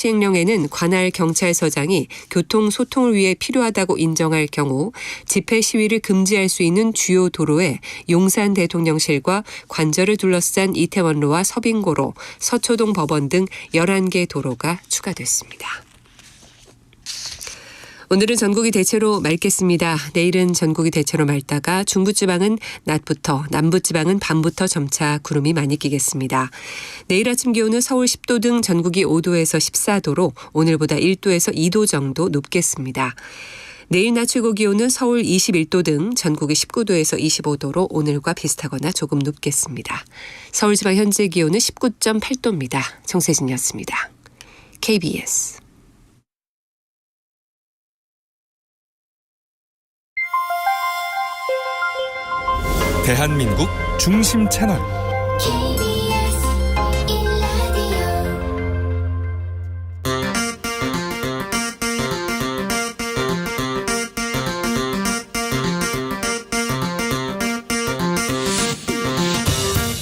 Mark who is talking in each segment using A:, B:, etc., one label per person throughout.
A: 시행령에는 관할 경찰서장이 교통소통을 위해 필요하다고 인정할 경우 집회 시위를 금지할 수 있는 주요 도로에 용산 대통령실과 관저를 둘러싼 이태원로와 서빙고로, 서초동 법원 등 11개 도로가 추가됐습니다. 오늘은 전국이 대체로 맑겠습니다. 내일은 전국이 대체로 맑다가 중부지방은 낮부터, 남부지방은 밤부터 점차 구름이 많이 끼겠습니다. 내일 아침 기온은 서울 10도 등 전국이 5도에서 14도로 오늘보다 1도에서 2도 정도 높겠습니다. 내일 낮 최고 기온은 서울 21도 등 전국이 19도에서 25도로 오늘과 비슷하거나 조금 높겠습니다. 서울 지방 현재 기온은 19.8도입니다. 정세진이었습니다. KBS
B: 대한민국 중심 채널
C: KBS 1라디오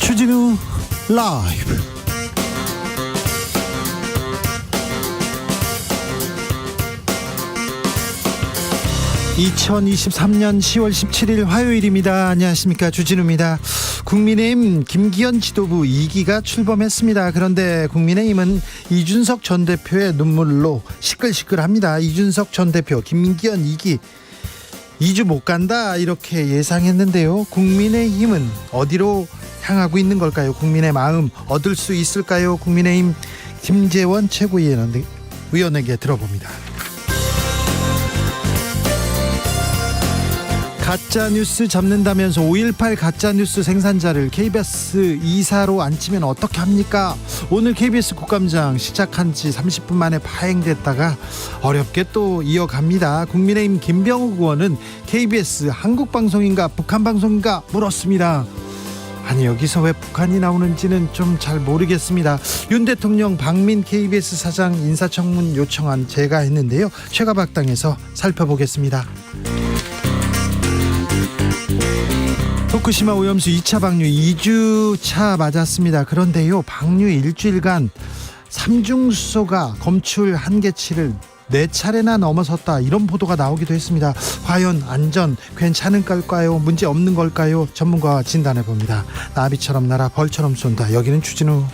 D: 주진우 라이브. (2023년 10월 17일) 화요일입니다. 안녕하십니까, 주진우입니다. 국민의힘 김기현 지도부 2기가 출범했습니다. 그런데 국민의힘은 이준석 전 대표의 눈물로 시끌시끌합니다. 이준석 전 대표 김기현 2기 2주 못 간다 이렇게 예상했는데요. 국민의힘은 어디로 향하고 있는 걸까요? 국민의 마음 얻을 수 있을까요? 국민의힘 김재원 최고위원에게 들어봅니다. 가짜뉴스 잡는다면서 5.18 가짜뉴스 생산자를 KBS 이사로 앉히면 어떻게 합니까? 오늘 KBS 국감장 시작한 지 30분 만에 파행됐다가 어렵게 또 이어갑니다. 국민의힘 김병욱 의원은 KBS 한국방송인가 북한방송인가 물었습니다. 아니, 여기서 왜 북한이 나오는지는 좀 잘 모르겠습니다. 윤 대통령 박민 KBS 사장 인사청문 요청안 제가 했는데요. 최가박당에서 살펴보겠습니다. 후쿠시마 오염수 2차 방류 2주차 맞았습니다. 그런데요, 방류 일주일간 삼중수소가 검출 한계치를 4차례나 넘어섰다, 이런 보도가 나오기도 했습니다. 과연 안전 괜찮은 걸까요? 문제 없는 걸까요? 전문가와 진단해 봅니다. 나비처럼 날아 벌처럼 쏜다. 여기는 주진우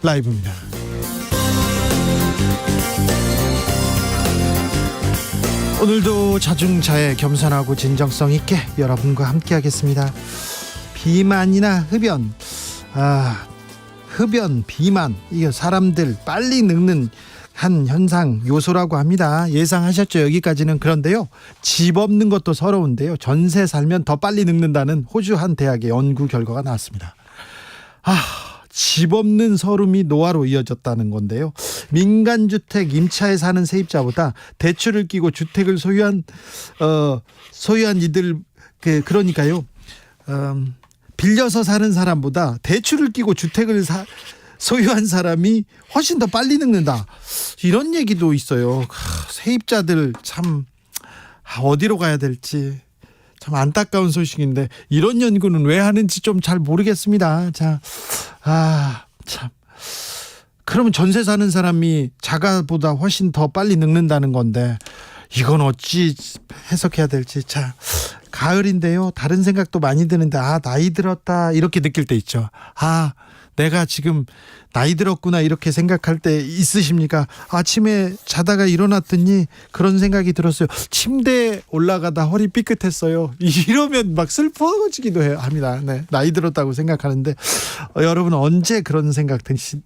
D: 라이브입니다. 오늘도 자중자애, 겸손하고 진정성 있게 여러분과 함께 하겠습니다. 비만이나 흡연, 비만, 이게 사람들 빨리 늙는 한 현상 요소라고 합니다. 예상하셨죠? 여기까지는. 그런데요, 집 없는 것도 서러운데요, 전세 살면 더 빨리 늙는다는 호주 한 대학의 연구 결과가 나왔습니다. 집 없는 서름이 노화로 이어졌다는 건데요. 민간주택 임차에 사는 세입자보다 대출을 끼고 주택을 소유한 이들, 그러니까요, 빌려서 사는 사람보다 대출을 끼고 주택을 소유한 사람이 훨씬 더 빨리 늙는다, 이런 얘기도 있어요. 세입자들 참 어디로 가야 될지 참 안타까운 소식인데, 이런 연구는 왜 하는지 좀 잘 모르겠습니다. 참. 그러면 전세 사는 사람이 자가보다 훨씬 더 빨리 늙는다는 건데, 이건 어찌 해석해야 될지. 가을인데요, 다른 생각도 많이 드는데, 나이 들었다 이렇게 느낄 때 있죠. 내가 지금 나이 들었구나 이렇게 생각할 때 있으십니까? 아침에 자다가 일어났더니 그런 생각이 들었어요. 침대에 올라가다 허리 삐끗했어요. 이러면 막 슬퍼지기도 합니다. 네, 나이 들었다고 생각하는데, 여러분 언제 그런 생각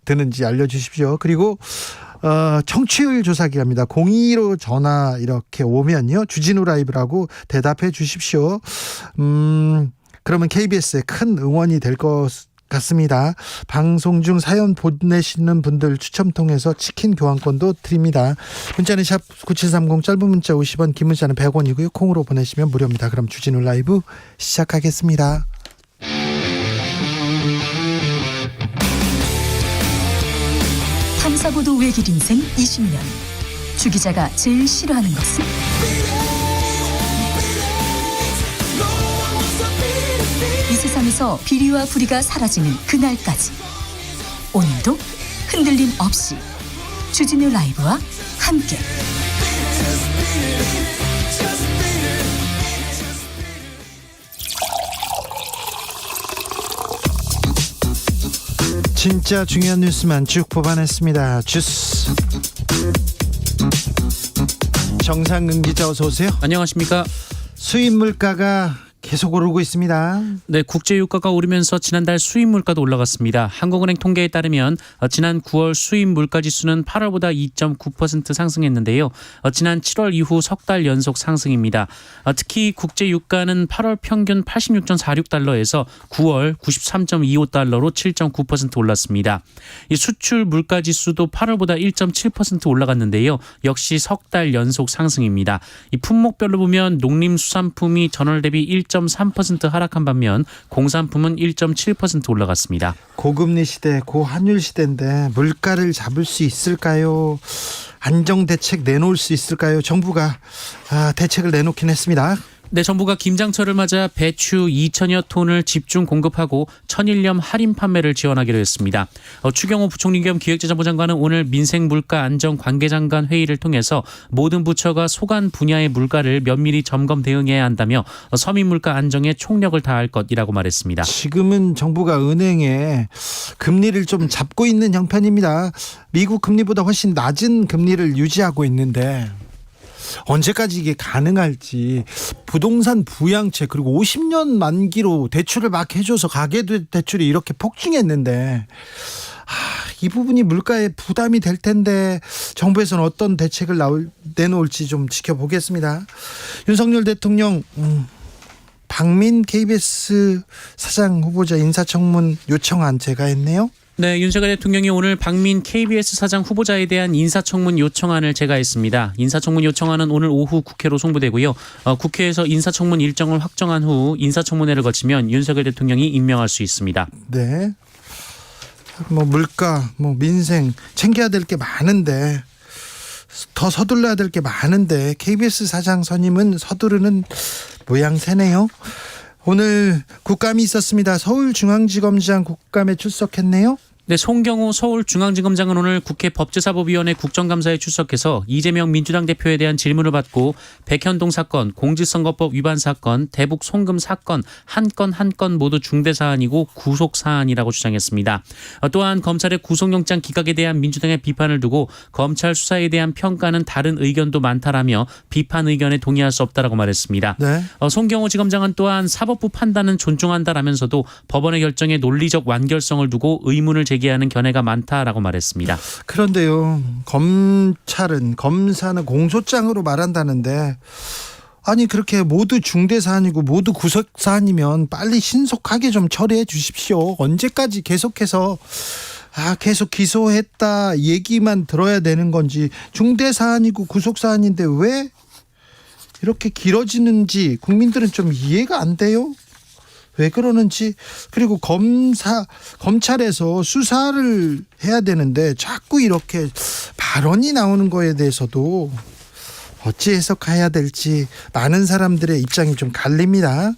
D: 드는지 알려주십시오. 그리고 청취율 조사 기간입니다. 02로 전화 이렇게 오면요, 주진우 라이브라고 대답해 주십시오. 그러면 KBS에 큰 응원이 될 것 같습니다. 방송 중 사연 보내시는 분들 추첨 통해서 치킨 교환권도 드립니다. 문자는 샵 9730, 짧은 문자 50원, 긴 문자는 100원이고요. 콩으로 보내시면 무료입니다. 그럼 주진우 라이브 시작하겠습니다.
E: 탐사보도 외길 인생 20년. 주 기자가 제일 싫어하는 것은? 이 세상에서 비리와 부리가 사라지는 그날까지, 오늘도 흔들림 없이 주진우 라이브와 함께
D: 진짜 중요한 뉴스만 쭉 뽑아냈습니다. 주스 정상근 기자 어서 오세요.
F: 안녕하십니까.
D: 수입 물가가 계속 오르고 있습니다.
F: 네, 국제유가가 오르면서 지난달 수입 물가도 올라갔습니다. 한국은행 통계에 따르면 지난 9월 수입 물가 지수는 8월보다 2.9% 상승했는데요. 지난 7월 이후 석 달 연속 상승입니다. 특히 국제유가는 8월 평균 86.46달러에서 9월 93.25달러로 7.9% 올랐습니다. 이 수출 물가 지수도 8월보다 1.7% 올라갔는데요. 역시 석 달 연속 상승입니다. 이 품목별로 보면 농림수산품이 전월 대비 1.3% 하락한 반면 공산품은 1.7% 올라갔습니다.
D: 고금리 시대, 고환율 시대인데 물가를 잡을 수 있을까요? 안정대책 내놓을 수 있을까요? 정부가 대책을 내놓긴 했습니다.
F: 네, 정부가 김장철을 맞아 배추 2천여 톤을 집중 공급하고 천일염 할인 판매를 지원하기로 했습니다. 추경호 부총리 겸 기획재정부 장관은 오늘 민생물가안전관계장관 회의를 통해서 모든 부처가 소관 분야의 물가를 면밀히 점검 대응해야 한다며 서민물가 안정에 총력을 다할 것이라고 말했습니다.
D: 지금은 정부가 은행에 금리를 좀 잡고 있는 형편입니다. 미국 금리보다 훨씬 낮은 금리를 유지하고 있는데 언제까지 이게 가능할지, 부동산 부양책 그리고 50년 만기로 대출을 막 해줘서 가계대출이 이렇게 폭증했는데 이 부분이 물가에 부담이 될 텐데 정부에서는 어떤 대책을 내놓을지 좀 지켜보겠습니다. 윤석열 대통령 박민 KBS 사장 후보자 인사청문 요청안 제가했네요.
F: 네, 윤석열 대통령이 오늘 박민 KBS 사장 후보자에 대한 인사청문 요청안을 제가했습니다. 인사청문 요청안은 오늘 오후 국회로 송부되고요. 국회에서 인사청문 일정을 확정한 후 인사청문회를 거치면 윤석열 대통령이 임명할 수 있습니다.
D: 네. 물가, 민생 챙겨야 될 게 많은데 더 서둘러야 될 게 많은데 KBS 사장 선임은 서두르는 모양새네요. 오늘 국감이 있었습니다. 서울중앙지검장 국감에 출석했네요.
F: 네, 송경호 서울중앙지검장은 오늘 국회 법제사법위원회 국정감사에 출석해서 이재명 민주당 대표에 대한 질문을 받고 백현동 사건, 공직선거법 위반 사건, 대북 송금 사건 한 건 모두 중대사안이고 구속사안이라고 주장했습니다. 또한 검찰의 구속영장 기각에 대한 민주당의 비판을 두고 검찰 수사에 대한 평가는 다른 의견도 많다라며 비판 의견에 동의할 수 없다라고 말했습니다.
D: 네.
F: 송경호 지검장은 또한 사법부 판단은 존중한다라면서도 법원의 결정에 논리적 완결성을 두고 의문을 제기하는 견해가 많다라고 말했습니다.
D: 그런데요, 검사는 공소장으로 말한다는데 아니 그렇게 모두 중대사안이고 모두 구속사안이면 빨리 신속하게 좀 처리해 주십시오. 언제까지 계속해서 계속 기소했다 얘기만 들어야 되는 건지, 중대사안이고 구속사안인데 왜 이렇게 길어지는지 국민들은 좀 이해가 안 돼요. 왜 그러는지. 그리고 검찰에서 수사를 해야 되는데 자꾸 이렇게 발언이 나오는 거에 대해서도 어찌 해석해야 될지 많은 사람들의 입장이 좀 갈립니다.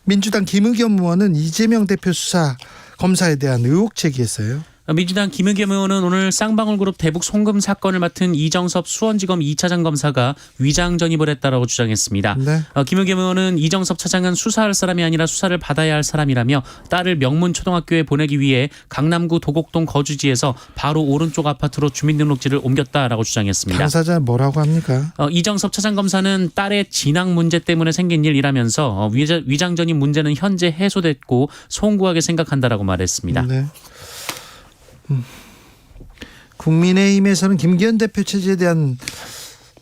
D: 민주당 김의겸 의원은 이재명 대표 수사 검사에 대한 의혹 제기했어요.
F: 민주당 김의겸 의원은 오늘 쌍방울그룹 대북 송금 사건을 맡은 이정섭 수원지검 2차장 검사가 위장 전입을 했다라고 주장했습니다.
D: 네.
F: 김의겸 의원은 이정섭 차장은 수사할 사람이 아니라 수사를 받아야 할 사람이라며 딸을 명문초등학교에 보내기 위해 강남구 도곡동 거주지에서 바로 오른쪽 아파트로 주민등록지를 옮겼다라고 주장했습니다.
D: 당사자 뭐라고 합니까?
F: 이정섭 차장 검사는 딸의 진학 문제 때문에 생긴 일이라면서 위장 전입 문제는 현재 해소됐고 송구하게 생각한다라고 말했습니다.
D: 네. 국민의힘에서는 김기현 대표 체제에 대한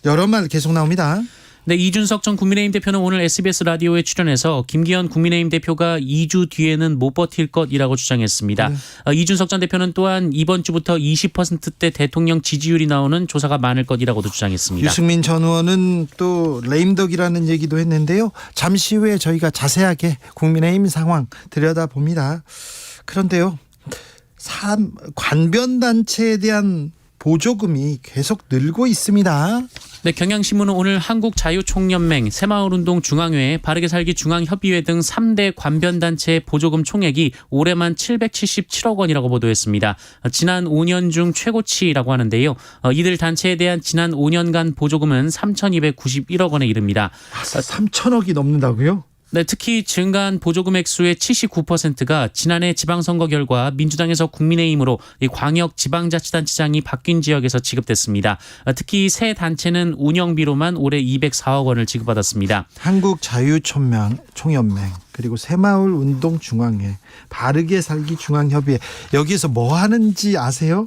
D: 여러 말 계속 나옵니다.
F: 네, 이준석 전 국민의힘 대표는 오늘 SBS 라디오에 출연해서 김기현 국민의힘 대표가 2주 뒤에는 못 버틸 것이라고 주장했습니다. 네. 이준석 전 대표는 또한 이번 주부터 20%대 대통령 지지율이 나오는 조사가 많을 것이라고도 주장했습니다.
D: 유승민 전 의원은 또 레임덕이라는 얘기도 했는데요. 잠시 후에 저희가 자세하게 국민의힘 상황 들여다봅니다. 그런데요, 관변단체에 대한 보조금이 계속 늘고 있습니다.
F: 네, 경향신문은 오늘 한국자유총연맹, 새마을운동 중앙회, 바르게 살기 중앙협의회 등 3대 관변단체의 보조금 총액이 올해만 777억 원이라고 보도했습니다. 지난 5년 중 최고치라고 하는데요. 이들 단체에 대한 지난 5년간 보조금은 3,291억 원에 이릅니다.
D: 3천억이 넘는다고요?
F: 네, 특히 증가한 보조금 액수의 79%가 지난해 지방선거 결과 민주당에서 국민의힘으로 이 광역 지방자치단체장이 바뀐 지역에서 지급됐습니다. 특히 새 단체는 운영비로만 올해 204억 원을 지급받았습니다.
D: 한국자유총연맹 그리고 새마을운동중앙회, 바르게 살기 중앙협의회, 여기서 뭐 하는지 아세요?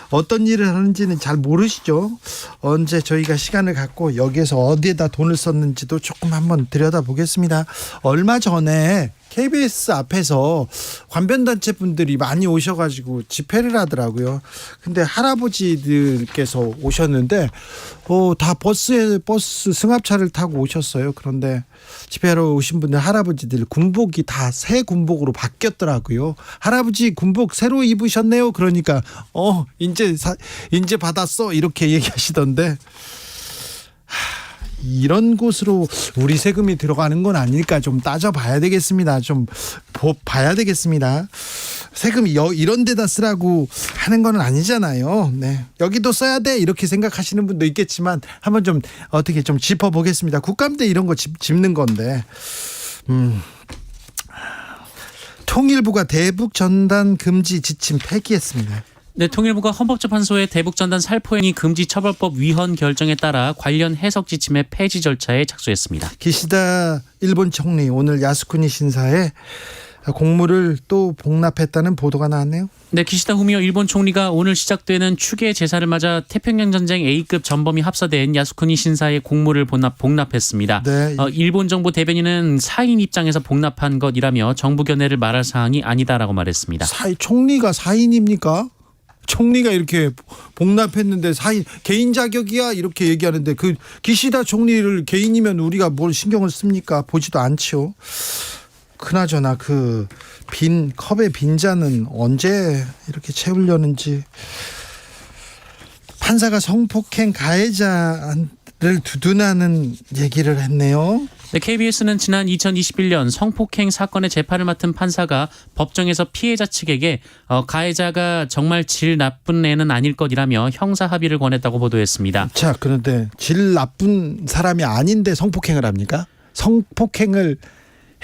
D: 어떤 일을 하는지는 잘 모르시죠? 언제 저희가 시간을 갖고 여기에서 어디에다 돈을 썼는지도 조금 한번 들여다보겠습니다. 얼마 전에 KBS 앞에서 관변단체 분들이 많이 오셔가지고 집회를 하더라고요. 근데 할아버지들께서 오셨는데 다 버스 승합차를 타고 오셨어요. 그런데 집회하러 오신 분들 할아버지들 군복이 다 새 군복으로 바뀌었더라고요. 할아버지 군복 새로 입으셨네요. 그러니까 이제 받았어 이렇게 얘기하시던데. 이런 곳으로 우리 세금이 들어가는 건 아닐까 좀 따져봐야 되겠습니다. 좀 봐야 되겠습니다. 세금이 이런 데다 쓰라고 하는 건 아니잖아요. 네, 여기도 써야 돼 이렇게 생각하시는 분도 있겠지만 한번 좀 어떻게 좀 짚어보겠습니다. 국감때 이런 거 짚는 건데. 통일부가 대북 전단 금지 지침 폐기했습니다.
F: 네, 통일부가 헌법재판소의 대북전단 살포행위 금지 처벌법 위헌 결정에 따라 관련 해석 지침의 폐지 절차에 착수했습니다.
D: 기시다 일본 총리 오늘 야스쿠니 신사에 공물을 또 복납했다는 보도가 나왔네요.
F: 네, 기시다 후미오 일본 총리가 오늘 시작되는 추계 제사를 맞아 태평양 전쟁 A급 전범이 합사된 야스쿠니 신사의 공물을 복납했습니다.
D: 네.
F: 일본 정부 대변인은 사인 입장에서 복납한 것이라며 정부 견해를 말할 사항이 아니다라고 말했습니다.
D: 총리가 사인입니까? 총리가 이렇게 복납했는데 사인 개인 자격이야 이렇게 얘기하는데 그 기시다 총리를 개인이면 우리가 뭘 신경을 씁니까? 보지도 않지요. 그나저나 그 컵의 빈잔은 언제 이렇게 채우려는지. 판사가 성폭행 가해자를 두둔하는 얘기를 했네요.
F: 네, KBS는 지난 2021년 성폭행 사건의 재판을 맡은 판사가 법정에서 피해자 측에게 가해자가 정말 질 나쁜 애는 아닐 것이라며 형사 합의를 권했다고 보도했습니다.
D: 자, 그런데 질 나쁜 사람이 아닌데 성폭행을 합니까? 성폭행을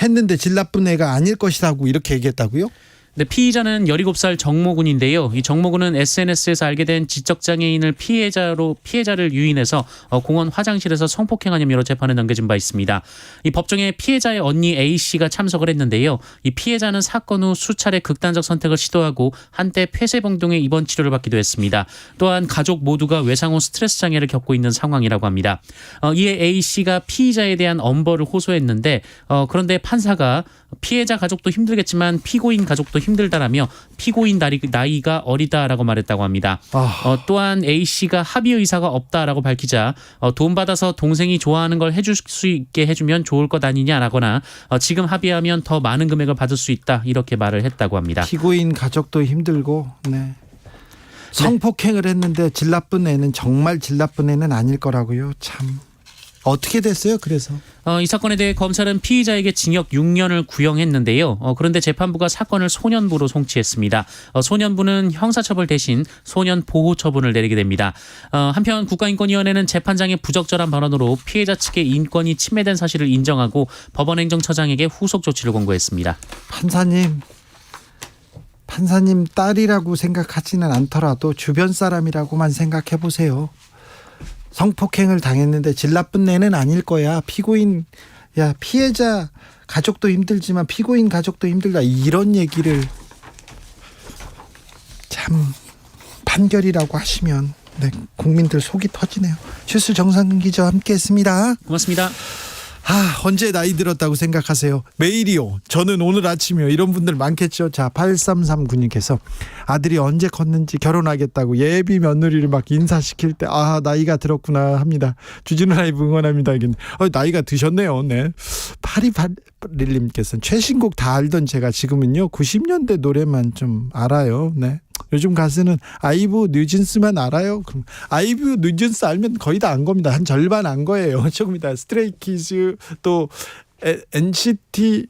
D: 했는데 질 나쁜 애가 아닐 것이라고 이렇게 얘기했다고요?
F: 네, 피의자는 17살 정모군인데요. 이 정모군은 SNS에서 알게 된 지적장애인을 피해자를 유인해서 공원 화장실에서 성폭행한 혐의로 재판에 넘겨진 바 있습니다. 이 법정에 피해자의 언니 A씨가 참석을 했는데요. 이 피해자는 사건 후 수차례 극단적 선택을 시도하고 한때 폐쇄병동에 입원 치료를 받기도 했습니다. 또한 가족 모두가 외상 후 스트레스 장애를 겪고 있는 상황이라고 합니다. 이에 A씨가 피의자에 대한 엄벌을 호소했는데 그런데 판사가 피해자 가족도 힘들겠지만 피고인 가족도 힘들다라며 피고인 나이가 어리다라고 말했다고 합니다. 또한 A씨가 합의 의사가 없다라고 밝히자 돈 받아서 동생이 좋아하는 걸 해줄 수 있게 해주면 좋을 것 아니냐라거나 지금 합의하면 더 많은 금액을 받을 수 있다 이렇게 말을 했다고 합니다.
D: 피고인 가족도 힘들고 성폭행을 했는데 질 나쁜 애는 정말 질 나쁜 애는 아닐 거라고요. 참. 어떻게 됐어요? 그래서
F: 이 사건에 대해 검찰은 피의자에게 징역 6년을 구형했는데요. 그런데 재판부가 사건을 소년부로 송치했습니다. 소년부는 형사처벌 대신 소년 보호 처분을 내리게 됩니다. 한편 국가인권위원회는 재판장의 부적절한 발언으로 피해자 측의 인권이 침해된 사실을 인정하고 법원행정처장에게 후속 조치를 권고했습니다.
D: 판사님 딸이라고 생각하지는 않더라도 주변 사람이라고만 생각해 보세요. 성폭행을 당했는데 질 나쁜 애는 아닐 거야. 피해자 가족도 힘들지만 피고인 가족도 힘들다. 이런 얘기를 참 판결이라고 하시면 국민들 속이 터지네요. 주스 정상근 기자와 함께했습니다.
F: 고맙습니다.
D: 언제 나이 들었다고 생각하세요? 매일이요. 저는 오늘 아침이요. 이런 분들 많겠죠. 자, 8339님께서 아들이 언제 컸는지 결혼하겠다고 예비 며느리를 막 인사시킬 때 나이가 들었구나 합니다. 주진우 라이브 응원합니다. 나이가 드셨네요. 네. 8281님께서는 최신곡 다 알던 제가 지금은요 90년대 노래만 좀 알아요. 네. 요즘 가수는 아이브 뉴진스만 알아요. 그럼 아이브 뉴진스 알면 거의 다 안 겁니다. 한 절반 안 거예요. 조금이다. 스트레이키즈 또 NCT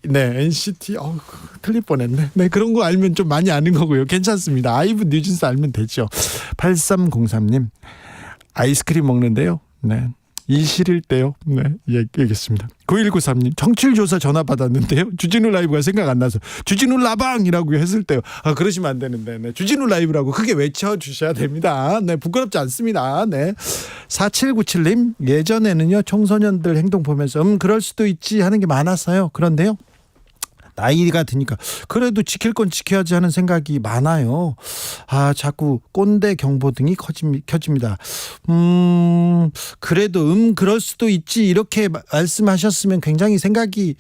D: 틀릴 뻔했네. 네, 그런 거 알면 좀 많이 아는 거고요. 괜찮습니다. 아이브 뉴진스 알면 되죠. 8303님 아이스크림 먹는데요. 네. 일 실일 때요. 네, 얘기했습니다. 9193님 청취율 조사 전화 받았는데요. 주진우 라이브가 생각 안 나서 주진우 라방이라고 했을 때요. 그러시면 안 되는데. 네, 주진우 라이브라고 크게 외쳐주셔야 됩니다. 네, 부끄럽지 않습니다. 네, 4797님 예전에는요 청소년들 행동 보면서 그럴 수도 있지 하는 게 많았어요. 그런데요. 나이가 드니까 그래도 지킬 건 지켜야지 하는 생각이 많아요. 자꾸 꼰대 경보등이 켜집니다. 그래도 그럴 수도 있지 이렇게 말씀하셨으면 굉장히 생각이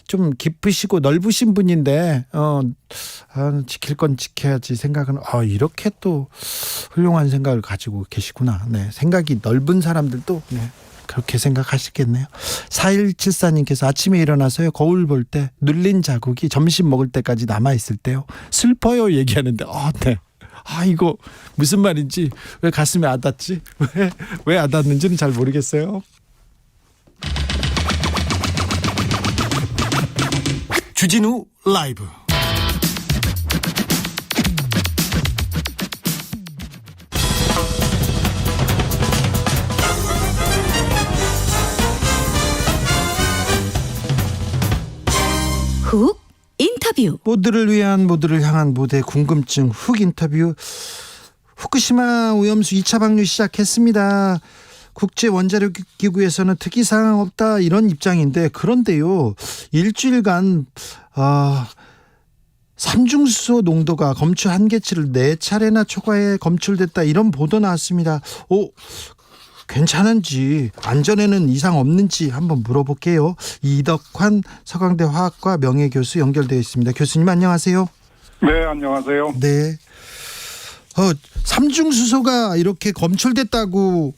D: 좀 깊으시고 넓으신 분인데 지킬 건 지켜야지 생각은 이렇게 또 훌륭한 생각을 가지고 계시구나. 네, 생각이 넓은 사람들도 그렇게 생각하시겠네요. 4174님께서 아침에 일어나서요 거울 볼 때 눌린 자국이 점심 먹을 때까지 남아있을 때요 슬퍼요 얘기하는데 네. 이거 무슨 말인지 왜 가슴에 와닿지? 왜 와닿는지는 잘 모르겠어요. 주진우 라이브
E: 훅 인터뷰.
D: 모두를 위한 모두를 향한 모두의 궁금증 훅 인터뷰. 후쿠시마 오염수 2차 방류 시작했습니다. 국제원자력기구에서는 특이사항 없다 이런 입장인데 그런데요 일주일간 삼중수소 농도가 검출 한계치를 4차례나 초과해 검출됐다 이런 보도 나왔습니다. 괜찮은지 안전에는 이상 없는지 한번 물어볼게요. 이덕환 서강대 화학과 명예교수 연결되어 있습니다. 교수님 안녕하세요.
G: 네, 안녕하세요.
D: 네. 삼중수소가 이렇게 검출됐다고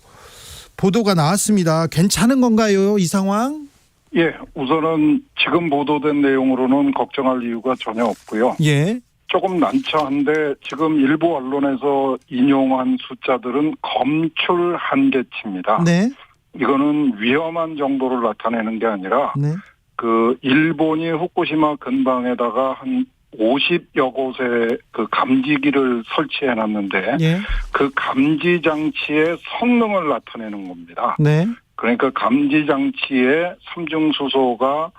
D: 보도가 나왔습니다. 괜찮은 건가요, 이 상황?
G: 예, 우선은 지금 보도된 내용으로는 걱정할 이유가 전혀 없고요.
D: 예.
G: 조금 난처한데 지금 일부 언론에서 인용한 숫자들은 검출 한계치입니다.
D: 네.
G: 이거는 위험한 정도를 나타내는 게 아니라
D: 네.
G: 일본이 후쿠시마 근방에다가 한 50여 곳에 감지기를 설치해 놨는데
D: 예.
G: 그 감지 장치의 성능을 나타내는 겁니다.
D: 네.
G: 그러니까 감지 장치에 삼중수소가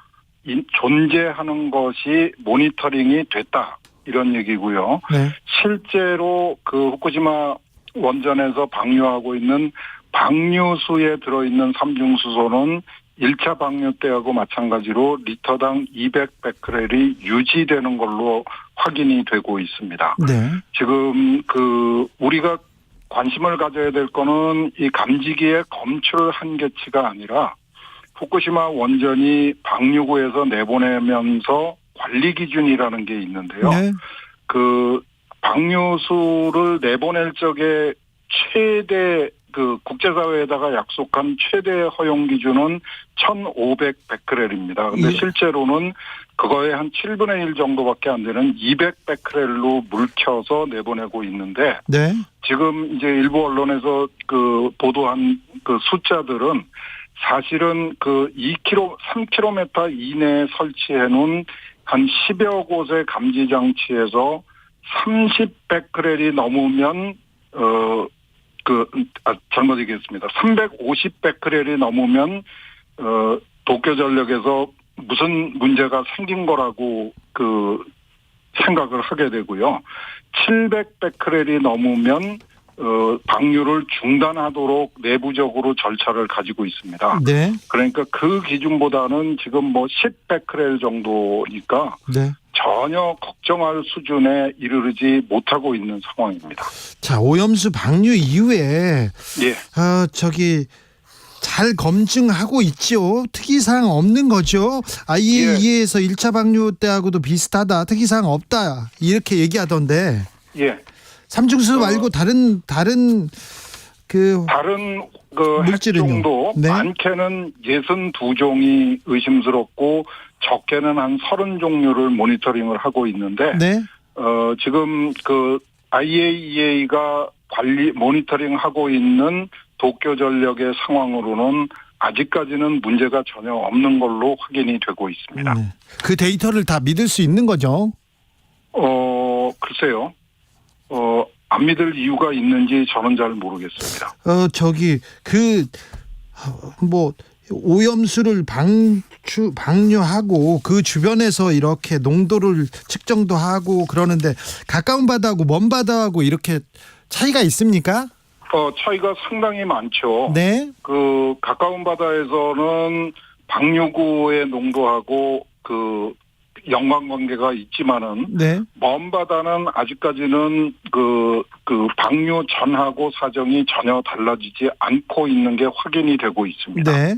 G: 존재하는 것이 모니터링이 됐다. 이런 얘기고요.
D: 네.
G: 실제로 후쿠시마 원전에서 방류하고 있는 방류수에 들어있는 삼중수소는 1차 방류 때하고 마찬가지로 리터당 200베크렐이 유지되는 걸로 확인이 되고 있습니다.
D: 네.
G: 지금 우리가 관심을 가져야 될 거는 이 감지기의 검출 한계치가 아니라 후쿠시마 원전이 방류구에서 내보내면서 관리 기준이라는 게 있는데요.
D: 네.
G: 방류수를 내보낼 적에 최대 국제사회에다가 약속한 최대 허용 기준은 1,500베크렐입니다. 근데
D: 예.
G: 실제로는 그거의 한 7분의 1 정도밖에 안 되는 200베크렐로 물켜서 내보내고 있는데
D: 네.
G: 지금 이제 일부 언론에서 보도한 숫자들은 사실은 3km 이내에 설치해 놓은 한 10여 곳의 감지 장치에서 30베크렐이 넘으면 잘못 얘기했습니다. 350베크렐이 넘으면 도쿄전력에서 무슨 문제가 생긴 거라고 생각을 하게 되고요. 700베크렐이 넘으면 방류를 중단하도록 내부적으로 절차를 가지고 있습니다.
D: 네.
G: 그러니까 그 기준보다는 지금 10베크렐 정도니까
D: 네.
G: 전혀 걱정할 수준에 이르르지 못하고 있는 상황입니다.
D: 자, 오염수 방류 이후에
G: 예.
D: 잘 검증하고 있죠. 특이사항 없는 거죠. IAEA에서 1차 방류 때하고도 비슷하다. 특이사항 없다. 이렇게 얘기하던데.
G: 예.
D: 삼중수소 말고 다른 물질은요?
G: 핵종도
D: 네.
G: 많게는 62종이 의심스럽고 적게는 한 30종류를 모니터링을 하고 있는데
D: 네.
G: 지금 IAEA가 모니터링하고 있는 도쿄전력의 상황으로는 아직까지는 문제가 전혀 없는 걸로 확인이 되고 있습니다.
D: 그 데이터를 다 믿을 수 있는 거죠?
G: 글쎄요. 안 믿을 이유가 있는지 저는 잘 모르겠습니다.
D: 오염수를 방류하고 그 주변에서 이렇게 농도를 측정도 하고 그러는데 가까운 바다하고 먼 바다하고 이렇게 차이가 있습니까?
G: 차이가 상당히 많죠.
D: 네.
G: 그 가까운 바다에서는 방류구의 농도하고 그 연관관계가 있지만은
D: 네.
G: 먼 바다는 아직까지는 그 방류 전하고 사정이 전혀 달라지지 않고 있는 게 확인이 되고 있습니다.
D: 네.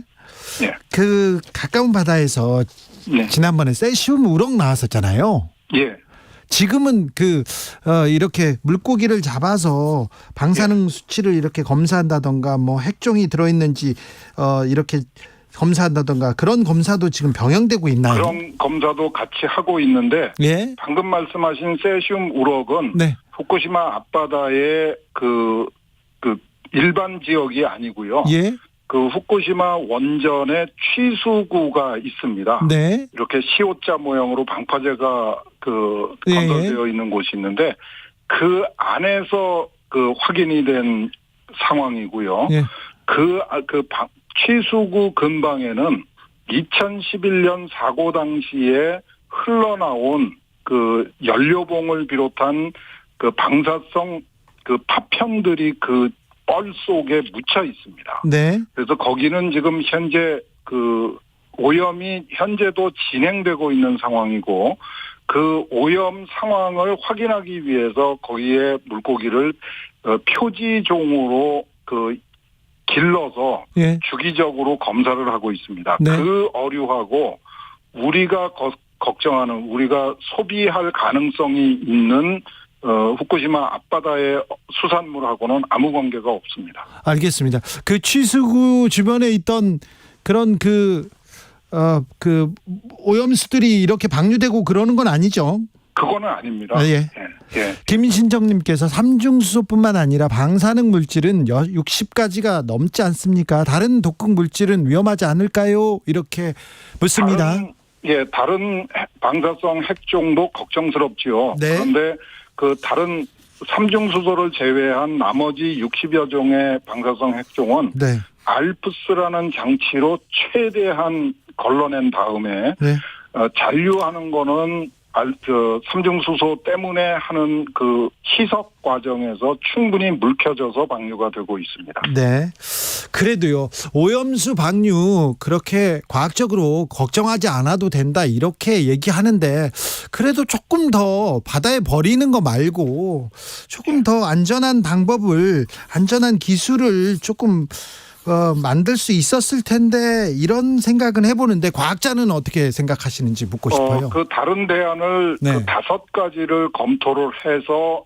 G: 예.
D: 그 가까운 바다에서
G: 네.
D: 지난번에 세슘 우럭 나왔었잖아요.
G: 예.
D: 지금은 이렇게 물고기를 잡아서 방사능 수치를 이렇게 검사한다던가 뭐 핵종이 들어있는지 이렇게 검사한다던가 그런 검사도 지금 병행되고 있나요?
G: 그런 검사도 같이 하고 있는데
D: 예.
G: 방금 말씀하신 세슘 우럭은
D: 네.
G: 후쿠시마 앞바다의 그 일반 지역이 아니고요.
D: 예.
G: 그 후쿠시마 원전의 취수구가 있습니다.
D: 네.
G: 이렇게 시옷자 모형으로 방파제가
D: 예.
G: 건설되어 있는 곳이 있는데 그 안에서 확인이 된 상황이고요.
D: 예.
G: 취수구 근방에는 2011년 사고 당시에 흘러나온 그 연료봉을 비롯한 그 방사성 파편들이 그 뻘 속에 묻혀 있습니다.
D: 네.
G: 그래서 거기는 지금 현재 오염이 현재도 진행되고 있는 상황이고 그 오염 상황을 확인하기 위해서 거기에 물고기를 표지종으로 길러서
D: 예.
G: 주기적으로 검사를 하고 있습니다.
D: 네.
G: 그 어류하고 우리가 걱정하는 우리가 소비할 가능성이 있는 후쿠시마 앞바다의 수산물하고는 아무 관계가 없습니다.
D: 알겠습니다. 그 취수구 주변에 있던 그런 오염수들이 이렇게 방류되고 그러는 건 아니죠?
G: 그거는 아닙니다.
D: 예.
G: 예.
D: 김신정님께서 삼중수소뿐만 아니라 방사능 물질은 60가지가 넘지 않습니까? 다른 독극 물질은 위험하지 않을까요? 이렇게 묻습니다.
G: 다른 방사성 핵종도 걱정스럽지요.
D: 네.
G: 그런데 다른 삼중수소를 제외한 나머지 60여 종의 방사성 핵종은
D: 네.
G: 알프스라는 장치로 최대한 걸러낸 다음에
D: 네.
G: 잔류하는 거는 삼중수소 때문에 하는 그 희석 과정에서 충분히 물켜져서 방류가 되고 있습니다.
D: 네. 그래도요, 오염수 방류 그렇게 과학적으로 걱정하지 않아도 된다 이렇게 얘기하는데 그래도 조금 더 바다에 버리는 거 말고 조금 더 안전한 기술을 조금 만들 수 있었을 텐데 이런 생각은 해보는데 과학자는 어떻게 생각하시는지 묻고 싶어요.
G: 그 다른 대안을
D: 네.
G: 5가지를 검토를 해서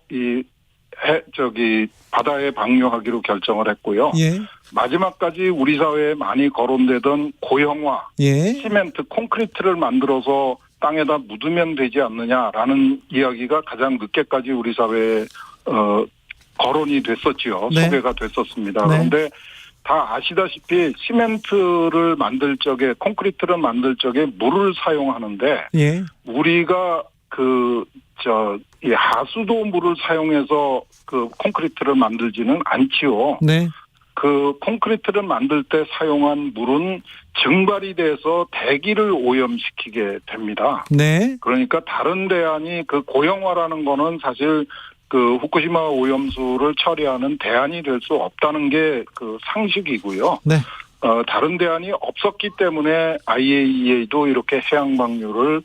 G: 바다에 방류하기로 결정을 했고요.
D: 예.
G: 마지막까지 우리 사회에 많이 거론되던 고형화,
D: 예.
G: 시멘트, 콘크리트를 만들어서 땅에다 묻으면 되지 않느냐라는 이야기가 가장 늦게까지 우리 사회에 거론이 됐었지요.
D: 네.
G: 소개가 됐었습니다.
D: 네.
G: 그런데 다 아시다시피 시멘트를 만들 적에 콘크리트를 만들 적에 물을 사용하는데
D: 예.
G: 우리가 이 하수도 물을 사용해서 콘크리트를 만들지는 않지요.
D: 네.
G: 그 콘크리트를 만들 때 사용한 물은 증발이 돼서 대기를 오염시키게 됩니다.
D: 네.
G: 그러니까 다른 대안이 고형화라는 거는 사실 후쿠시마 오염수를 처리하는 대안이 될 수 없다는 게 상식이고요.
D: 네.
G: 다른 대안이 없었기 때문에 IAEA도 이렇게 해양 방류를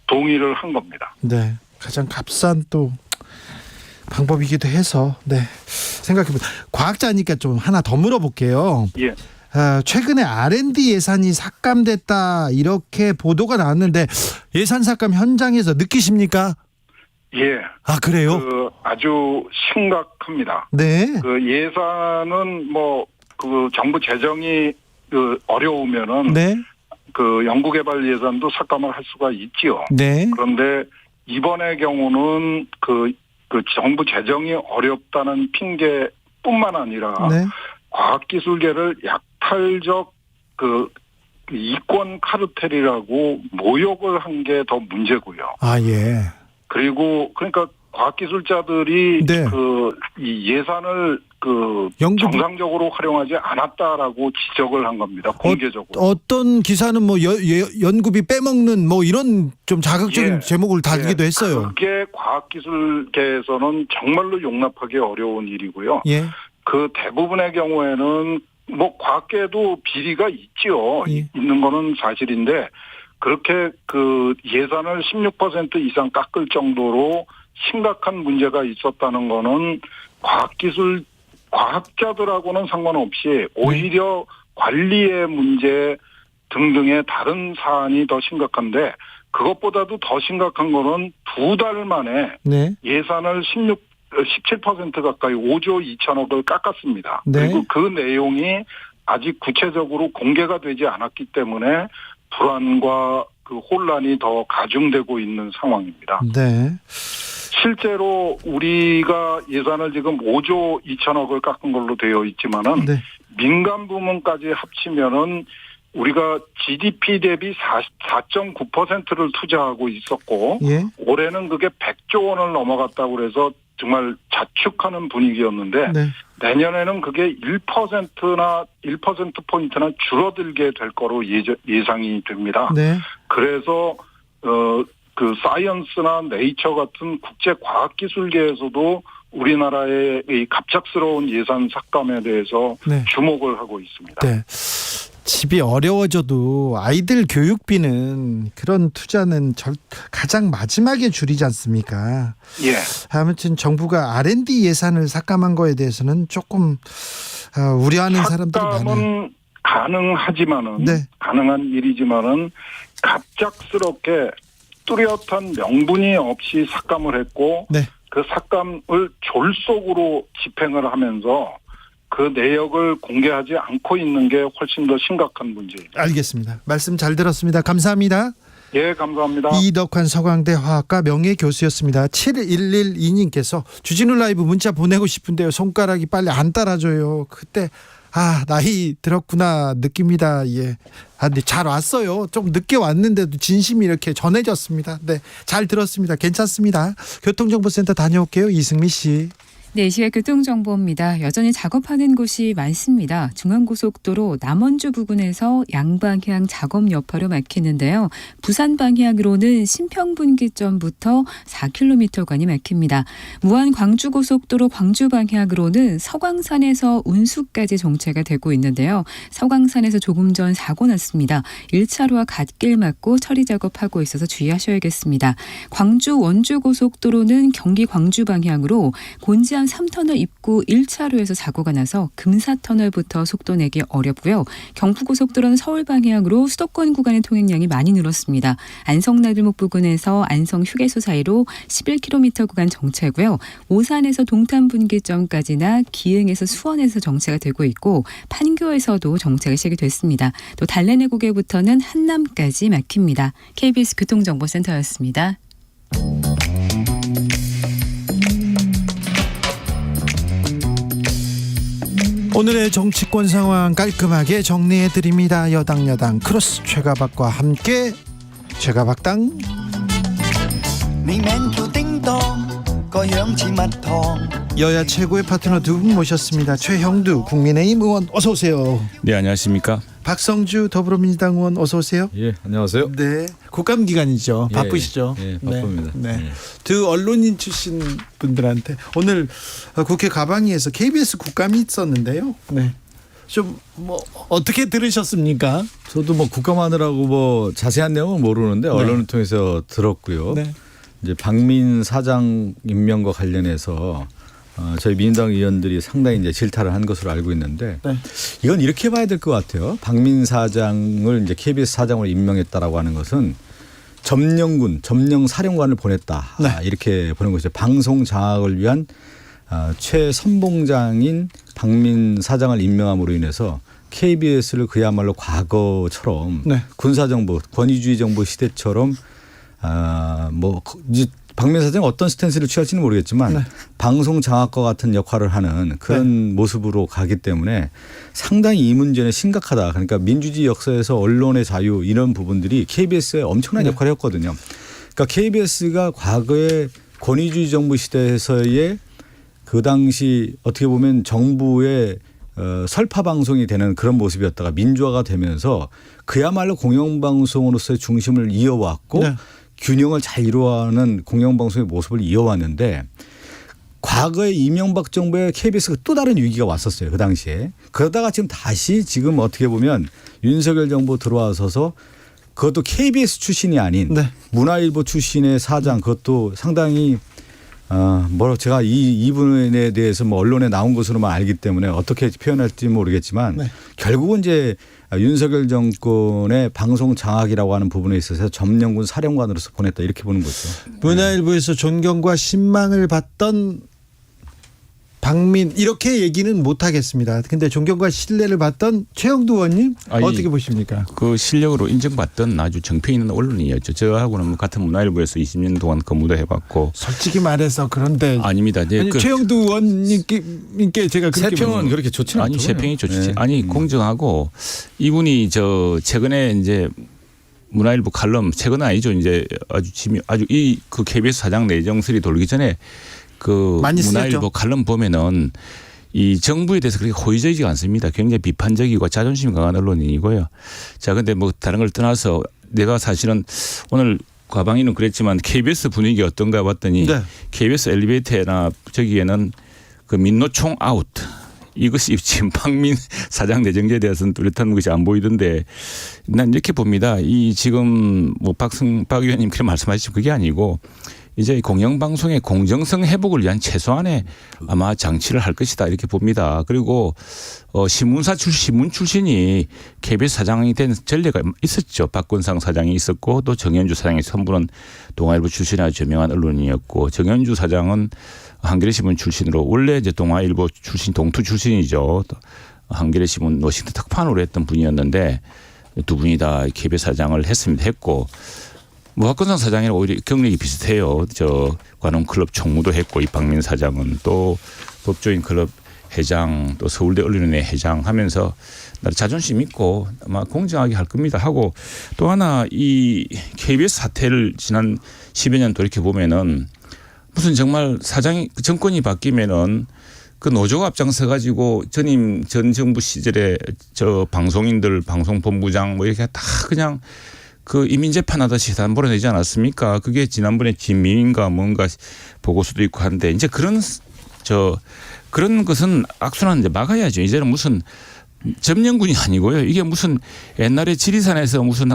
G: 동의를 한 겁니다.
D: 네. 가장 값싼 또 방법이기도 해서 생각해보면 과학자니까 좀 하나 더 물어볼게요.
G: 예.
D: 최근에 R&D 예산이 삭감됐다 이렇게 보도가 나왔는데 예산 삭감 현장에서 느끼십니까?
G: 예.
D: 아, 그래요?
G: 아주 심각합니다.
D: 네.
G: 예산은 정부 재정이 어려우면은
D: 네.
G: 연구개발 예산도 삭감을 할 수가 있지요.
D: 네.
G: 그런데 이번의 경우는 그 정부 재정이 어렵다는 핑계뿐만 아니라
D: 네.
G: 과학기술계를 약탈적 그 이권 카르텔이라고 모욕을 한 게 더 문제고요.
D: 아, 예.
G: 그리고 그러니까 과학기술자들이
D: 네.
G: 이 예산을
D: 연구비-
G: 정상적으로 활용하지 않았다라고 지적을 한 겁니다. 공개적으로.
D: 어떤 기사는 뭐 연구비 빼먹는 뭐 이런 좀 자극적인
G: 예.
D: 제목을 달기도 했어요.
G: 그게 과학기술계에서는 정말로 용납하기 어려운 일이고요.
D: 예.
G: 그 대부분의 경우에는 뭐 과학계도 비리가 있죠.
D: 예.
G: 있는 거는 사실인데 그렇게 그 예산을 16% 이상 깎을 정도로 심각한 문제가 있었다는 거는 과학자들하고는 상관없이 오히려 관리의 문제 등등의 다른 사안이 더 심각한데 그것보다도 더 심각한 거는 2달 만에
D: 네.
G: 예산을 17% 가까이 5조 2천억을 깎았습니다.
D: 네.
G: 그리고 그 내용이 아직 구체적으로 공개가 되지 않았기 때문에 불안과 그 혼란이 더 가중되고 있는 상황입니다.
D: 네.
G: 실제로 우리가 예산을 지금 5조 2천억을 깎은 걸로 되어 있지만은
D: 네.
G: 민간 부문까지 합치면은 우리가 GDP 대비 4.9%를 투자하고 있었고
D: 예.
G: 올해는 그게 100조 원을 넘어갔다고 그래서 정말 자축하는 분위기였는데
D: 네.
G: 내년에는 그게 1%나 1%포인트나 줄어들게 될 거로 예상이 됩니다.
D: 네.
G: 그래서 그 사이언스나 네이처 같은 국제 과학기술계에서도 우리나라의 이 갑작스러운 예산 삭감에 대해서
D: 네.
G: 주목을 하고 있습니다.
D: 네. 집이 어려워져도 아이들 교육비는 그런 투자는 가장 마지막에 줄이지 않습니까?
G: 예.
D: 아무튼 정부가 R&D 예산을 삭감한 거에 대해서는 조금 우려하는 사람들이 많아요.
G: 삭감은 가능하지만은
D: 네.
G: 가능한 일이지만은 갑작스럽게 뚜렷한 명분이 없이 삭감을 했고
D: 네.
G: 그 삭감을 졸속으로 집행을 하면서 그 내역을 공개하지 않고 있는 게 훨씬 더 심각한 문제입니다.
D: 알겠습니다. 말씀 잘 들었습니다. 감사합니다.
G: 예, 감사합니다.
D: 이덕환 서강대 화학과 명예교수였습니다. 7112님께서 주진우 라이브 문자 보내고 싶은데요. 손가락이 빨리 안 따라줘요. 그때 나이 들었구나 느낍니다. 예. 근데 잘 왔어요. 좀 늦게 왔는데도 진심이 이렇게 전해졌습니다. 네, 잘 들었습니다. 괜찮습니다. 교통정보센터 다녀올게요. 이승미 씨.
H: 네, 이 시각 교통정보입니다. 여전히 작업하는 곳이 많습니다. 중앙고속도로 남원주 부근에서 양방향 작업 여파로 막히는데요. 부산 방향으로는 신평분기점부터 4km간이 막힙니다. 무안 광주고속도로 광주 방향으로는 서광산에서 운수까지 정체가 되고 있는데요. 서광산에서 조금 전 사고 났습니다. 1차로와 갓길 막고 처리 작업하고 있어서 주의하셔야겠습니다. 광주 원주고속도로는 경기 광주 방향으로 곤지암 3터널 입구 1차로에서 사고가 나서 금사터널부터 속도 내기 어렵고요. 경부고속도로는 서울 방향으로 수도권 구간의 통행량이 많이 늘었습니다. 안성나들목 부근에서 안성 휴게소 사이로 11km 구간 정체고요. 오산에서 동탄분기점까지나 기흥에서 수원에서 정체가 되고 있고 판교에서도 정체가 시작이 됐습니다. 또 달래내 고개부터는 한남까지 막힙니다. KBS 교통정보센터였습니다.
D: 오늘의 정치권 상황 깔끔하게 정리해드립니다. 여당 크로스 최가박과 함께 최가박당. 여야 최고의 파트너 두 분 모셨습니다. 최형두 국민의힘 의원 어서 오세요.
I: 네, 안녕하십니까.
D: 박성주 더불어민주당 의원 어서 오세요.
I: 예, 안녕하세요.
D: 네, 국감 기간이죠.
I: 예,
D: 바쁘시죠.
I: 예, 바쁩니다.
D: 네.
I: 예.
D: 두 언론인 출신 분들한테 오늘 국회 가방위에서 KBS 국감이 있었는데요. 네. 좀 뭐 어떻게 들으셨습니까?
I: 저도 뭐 국감하느라고 뭐 자세한 내용은 모르는데 언론을 통해서 들었고요.
D: 네.
I: 이제 박민 사장 임명과 관련해서 저희 민주당 의원들이 상당히 이제 질타를 한 것으로 알고 있는데
D: 네.
I: 이건 이렇게 봐야 될 것 같아요. 박민 사장을 이제 KBS 사장으로 임명했다라고 하는 것은 점령 사령관을 보냈다.
D: 네.
I: 이렇게 보는 것이죠. 방송 장악을 위한 최선봉장인 박민 사장을 임명함으로 인해서 KBS를 그야말로 과거처럼
D: 네.
I: 군사정부, 권위주의 정부 시대처럼 뭐 이제 박민사 사장이 어떤 스탠스를 취할지는 모르겠지만
D: 네.
I: 방송 장악과 같은 역할을 하는 그런 모습으로 가기 때문에 상당히 이 문제는 심각하다. 그러니까 민주주의 역사에서 언론의 자유 이런 부분들이 KBS의 엄청난 역할을 했거든요. 그러니까 KBS가 과거에 권위주의 정부 시대에서의 그 당시 어떻게 보면 정부의 설파 방송이 되는 그런 모습이었다가 민주화가 되면서 그야말로 공영방송으로서의 중심을 이어왔고
D: 네.
I: 균형을 잘 이루어가는 공영방송의 모습을 이어왔는데 과거에 이명박 정부의 KBS가 또 다른 위기가 왔었어요. 그 당시에. 그러다가 지금 어떻게 보면 윤석열 정부 들어와서서 그것도 KBS 출신이 아닌
D: 네.
I: 문화일보 출신의 사장 그것도 상당히 제가 이 부분에 대해서 언론에 나온 것으로만 알기 때문에 어떻게 표현할지 모르겠지만
D: 네.
I: 결국은 이제 윤석열 정권의 방송 장악이라고 하는 부분에 있어서 점령군 사령관으로서 보냈다 이렇게 보는 거죠.
D: 문화일보에서 존경과 신망을 받던 박민 이렇게 얘기는 못 하겠습니다. 근데 존경과 신뢰를 받던 최영두 의원님 어떻게 보십니까?
J: 그 실력으로 인정받던 아주 정평 있는 언론이었죠. 저하고는 같은 문화일보에서 20년 동안 근무도 해봤고.
D: 솔직히 말해서 그런데
J: 아닙니다.
D: 아니, 최영두 의원님께 제가 그렇게
I: 세평은 그렇게 좋지는 않죠.
J: 아니 세평이 좋지.
I: 네.
J: 아니 공정하고 이분이 최근에 이제 문화일보 칼럼 최근은 아니죠. 이제 아주 그 KBS 사장 내정설이 돌기 전에 그
D: 많이
J: 문화일보
D: 쓰였죠.
J: 칼럼 보면은 이 정부에 대해서 그렇게 호의적이지가 않습니다. 굉장히 비판적이고 자존심이 강한 언론인이고요. 자, 근데 다른 걸 떠나서 내가 사실은 오늘 과방위는 그랬지만 KBS 분위기 어떤가 봤더니
D: 네.
J: KBS 엘리베이터나 저기에는 그 민노총 아웃. 이것이 지금 박민 사장 내정제에 대해서는 뚜렷한 것이 안 보이던데 난 이렇게 봅니다. 이 지금 박 의원님 그렇게 말씀하시죠. 그게 아니고 이제 공영방송의 공정성 회복을 위한 최소한의 아마 장치를 할 것이다 이렇게 봅니다. 그리고 신문 출신이 KBS 사장이 된 전례가 있었죠. 박건상 사장이 있었고 또 정현주 사장이 선분은 동아일보 출신이 아주 유명한 언론인이었고 정현주 사장은 한겨레신문 출신으로 원래 이제 동아일보 출신 동투 출신이죠. 한겨레신문 워싱턴 특판으로 했던 분이었는데 두 분이 다 KBS 사장을 했고 박건상 사장이랑 오히려 경력이 비슷해요. 관훈클럽 총무도 했고 이박민 사장은 또 법조인 클럽 회장 또 서울대 언론인회 회장 하면서 자존심 있고 아마 공정하게 할 겁니다 하고 또 하나 이 KBS 사태를 지난 10여 년 돌이켜 보면은 무슨 정말 정권이 바뀌면은 그 노조가 앞장서 가지고 전 정부 시절에 방송인들 방송본부장 이렇게 다 그냥 그 이민재판 하듯이 다 몰아내지 않았습니까? 그게 지난번에 진미인가 뭔가 보고서도 있고 한데 이제 그런 것은 악순환 이제 막아야죠. 이제는 무슨 점령군이 아니고요. 이게 무슨 옛날에 지리산에서 무슨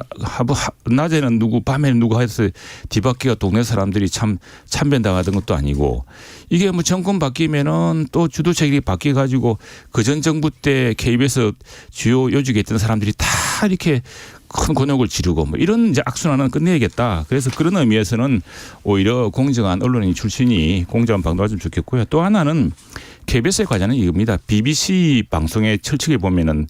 J: 낮에는 누구 밤에는 누구 해서 뒤바퀴가 동네 사람들이 참변당하던 것도 아니고 이게 정권 바뀌면은 또 주도책이 바뀌어 가지고 그전 정부 때 KBS 주요 요직에 있던 사람들이 다 이렇게 큰 곤욕을 지르고 이런 이제 악순환은 끝내야겠다. 그래서 그런 의미에서는 오히려 공정한 언론인 출신이 공정한 방송을 좀 좋겠고요. 또 하나는 KBS의 과제는 이겁니다. BBC 방송의 철칙에 보면은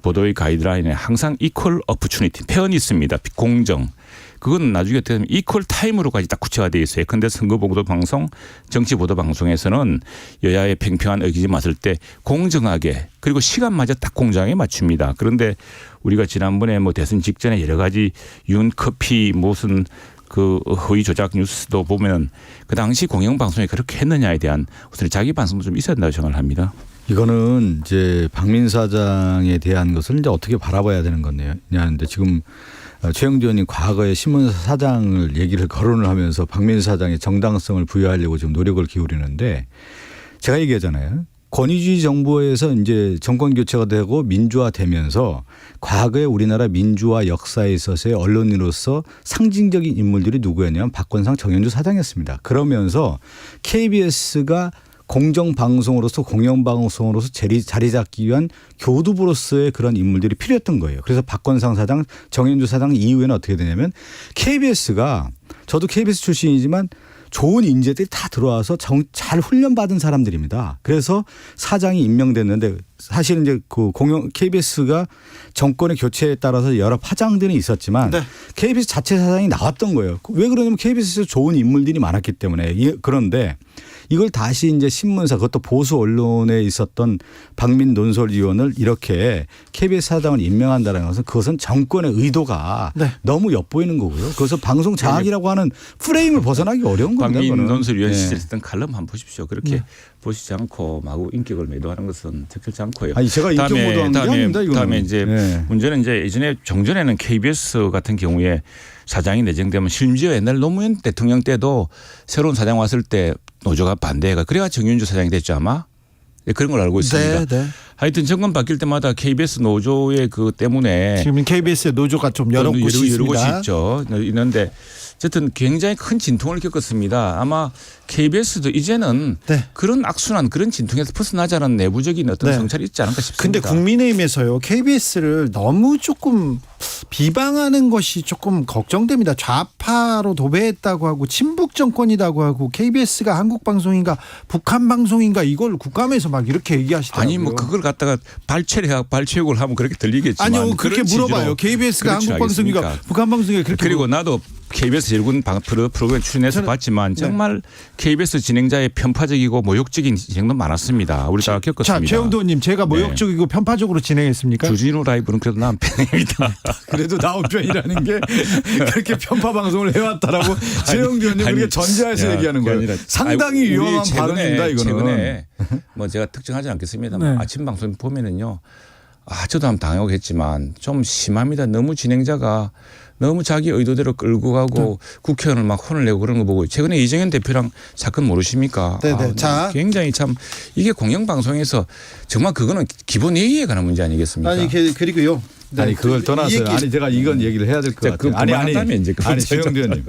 J: 보도의 가이드라인에 항상 이퀄 어퍼추니티 표현이 있습니다. 공정. 그건 나중에 어떻게 보면 이퀄 타임으로까지 딱 구체화되어 있어요. 그런데 선거보도 방송, 정치보도 방송에서는 여야의 팽팽한 의견이 맞을 때 공정하게 그리고 시간마저 딱 공정하게 맞춥니다. 그런데 우리가 지난번에 대선 직전에 여러 가지 윤커피 무슨 그 허위 조작 뉴스도 보면 그 당시 공영방송이 그렇게 했느냐에 대한 우선 자기 반성도 좀 있어야 된다고 생각을 합니다.
I: 이거는 이제 박민 사장에 대한 것을 이제 어떻게 바라봐야 되는 거냐는데 지금 최영두 의원님 과거에 신문사 사장을 얘기를 거론을 하면서 박민 사장의 정당성을 부여하려고 지금 노력을 기울이는데 제가 얘기하잖아요. 권위주의 정부에서 이제 정권 교체가 되고 민주화되면서 과거에 우리나라 민주화 역사에 있어서의 언론인으로서 상징적인 인물들이 누구였냐면 박건상 정현주 사장이었습니다. 그러면서 KBS가 공정방송으로서 공영방송으로서 자리 잡기 위한 교두보로서의 그런 인물들이 필요했던 거예요. 그래서 박건상 사장, 정현주 사장 이후에는 어떻게 되냐면 KBS가 저도 KBS 출신이지만 좋은 인재들이 다 들어와서 잘 훈련받은 사람들입니다. 그래서 사장이 임명됐는데 사실은 이제 그 KBS가 정권의 교체에 따라서 여러 파장들이 있었지만
D: 네.
I: KBS 자체 사장이 나왔던 거예요. 왜 그러냐면 KBS에서 좋은 인물들이 많았기 때문에. 그런데 이걸 다시 이제 신문사 그것도 보수 언론에 있었던 박민 논설위원을 이렇게 KBS 사장을 임명한다는 것은 그것은 정권의 의도가
D: 네.
I: 너무 엿보이는 거고요. 그래서 방송 장악이라고 하는 프레임을 벗어나기 어려운 겁니다.
J: 박민 논설위원
I: 네.
J: 시절에 했던 칼럼 한번 보십시오. 그렇게 보시지 않고 마구 인격을 매도하는 것은 적절치 않고요.
I: 아니 제가 인격 모독한 게 아닙니다. 이거는.
J: 다음에 이제
I: 네.
J: 문제는 이제 예전에 종전에는 KBS 같은 경우에 사장이 내정되면 심지어 옛날 노무현 대통령 때도 새로운 사장 왔을 때 노조가 반대가 그래야 정윤주 사장이 됐죠 아마. 네, 그런 걸 알고 있습니다.
D: 네.
J: 하여튼 정권 바뀔 때마다 KBS 노조의 그 때문에
D: 지금 KBS의 노조가 좀 여러 곳이
J: 여러 곳이
D: 있습니다.
J: 있죠. 있는데 어쨌든 굉장히 큰 진통을 겪었습니다. 아마 KBS도 이제는
D: 네.
J: 그런 악순환 그런 진통에서 벗어나자는 내부적인 어떤
D: 네.
J: 성찰이 있지 않을까
D: 근데
J: 싶습니다.
D: 국민의힘에서요 KBS를 너무 조금 비방하는 것이 조금 걱정됩니다. 좌파로 도배했다고 하고 친북 정권이라고 하고 KBS가 한국 방송인가 북한 방송인가 이걸 국감에서 막 이렇게 얘기하시더라고요.
J: 아니 뭐 그걸 갖다가 발췌욕을 하면 그렇게 들리겠지만
D: 아니요 그렇게
J: 그런
D: 물어봐요.
J: 취지로
D: KBS가
J: 그렇지
D: 한국 방송인가
J: 않겠습니까?
D: 북한 방송인가 그렇게
J: 그리고 나도 KBS 일군 프로그램 출연해서 봤지만 정말 KBS 진행자의 편파적이고 모욕적인 진행도 많았습니다. 우리 다 겪었습니다.
D: 자 최영도 의원님 제가 모욕적이고 편파적으로 진행했습니까?
J: 주진우 라이브는 그래도 난 편입니다.
I: 그래도 나온 편이라는 게 그렇게 편파 방송을 해왔다라고 최영도 의원님 그렇게 전제해서 얘기하는 거예요. 상당히 위험한 발언입니다. 이거는.
J: 최근에 뭐 제가 특정하지 않겠습니다만
D: 네.
J: 아침 방송 보면은요. 저도 한번 당하고 했지만 좀 심합니다. 너무 진행자가 너무 자기 의도대로 끌고 가고 국회의원을 막 혼을 내고 그런 거 보고 최근에 이정현 대표랑 사건 모르십니까?
D: 네네. 자.
J: 굉장히 참 이게 공영방송에서 정말 그거는 기본 예의에 관한 문제 아니겠습니까?
D: 아니 그리고요. 네.
I: 아니 그걸 떠나서요. 아니 제가 이건 얘기를 해야 될 것 같아요.
J: 그만한다면 이제
I: 아니 최영도 의원님.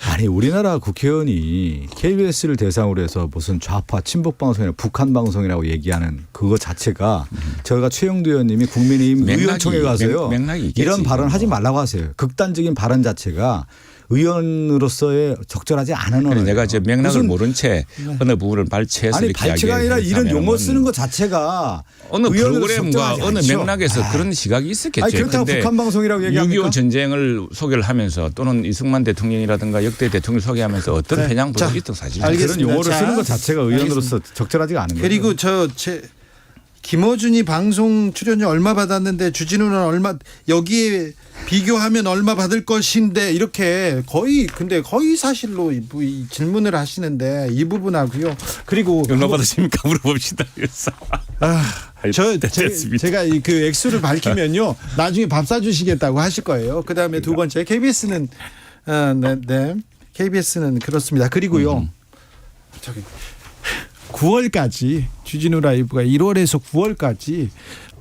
I: 아니 우리나라 국회의원이 KBS를 대상으로 해서 무슨 좌파 친북 방송이나 북한 방송이라고 얘기하는 그거 자체가 저희가 최영도 의원님이 국민의힘 의원총회 가서요.
J: 맥락이 있겠지,
I: 이런 발언 하지
J: 뭐.
I: 말라고 하세요. 극단적인 발언 자체가 의원으로서의 적절하지 않은 언어예요.
J: 내가 이제 맥락을 모른 채 어느 부분을 발췌해서
I: 아니
J: 이렇게
I: 발췌가 아니라 이런
J: 이야기하는
I: 용어
J: 건
I: 쓰는 것 자체가
J: 어느
I: 의원으로서
J: 프로그램과
I: 적절하지
J: 어느
I: 않죠.
J: 맥락에서 그런 시각이 있었겠죠.
I: 아니 그렇다고
J: 근데
I: 북한 방송이라고 얘기합니까?
J: 6.25 전쟁을 소개를 하면서 또는 이승만 대통령이라든가 역대 대통령을 소개하면서 어떤
D: 네.
J: 편향
D: 자,
J: 보도 있던 사실이죠.
D: 알겠습니다.
I: 그런 용어를
D: 자,
I: 쓰는 것 자체가 의원으로서 적절하지가 않은 거예요.
D: 그리고 김어준이 방송 출연료 얼마 받았는데 주진우는 얼마 여기에 비교하면 얼마 받을 것인데 이렇게 거의 사실로 이 질문을 하시는데 이 부분하고요. 그리고
J: 얼마 받으십니까? 물어봅시다. 그래서 됐습니다.
D: 제가 그 액수를 밝히면요 나중에 밥 사주시겠다고 하실 거예요. 그 다음에 두 번째 KBS는 KBS는 그렇습니다. 그리고요 9월까지 주진우 라이브가 1월에서 9월까지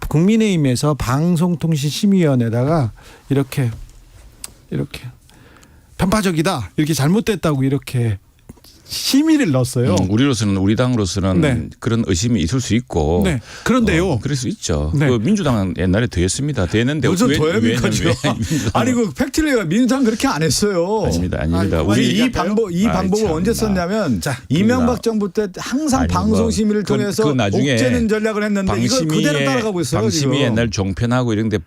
D: 국민의힘에서 방송통신심의위원회에다가 이렇게 편파적이다 이렇게 잘못됐다고 이렇게 심의를 넣었어요.
J: 우리 당으로서는
D: 네.
J: 그런 의심이 있을 수 있고.
D: 네. 그런데요.
J: 그럴 수 있죠.
D: 네.
J: 그 민주당은 옛날에 더했습니다. 되는데
I: 무슨 더합니까? 아니 그 팩트를 민주당 그렇게 안 했어요.
J: 아닙니다.
I: 우리 이 방법을 언제 썼냐면 이명박 정부 때 항상 방송 심의를 통해서
J: 그 나중에
I: 옥죄는 전략을 했는데 이걸 그대로 따라가고 있어요.
J: 방심이 옛날 종편하고 이런데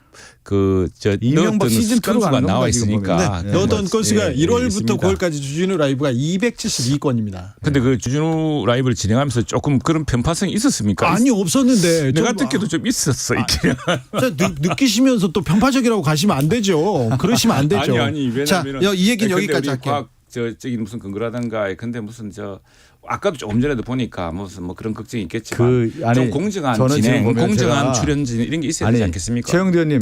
I: 이명박 시즌 2가
J: 건수가 나와 있으니까.
D: 넣었던 건수가 1월부터
J: 있습니다.
D: 9월까지 주진우 라이브가 272건입니다.
J: 근데 그 주진우 라이브를 진행하면서 조금 그런 편파성이 있었습니까?
D: 아니 없었는데
J: 내가 듣기도 좀 있었어.
D: 느끼시면서 또 편파적이라고 가시면 안 되죠. 그러시면 안 되죠.
J: 아니
D: 자, 이 얘기는 여기까지 할게요.
J: 과학적인 무슨 근거라든가 근데 무슨 아까도 조금 전에도 보니까 무슨 그런 걱정이 있겠지만 좀 공정한 진행, 공정한 출연 이런 게 있어야 되지 않겠습니까?
I: 최영도 의원님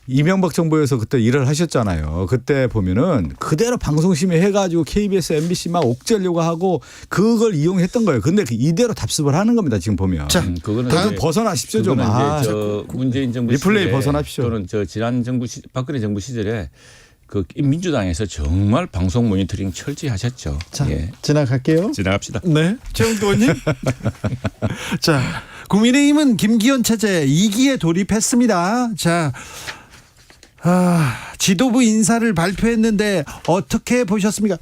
I: 이명박 정부에서 그때 일을 하셨잖아요. 그때 보면은 그대로 방송심의 해가지고 KBS, MBC 막 옥죄려고 하고 그걸 이용했던 거예요. 근데 이대로 답습을 하는 겁니다. 지금 보면.
D: 자,
J: 그거는
I: 벗어나십시오 좀.
J: 문재인 정부
I: 리플레이
J: 시절에
I: 벗어나십시오.
J: 또는 지난 정부 박근혜 정부 시절에 그 민주당에서 정말 방송 모니터링 철저히 하셨죠.
D: 자, 지나갈게요.
J: 지나갑시다.
D: 네, 최영도 의원님. 자, 국민의힘은 김기현 체제 2기에 돌입했습니다. 자. 지도부 인사를 발표했는데 어떻게 보셨습니까?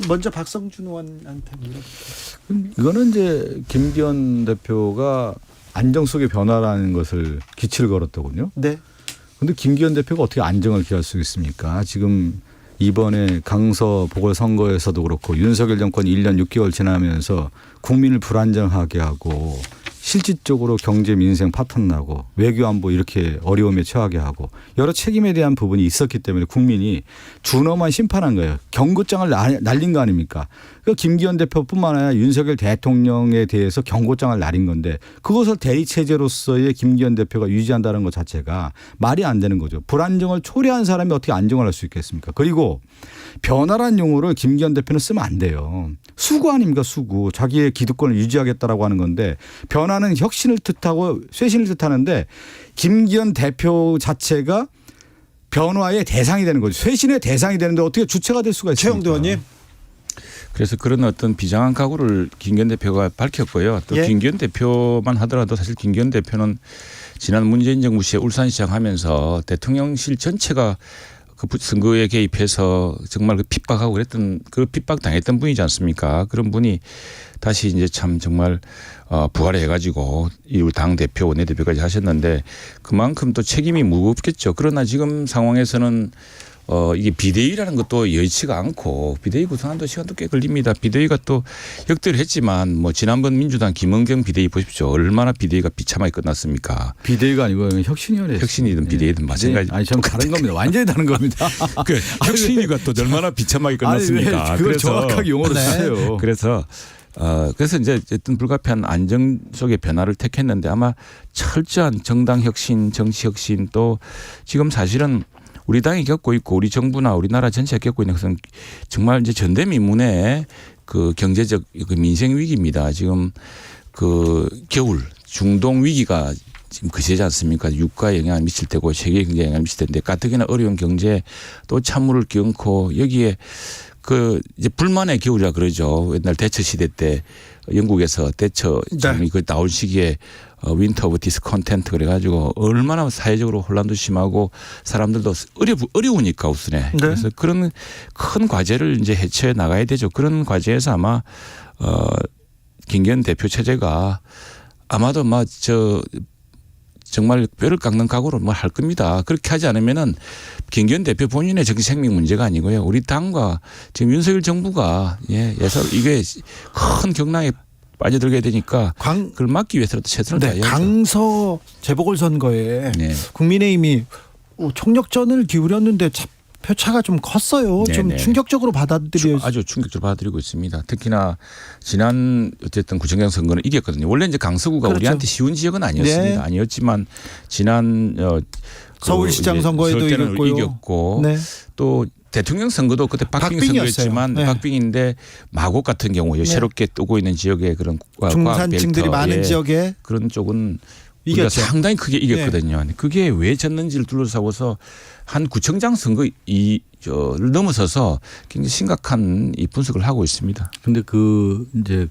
D: 먼저 박성준 의원한테 물어볼게요.
I: 이거는 이제 김기현 대표가 안정 속의 변화라는 것을 기치를 걸었더군요.
D: 네.
I: 그런데 김기현 대표가 어떻게 안정을 기할 수 있습니까? 지금 이번에 강서 보궐선거에서도 그렇고 윤석열 정권이 1년 6개월 지나면서 국민을 불안정하게 하고 실질적으로 경제 민생 파탄나고 외교 안보 이렇게 어려움에 처하게 하고 여러 책임에 대한 부분이 있었기 때문에 국민이 준엄한 심판한 거예요. 경고장을 날린 거 아닙니까? 그러니까 김기현 대표뿐만 아니라 윤석열 대통령에 대해서 경고장을 날린 건데 그것을 대의체제로서의 김기현 대표가 유지한다는 것 자체가 말이 안 되는 거죠. 불안정을 초래한 사람이 어떻게 안정을 할 수 있겠습니까? 그리고 변화란 용어를 김기현 대표는 쓰면 안 돼요. 수구 아닙니까 수구. 자기의 기득권을 유지하겠다라고 하는 건데 변화는 혁신을 뜻하고 쇄신을 뜻하는데 김기현 대표 자체가 변화의 대상이 되는 거죠. 쇄신의 대상이 되는데 어떻게 주체가 될 수가 있습니까?
D: 최영도 의원님.
J: 그래서 그런 어떤 비장한 각오를 김기현 대표가 밝혔고요. 또 김기현 대표만 하더라도 사실 김기현 대표는 지난 문재인 정부 시에 울산시장 하면서 대통령실 전체가 그 선거에 개입해서 정말 그 핍박하고 그랬던 그 핍박 당했던 분이지 않습니까? 그런 분이 다시 이제 참 정말 부활해 가지고 이 당 대표 원내대표까지 하셨는데 그만큼 또 책임이 무겁겠죠. 그러나 지금 상황에서는 이게 비대위라는 것도 여의치가 않고 비대위 구성하는데 시간도 꽤 걸립니다. 비대위가 또 역대를 했지만 뭐 지난번 민주당 김은경 비대위 보십시오. 얼마나 비대위가 비참하게 끝났습니까?
I: 비대위가 아니고 혁신위원회.
J: 혁신이든 비대위든 마찬가지.
I: 아니 참 다른 겁니다. 완전히 다른 겁니다.
J: 그 혁신위가 또 얼마나 비참하게 끝났습니까?
I: 그걸 정확하게 용어로 쓰세요.
J: 그래서 이제 어쨌든 불가피한 안정 속의 변화를 택했는데 아마 철저한 정당 혁신, 정치 혁신 또 지금 사실은 우리 당이 겪고 있고 우리 정부나 우리나라 전체가 겪고 있는 것은 정말 이제 전대미문의 그 경제적 그 민생 위기입니다. 지금 그 겨울 중동 위기가 지금 그제지 않습니까? 유가에 영향을 미칠 테고 세계 경제에 영향을 미칠 텐데 가뜩이나 어려운 경제 또 찬물을 끼얹고 여기에 그 이제 불만의 겨울이라 그러죠. 옛날 대처 시대 때 영국에서 대처 그 나올 시기에 윈터 오브 디스컨텐트 그래가지고 얼마나 사회적으로 혼란도 심하고 사람들도 어려우니까 우선에 그래서 그런 큰 과제를 이제 해체해 나가야 되죠. 그런 과제에서 아마 김기현 대표 체제가 아마도 정말 뼈를 깎는 각오로 할 겁니다. 그렇게 하지 않으면은 김기현 대표 본인의 정치 생명 문제가 아니고요. 우리 당과 지금 윤석열 정부가 이게 큰 경랑에 빠져들게 되니까 그걸 막기 위해서라도 최선을 다해야죠.
D: 강서 재보궐선거에 국민의힘이 총력전을 기울였는데 표차가 좀 컸어요. 좀 충격적으로 받아들여요.
J: 아주 충격적으로 받아들이고 있습니다. 특히나 지난 어쨌든 구청장 선거는 이겼거든요. 원래 이제 강서구가 우리한테 쉬운 지역은 아니었습니다. 아니었지만 지난
D: 서울시장 선거에도
J: 이겼고 또 대통령 선거도 그때 박빙 선거였지만 박빙인데 마곡 같은 경우 새롭게 뜨고 있는 지역의 그런
D: 중산층들이 많은 지역에
J: 그런 쪽은 우리가 상당히 크게 이겼거든요. 그게 왜 졌는지를 둘러싸고서 한 구청장 선거를 넘어서서 굉장히 심각한 이 분석을 하고 있습니다.
I: 그런데 이제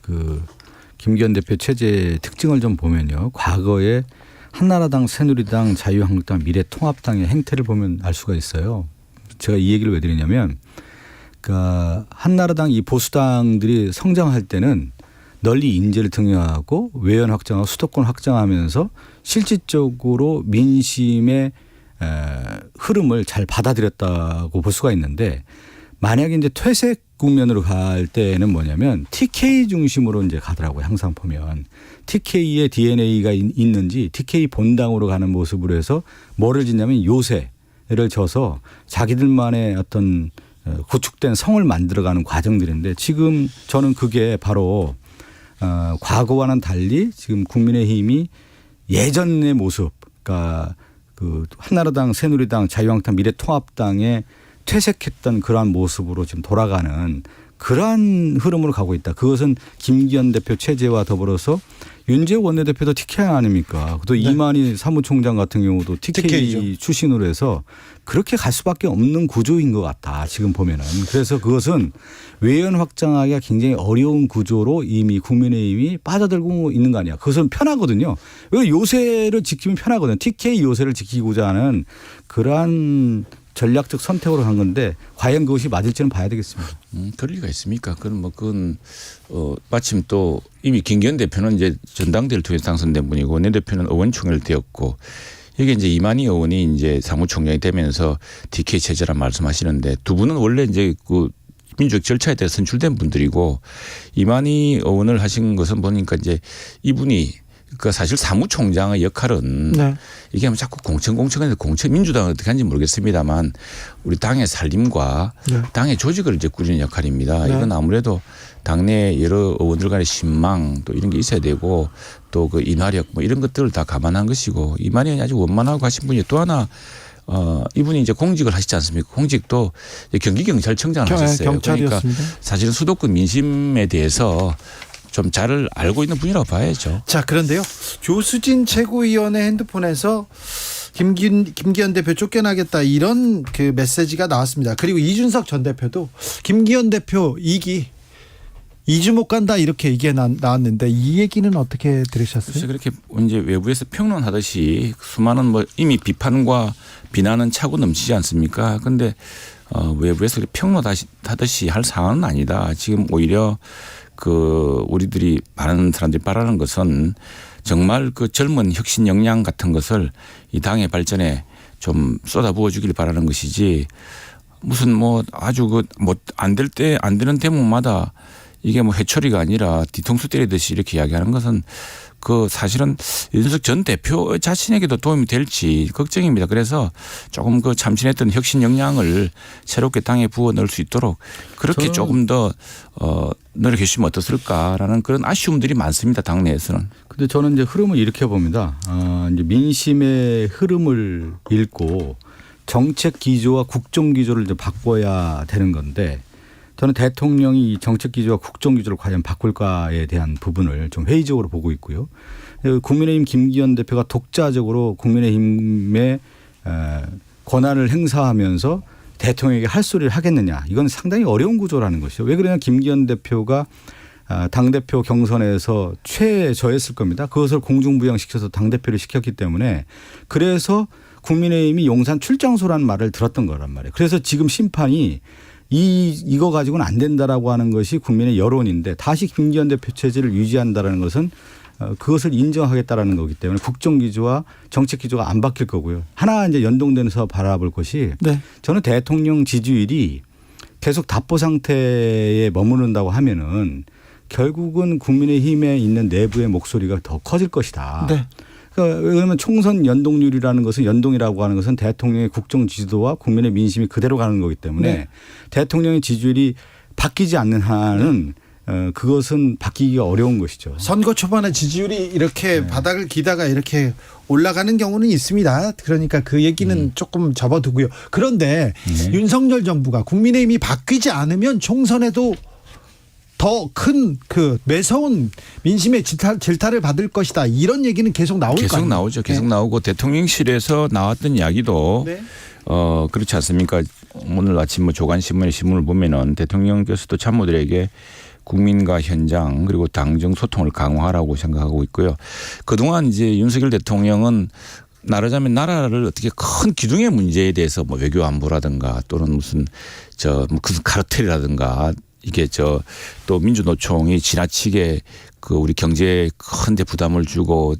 I: 김기현 대표 체제의 특징을 좀 보면요, 과거에 한나라당, 새누리당, 자유한국당, 미래통합당의 행태를 보면 알 수가 있어요. 제가 이 얘기를 왜 드리냐면, 그러니까 한나라당 이 보수당들이 성장할 때는 널리 인재를 등용하고 외연 확장하고 수도권 확장하면서 실질적으로 민심의 흐름을 잘 받아들였다고 볼 수가 있는데, 만약에 이제 퇴색 국면으로 갈 때는 뭐냐면 TK 중심으로 이제 가더라고요. 항상 보면 TK의 DNA가 있는지 TK 본당으로 가는 모습으로 해서 뭐를 짓냐면 요새를 져서 자기들만의 어떤 구축된 성을 만들어가는 과정들인데, 지금 저는 그게 바로 과거와는 달리 지금 국민의힘이 예전의 모습, 그러니까 그 한나라당, 새누리당, 자유한국당, 미래통합당에 퇴색했던 그러한 모습으로 지금 돌아가는 그러한 흐름으로 가고 있다. 그것은 김기현 대표 체제와 더불어서 윤재욱 원내대표도 TK 아닙니까? 또 이만희 사무총장 같은 경우도 TK
D: TK죠.
I: 출신으로 해서 그렇게 갈 수밖에 없는 구조인 것 같다. 지금 보면은. 그래서 그것은 외연 확장하기가 굉장히 어려운 구조로 이미 국민의힘이 빠져들고 있는 거 아니야. 그것은 편하거든요. 왜 요새를 지키면 편하거든요. TK 요새를 지키고자 하는 그러한 전략적 선택으로 한 건데 과연 그것이 맞을지는 봐야 되겠습니다.
J: 그럴 리가 있습니까? 그건 마침 또 이미 김기현 대표는 이제 전당대회를 통해서 당선된 분이고 원내대표는 의원총회를 되었고 이게 이제 이만희 의원이 이제 사무총장이 되면서 DK 체제란 말씀하시는데 두 분은 원래 이제 그 민주적 절차에 대해 선출된 분들이고 이만희 의원을 하신 것은 보니까 이제 이분이 그 사실 사무총장의 역할은 이게 뭐 자꾸 공천인데 민주당은 어떻게 하는지 모르겠습니다만 우리 당의 살림과 당의 조직을 이제 꾸리는 역할입니다. 이건 아무래도 당내 여러 의원들 간의 신망 또 이런 게 있어야 되고 또 그 인화력 뭐 이런 것들을 다 감안한 것이고 이만희 의원이 아주 원만하고 하신 분이 또 하나 이분이 이제 공직을 하시지 않습니까? 공직도 경기경찰청장을 하셨어요.
D: 경찰이었습니다.
J: 그러니까 사실은 수도권 민심에 대해서 좀 잘 알고 있는 분이라고 봐야죠.
D: 자, 그런데요. 조수진 최고위원의 핸드폰에서 김기현 대표 쫓겨나겠다 이런 그 메시지가 나왔습니다. 그리고 이준석 전 대표도 김기현 대표 2주 못 간다 이렇게 얘기가 나왔는데 이 얘기는 어떻게 들으셨어요?
J: 그래서 그렇게 이제 외부에서 평론하듯이 수많은 뭐 이미 비판과 비난은 차고 넘치지 않습니까? 그런데 외부에서 평론하듯이 할 상황은 아니다. 지금 오히려 그 우리들이 많은 사람들이 바라는 것은 정말 그 젊은 혁신 역량 같은 것을 이 당의 발전에 좀 쏟아부어 주길 바라는 것이지 무슨 뭐 아주 그 뭐 안 되는 대목마다 이게 뭐 회초리가 아니라 뒤통수 때리듯이 이렇게 이야기하는 것은 그 사실은 윤석열 전 대표 자신에게도 도움이 될지 걱정입니다. 그래서 조금 그 참신했던 혁신 역량을 새롭게 당에 부어 넣을 수 있도록 그렇게 조금 더 노력해 주시면 어떻을까라는 그런 아쉬움들이 많습니다. 당내에서는.
I: 근데 저는 이제 흐름을 이렇게 봅니다. 이제 민심의 흐름을 읽고 정책 기조와 국정 기조를 이제 바꿔야 되는 건데 저는 대통령이 이 정책 기조와 국정 기조를 과연 바꿀까에 대한 부분을 좀 회의적으로 보고 있고요. 국민의힘 김기현 대표가 독자적으로 국민의힘의 권한을 행사하면서 대통령에게 할 소리를 하겠느냐. 이건 상당히 어려운 구조라는 것이죠. 왜 그러냐. 김기현 대표가 당대표 경선에서 최저했을 겁니다. 그것을 공중부양시켜서 당대표를 시켰기 때문에 그래서 국민의힘이 용산 출장소라는 말을 들었던 거란 말이에요. 그래서 지금 심판이 이거 가지고는 안 된다라고 하는 것이 국민의 여론인데 다시 김기현 대표 체제를 유지한다라는 것은 그것을 인정하겠다라는 거기 때문에 국정 기조와 정책 기조가 안 바뀔 거고요. 하나 이제 연동되면서 바라볼 것이 저는 대통령 지지율이 계속 답보 상태에 머무른다고 하면은 결국은 국민의힘에 있는 내부의 목소리가 더 커질 것이다. 그러면 총선 연동률이라는 것은 연동이라고 하는 것은 대통령의 국정 지지도와 국민의 민심이 그대로 가는 거기 때문에 대통령의 지지율이 바뀌지 않는 한은 그것은 바뀌기가 어려운 것이죠.
D: 선거 초반에 지지율이 이렇게 바닥을 기다가 이렇게 올라가는 경우는 있습니다. 그러니까 그 얘기는 조금 접어두고요. 그런데 윤석열 정부가 국민의힘이 바뀌지 않으면 총선에도 더 큰 그 매서운 민심의 질타를 받을 것이다. 이런 얘기는 계속 나올 거예요.
J: 계속 나오죠. 계속 나오고 대통령실에서 나왔던 이야기도 그렇지 않습니까? 오늘 아침 뭐 조간신문의 신문을 보면은 대통령께서도 참모들에게 국민과 현장 그리고 당정 소통을 강화하라고 생각하고 있고요. 그동안 이제 윤석열 대통령은 말하자면 나라를 어떻게 큰 기둥의 문제에 대해서 뭐 외교 안보라든가 또는 무슨 무슨 카르텔이라든가 이게 또 민주노총이 지나치게 그 우리 경제에 큰데 부담을 주고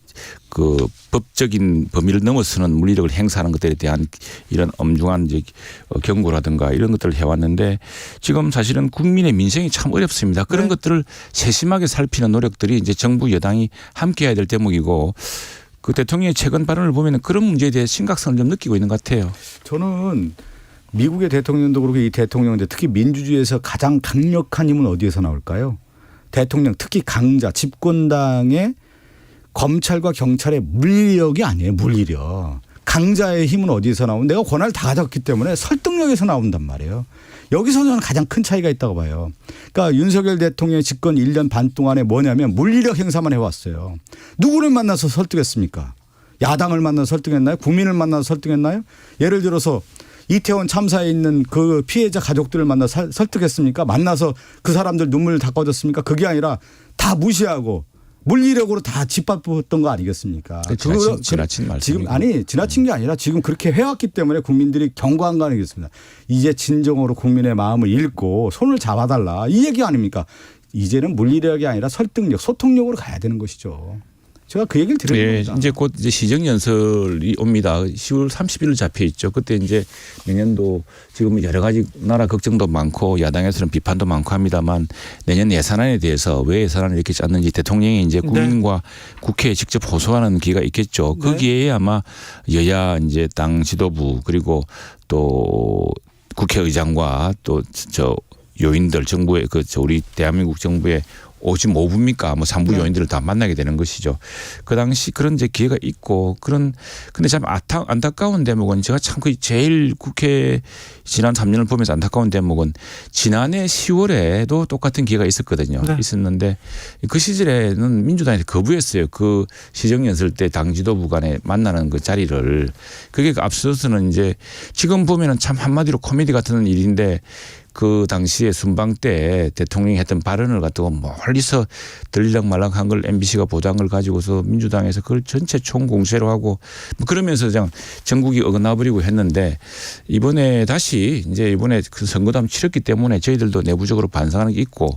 J: 그 법적인 범위를 넘어서는 물리력을 행사하는 것들에 대한 이런 엄중한 이제 경고라든가 이런 것들을 해왔는데 지금 사실은 국민의 민생이 참 어렵습니다. 그런 것들을 세심하게 살피는 노력들이 이제 정부 여당이 함께해야 될 대목이고 그 대통령의 최근 발언을 보면 그런 문제에 대해 심각성을 좀 느끼고 있는 것 같아요.
I: 저는 미국의 대통령도 그렇고 이 대통령인데 특히 민주주의에서 가장 강력한 힘은 어디에서 나올까요? 대통령 특히 강자 집권당의 검찰과 경찰의 물리력이 아니에요. 물리력. 강자의 힘은 어디서 나오면 내가 권한을 다 가졌기 때문에 설득력에서 나온단 말이에요. 여기서는 가장 큰 차이가 있다고 봐요. 그러니까 윤석열 대통령의 집권 1년 반 동안에 뭐냐면 물리력 행사만 해왔어요. 누구를 만나서 설득했습니까? 야당을 만나서 설득했나요? 국민을 만나서 설득했나요? 예를 들어서 이태원 참사에 있는 그 피해자 가족들을 만나서 설득했습니까? 만나서 그 사람들 눈물을 닦아줬습니까? 그게 아니라 다 무시하고 물리력으로 다 짓밟았던 거 아니겠습니까?
J: 지나친 말씀이고.
I: 지금 아니 지나친 게 아니라 지금 그렇게 해왔기 때문에 국민들이 경고한 거 아니겠습니까? 이제 진정으로 국민의 마음을 읽고 손을 잡아달라 이 얘기 아닙니까? 이제는 물리력이 아니라 설득력, 소통력으로 가야 되는 것이죠. 제가 그 얘기를 드리는
J: 네,
I: 겁니다.
J: 이제 곧 이제 시정연설이 옵니다. 10월 30일 잡혀 있죠. 그때 이제 내년도 지금 여러 가지 나라 걱정도 많고 야당에서는 비판도 많고 합니다만 내년 예산안에 대해서 왜 예산안을 이렇게 짰는지 대통령이 이제 국민과 국회에 직접 호소하는 기회가 있겠죠. 그 기회에 아마 여야 이제 당 지도부 그리고 또 국회의장과 또 저 요인들 정부의 우리 대한민국 정부의 55부입니까? 뭐 3부 요인들을 다 만나게 되는 것이죠. 그 당시 그런 이제 기회가 있고 근데 참 안타까운 대목은 제가 참 그 제일 국회 지난 3년을 보면서 안타까운 대목은 지난해 10월에도 똑같은 기회가 있었거든요.
D: 네.
J: 있었는데 그 시절에는 민주당이 거부했어요. 그 시정연설 때 당 지도부 간에 만나는 그 자리를. 그게 앞서서는 이제 지금 보면은 참 한마디로 코미디 같은 일인데 그 당시에 순방 때 대통령이 했던 발언을 갖다가 멀리서 들리락말락한 걸 MBC가 보도한 걸 가지고서 민주당에서 그걸 전체 총공세로 하고 그러면서 그냥 전국이 어긋나버리고 했는데 이번에 다시 이제 이번에 그 선거도 한번 치렀기 때문에 저희들도 내부적으로 반성하는 게 있고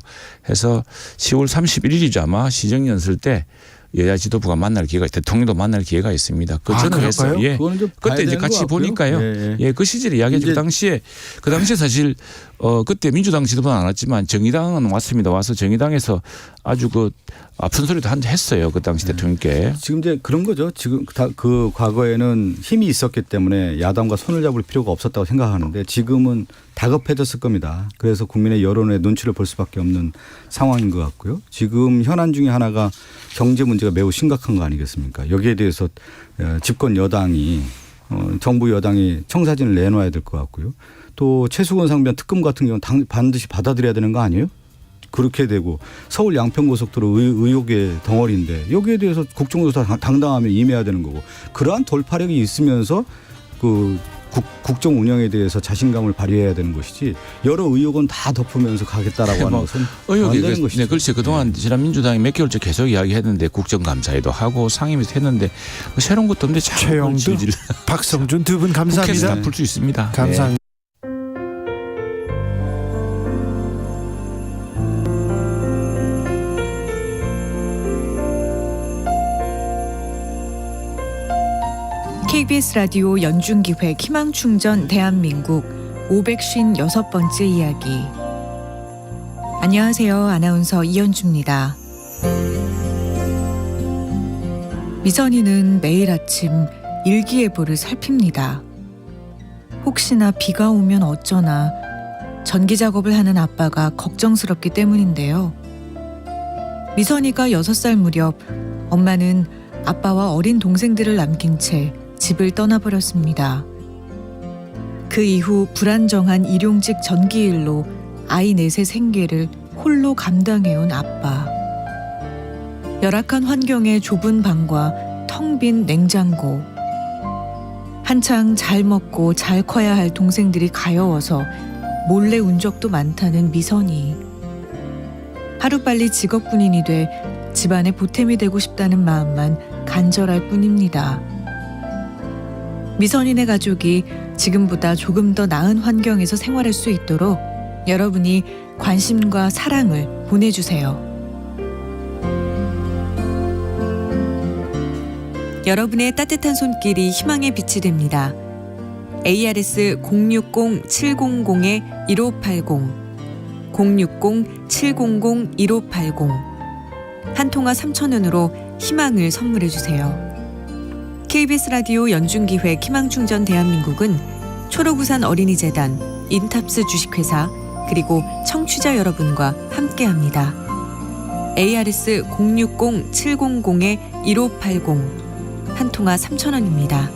J: 해서 10월 31일이죠 아마 시정연설 때 여야 지도부가 만날 기회가 대통령도 만날 기회가 있습니다. 그 저는 했어요. 예. 그때 이제 같이 보니까요. 예, 그 시절에 이야기했죠. 그 당시에 사실 그때 민주당 지도부는 안 왔지만 정의당은 왔습니다. 와서 정의당에서 아주 그 아픈 소리도 했어요. 그 당시 대통령께.
I: 지금 이제 그런 거죠. 지금 그 과거에는 힘이 있었기 때문에 야당과 손을 잡을 필요가 없었다고 생각하는데 지금은 다급해졌을 겁니다. 그래서 국민의 여론의 눈치를 볼 수밖에 없는 상황인 것 같고요. 지금 현안 중에 하나가 경제 문제가 매우 심각한 거 아니겠습니까? 여기에 대해서 집권 여당이 정부 여당이 청사진을 내놔야 될 것 같고요. 또 최수건 상변 특검 같은 경우는 반드시 받아들여야 되는 거 아니에요? 그렇게 되고 서울 양평고속도로 의혹의 덩어리인데 여기에 대해서 국정조사 당당하면 임해야 되는 거고 그러한 돌파력이 있으면서 그 국정 운영에 대해서 자신감을 발휘해야 되는 것이지 여러 의혹은 다 덮으면서 가겠다라고 하는 것은 안 되는 것이죠.
J: 네, 글쎄 그동안 지난 민주당이 몇 개월째 계속 이야기했는데 국정감사에도 하고 상임위도 했는데 새로운 것도 없는데
D: 최영두, 박성준 두 분 감사합니다.
J: 국회에서 다 풀 수 있습니다.
D: 감사합니다.
J: 네.
K: KBS 라디오 연중기획 희망충전 대한민국 556번째 이야기. 안녕하세요. 아나운서 이현주입니다. 미선이는 매일 아침 일기예보를 살핍니다. 혹시나 비가 오면 어쩌나 전기 작업을 하는 아빠가 걱정스럽기 때문인데요. 미선이가 6살 무렵 엄마는 아빠와 어린 동생들을 남긴 채 집을 떠나버렸습니다. 그 이후 불안정한 일용직 전기일로 아이 넷의 생계를 홀로 감당해온 아빠. 열악한 환경의 좁은 방과 텅 빈 냉장고. 한창 잘 먹고 잘 커야 할 동생들이 가여워서 몰래 운 적도 많다는 미선이. 하루빨리 직업군인이 돼 집안의 보탬이 되고 싶다는 마음만 간절할 뿐입니다. 미선이네 가족이 지금보다 조금 더 나은 환경에서 생활할 수 있도록 여러분이 관심과 사랑을 보내주세요. 여러분의 따뜻한 손길이 희망의 빛이 됩니다. ARS 060-700-1580 060-700-1580 한 통화 3,000원으로 희망을 선물해주세요. KBS 라디오 연중기획 희망충전 대한민국은 초록우산 어린이재단, 인탑스 주식회사 그리고 청취자 여러분과 함께합니다. ARS 060-700-1580 한 통화 3,000원입니다.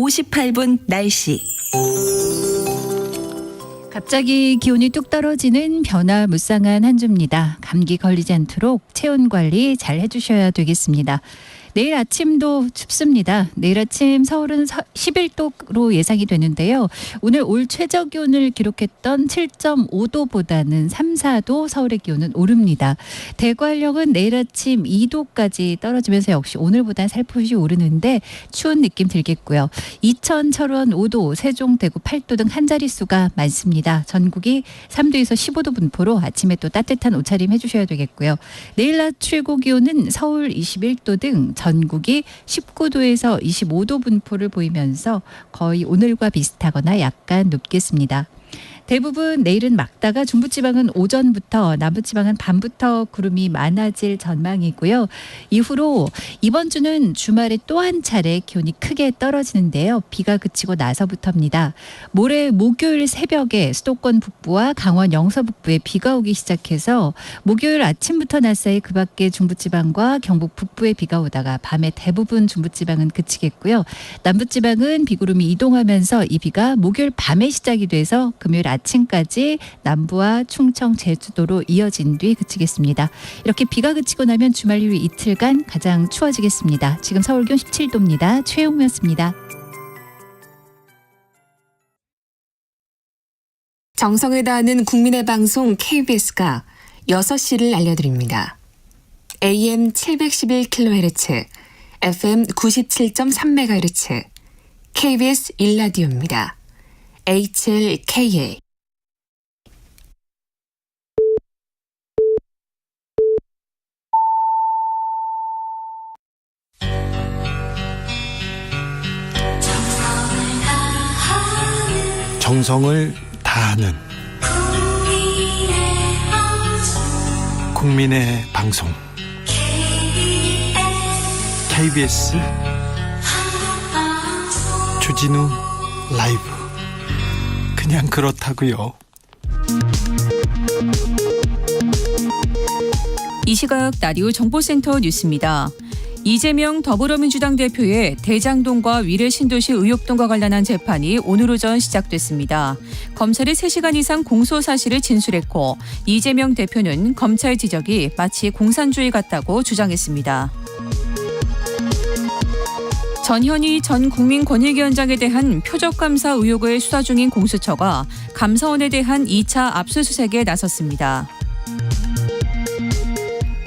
E: 58분 날씨.
H: 갑자기 기온이 뚝 떨어지는 변화무쌍한 한 주입니다. 감기 걸리지 않도록 체온 관리 잘 해주셔야 되겠습니다. 내일 아침도 춥습니다. 내일 아침 서울은 11도로 예상이 되는데요. 오늘 올 최저 기온을 기록했던 7.5도보다는 3, 4도 서울의 기온은 오릅니다. 대관령은 내일 아침 2도까지 떨어지면서 역시 오늘보다 살포시 오르는데 추운 느낌 들겠고요. 이천, 철원 5도, 세종, 대구 8도 등 한 자릿수가 많습니다. 전국이 3도에서 15도 분포로 아침에 또 따뜻한 옷차림 해주셔야 되겠고요. 내일 낮 최고 기온은 서울 21도 등 전국이 19도에서 25도 분포를 보이면서 거의 오늘과 비슷하거나 약간 높겠습니다. 대부분 내일은 맑다가 중부지방은 오전부터, 남부지방은 밤부터 구름이 많아질 전망이고요. 이후로 이번 주는 주말에 또 한 차례 기온이 크게 떨어지는데요. 비가 그치고 나서부터입니다. 모레 목요일 새벽에 수도권 북부와 강원 영서 북부에 비가 오기 시작해서 목요일 아침부터 낮 사이 그 밖에 중부지방과 경북 북부에 비가 오다가 밤에 대부분 중부지방은 그치겠고요. 남부지방은 비구름이 이동하면서 이 비가 목요일 밤에 시작이 돼서 금요일 아침까지 남부와 충청, 제주도로 이어진 뒤 그치겠습니다. 이렇게 비가 그치고 나면 주말 이후 이틀간 가장 추워지겠습니다. 지금 서울 기온 17도입니다. 최용미였습니다.
A: 정성을 다하는 국민의 방송 KBS가 6시를 알려드립니다. AM 711kHz, FM 97.3MHz, KBS 1라디오입니다. HLKA.
D: 정성을 다하는 국민의 방송 KBS 주진우 라이브. 그냥 그렇다고요.
L: 이 시각 라디오 정보센터 뉴스입니다. 이재명 더불어민주당 대표의 대장동과 위례 신도시 의혹 등과 관련한 재판이 오늘 오전 시작됐습니다. 검찰이 3시간 이상 공소 사실을 진술했고 이재명 대표는 검찰 지적이 마치 공산주의 같다고 주장했습니다. 전현희 전 국민권익위원장에 대한 표적감사 의혹을 수사 중인 공수처가 감사원에 대한 2차 압수수색에 나섰습니다.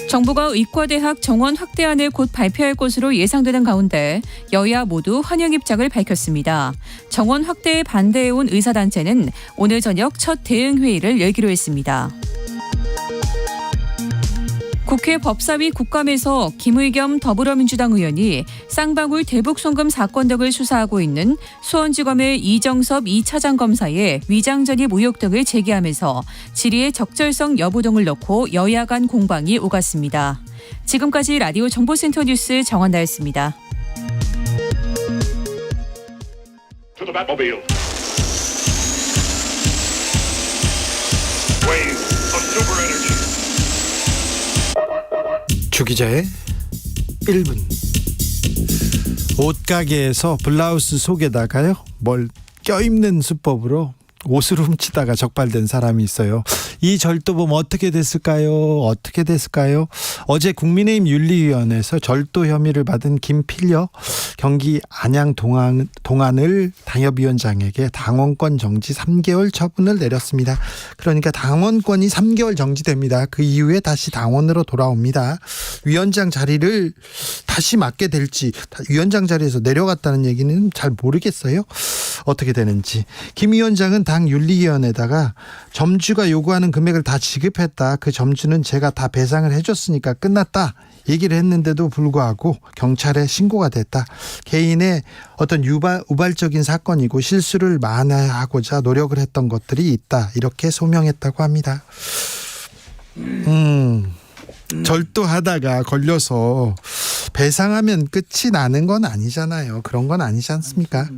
L: 정부가 의과대학 정원 확대안을 곧 발표할 것으로 예상되는 가운데 여야 모두 환영 입장을 밝혔습니다. 정원 확대에 반대해온 의사단체는 오늘 저녁 첫 대응회의를 열기로 했습니다. 국회 법사위 국감에서 김의겸 더불어민주당 의원이 쌍방울 대북송금 사건 등을 수사하고 있는 수원지검의 이정섭 2차장 검사의 위장전입 의혹 등을 제기하면서 질의의 적절성 여부 등을 놓고 여야 간 공방이 오갔습니다. 지금까지 라디오 정보센터 뉴스 정원나였습니다.
D: 주기자의 1분. 옷가게에서 블라우스 속에다가요 뭘 껴입는 수법으로 옷을 훔치다가 적발된 사람이 있어요. 이 절도범 어떻게 됐을까요? 어제 국민의힘 윤리위원회에서 절도 혐의를 받은 김필려 경기 안양 동안을 당협위원장에게 당원권 정지 3개월 처분을 내렸습니다. 그러니까 당원권이 3개월 정지됩니다. 그 이후에 다시 당원으로 돌아옵니다. 위원장 자리를 다시 맡게 될지, 위원장 자리에서 내려갔다는 얘기는 잘 모르겠어요. 어떻게 되는지. 김 위원장은 당 윤리위원회에다가 점주가 요구하는 금액을 다 지급했다. 그 점주는 제가 다 배상을 해줬으니까 끝났다. 얘기를 했는데도 불구하고 경찰에 신고가 됐다. 개인의 어떤 우발적인 사건이고 실수를 만회하고자 노력을 했던 것들이 있다. 이렇게 소명했다고 합니다. 절도하다가 걸려서 배상하면 끝이 나는 건 아니잖아요. 그런 건 아니지 않습니까?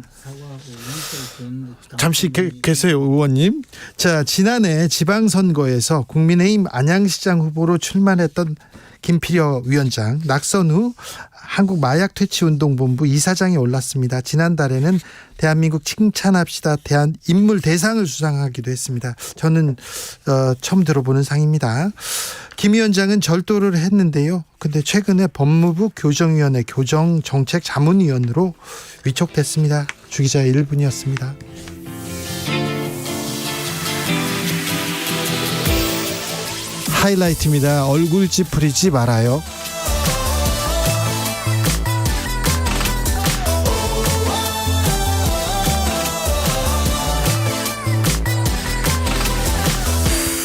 D: 잠시 계세요, 의원님. 자, 지난해 지방선거에서 국민의힘 안양시장 후보로 출마했던 김필여 위원장, 낙선후 한국마약퇴치운동본부 이사장에 올랐습니다. 지난달에는 대한민국 칭찬합시다 대한 인물 대상을 수상하기도 했습니다. 저는 처음 들어보는 상입니다. 김 위원장은 절도를 했는데요. 근데 최근에 법무부 교정위원회 교정정책자문위원으로 위촉됐습니다. 주 기자의 1분이었습니다. 하이라이트입니다. 얼굴 찌푸리지 말아요.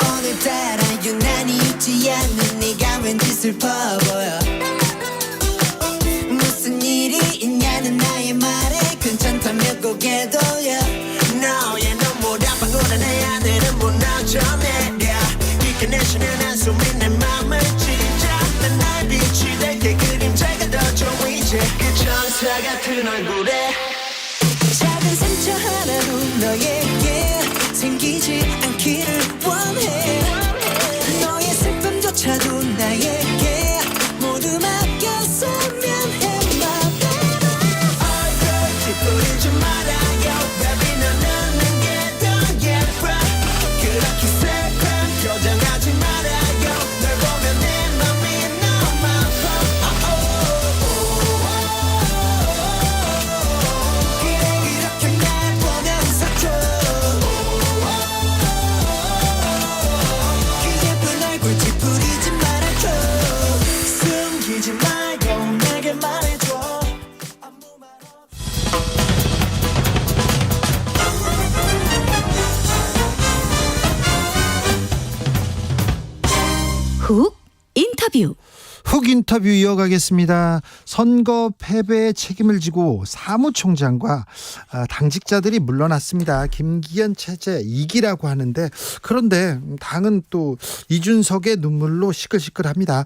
C: 오늘따라 유난히 웃지 않는 네가 왠지 슬퍼 보여. 무슨 일이 있냐는 나의 말에 괜찮다며 고개 돌려. 너의 눈물아 방울한 내 하늘은 무너져내려. 내쉬는 한숨이 내 맘을 찢어. 난 날 빛이 될게 그림자가 더 좋이지. 그 천사 같은 얼굴에 작은 상처 하나로 너에게 생기지 않기를 원해. 너의 슬픔조차도 나에게 모두 맡겼으면 해. My baby 얼굴 찌푸리지 말아요. Baby 너는 내게 더 예뻐. 그렇게 슬픈 표정하지 말아요. 널 보면 내 맘이 너무 아파. 그래 이렇게 날 보면서 줘. 그 예쁜 얼굴 찌푸리지 말아줘. 숨기지 말고 내게 말해줘. 아무 말
E: 훅 인터뷰.
D: 훅 인터뷰 이어가겠습니다. 선거 패배의 책임을 지고 사무총장과 당직자들이 물러났습니다. 김기현 체제 2기라고 하는데, 그런데 당은 또 이준석의 눈물로 시끌시끌합니다.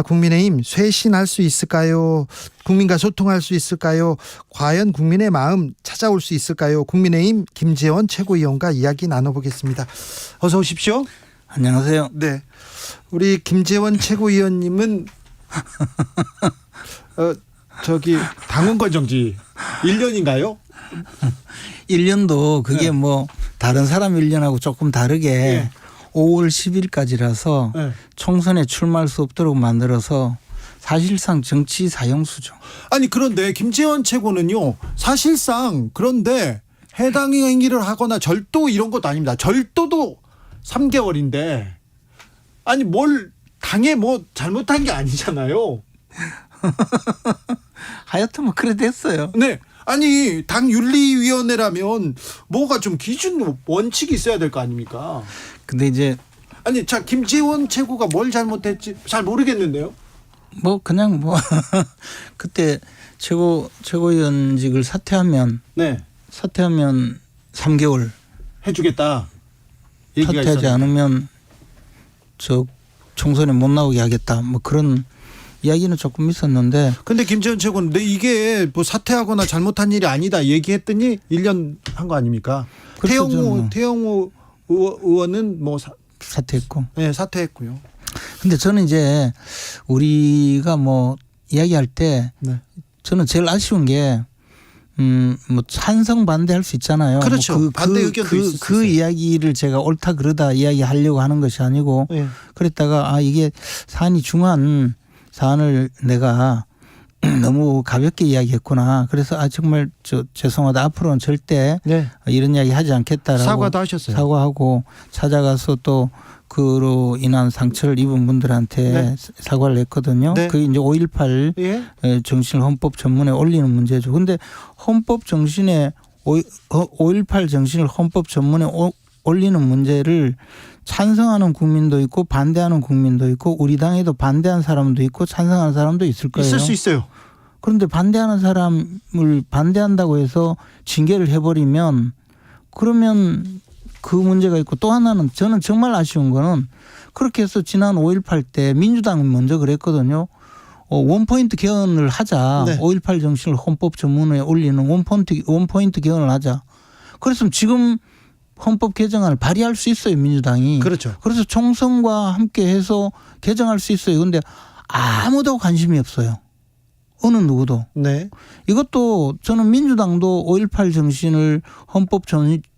D: 국민의힘 쇄신할 수 있을까요? 국민과 소통할 수 있을까요? 과연 국민의 마음 찾아올 수 있을까요? 국민의힘 김재원 최고위원과 이야기 나눠보겠습니다. 어서 오십시오.
M: 안녕하세요.
D: 네. 우리 김재원 최고위원님은 당원권 정지 1년인가요?
M: 1년도 그게
D: 네.
M: 뭐 다른 사람 1년하고 조금 다르게
D: 네.
M: 5월 10일까지라서
D: 네.
M: 총선에 출마할 수 없도록 만들어서 사실상 정치 사형수죠.
D: 아니 그런데 김재원 최고는요, 사실상 그런데 해당 행위를 하거나 절도 이런 것도 아닙니다. 절도도 3개월인데 아니 뭘 당에 뭐 잘못한 게 아니잖아요.
M: 하여튼 뭐 그래 됐어요.
D: 네. 아니 당 윤리위원회라면 뭐가 좀 기준 원칙이 있어야 될 거 아닙니까?
M: 근데 이제
D: 아니 자 김재원 최고가 뭘 잘못했지 잘 모르겠는데요.
M: 뭐 그냥 뭐 그때 최고위원직을 사퇴하면
D: 네.
M: 3개월
D: 해주겠다. 얘기가
M: 사퇴하지
D: 있었는데.
M: 않으면 저 총선에 못 나오게 하겠다. 뭐 그런 이야기는 조금 있었는데.
D: 근데 김재원 최고는 이게 뭐 사퇴하거나 잘못한 일이 아니다 얘기했더니 1년 한 거 아닙니까?
M: 그렇죠,
D: 태영호 의원은 뭐
M: 사퇴했고.
D: 네, 사퇴했고요.
M: 근데 저는 이제 우리가 뭐 이야기할 때
D: 네.
M: 저는 제일 아쉬운 게 뭐 찬성 반대할 수 있잖아요.
D: 그렇죠.
M: 뭐
D: 반대 의견도 있을 수
M: 그
D: 있어요.
M: 이야기를 제가 옳다 그러다 이야기하려고 하는 것이 아니고
D: 네.
M: 그랬다가 이게 사안이 중한 사안을 내가 너무 가볍게 이야기했구나. 그래서 정말 죄송하다. 앞으로는 절대
D: 네.
M: 이런 이야기 하지 않겠다라고
D: 사과도 하셨어요.
M: 사과하고 찾아가서 또 그로 인한 상처를 입은 분들한테
D: 네.
M: 사과를 했거든요.
D: 네.
M: 그게 이제 5.18
D: 예?
M: 정신을 헌법 전문에 올리는 문제죠. 근데 헌법 정신에 5.18 정신을 헌법 전문에 올리는 문제를 찬성하는 국민도 있고 반대하는 국민도 있고 우리 당에도 반대하는 사람도 있고 찬성하는 사람도 있을 거예요.
D: 있을 수 있어요.
M: 그런데 반대하는 사람을 반대한다고 해서 징계를 해버리면 그러면 그 문제가 있고 또 하나는 저는 정말 아쉬운 거는 그렇게 해서 지난 5.18 때 민주당이 먼저 그랬거든요. 원포인트 개헌을 하자.
D: 네.
M: 5.18 정신을 헌법 전문에 올리는 원포인트 개헌을 하자. 그랬으면 지금 헌법 개정안을 발의할 수 있어요. 민주당이.
D: 그렇죠.
M: 그래서 총선과 함께 해서 개정할 수 있어요. 그런데 아무도 관심이 없어요. 어느 누구도.
D: 네.
M: 이것도 저는 민주당도 5.18 정신을 헌법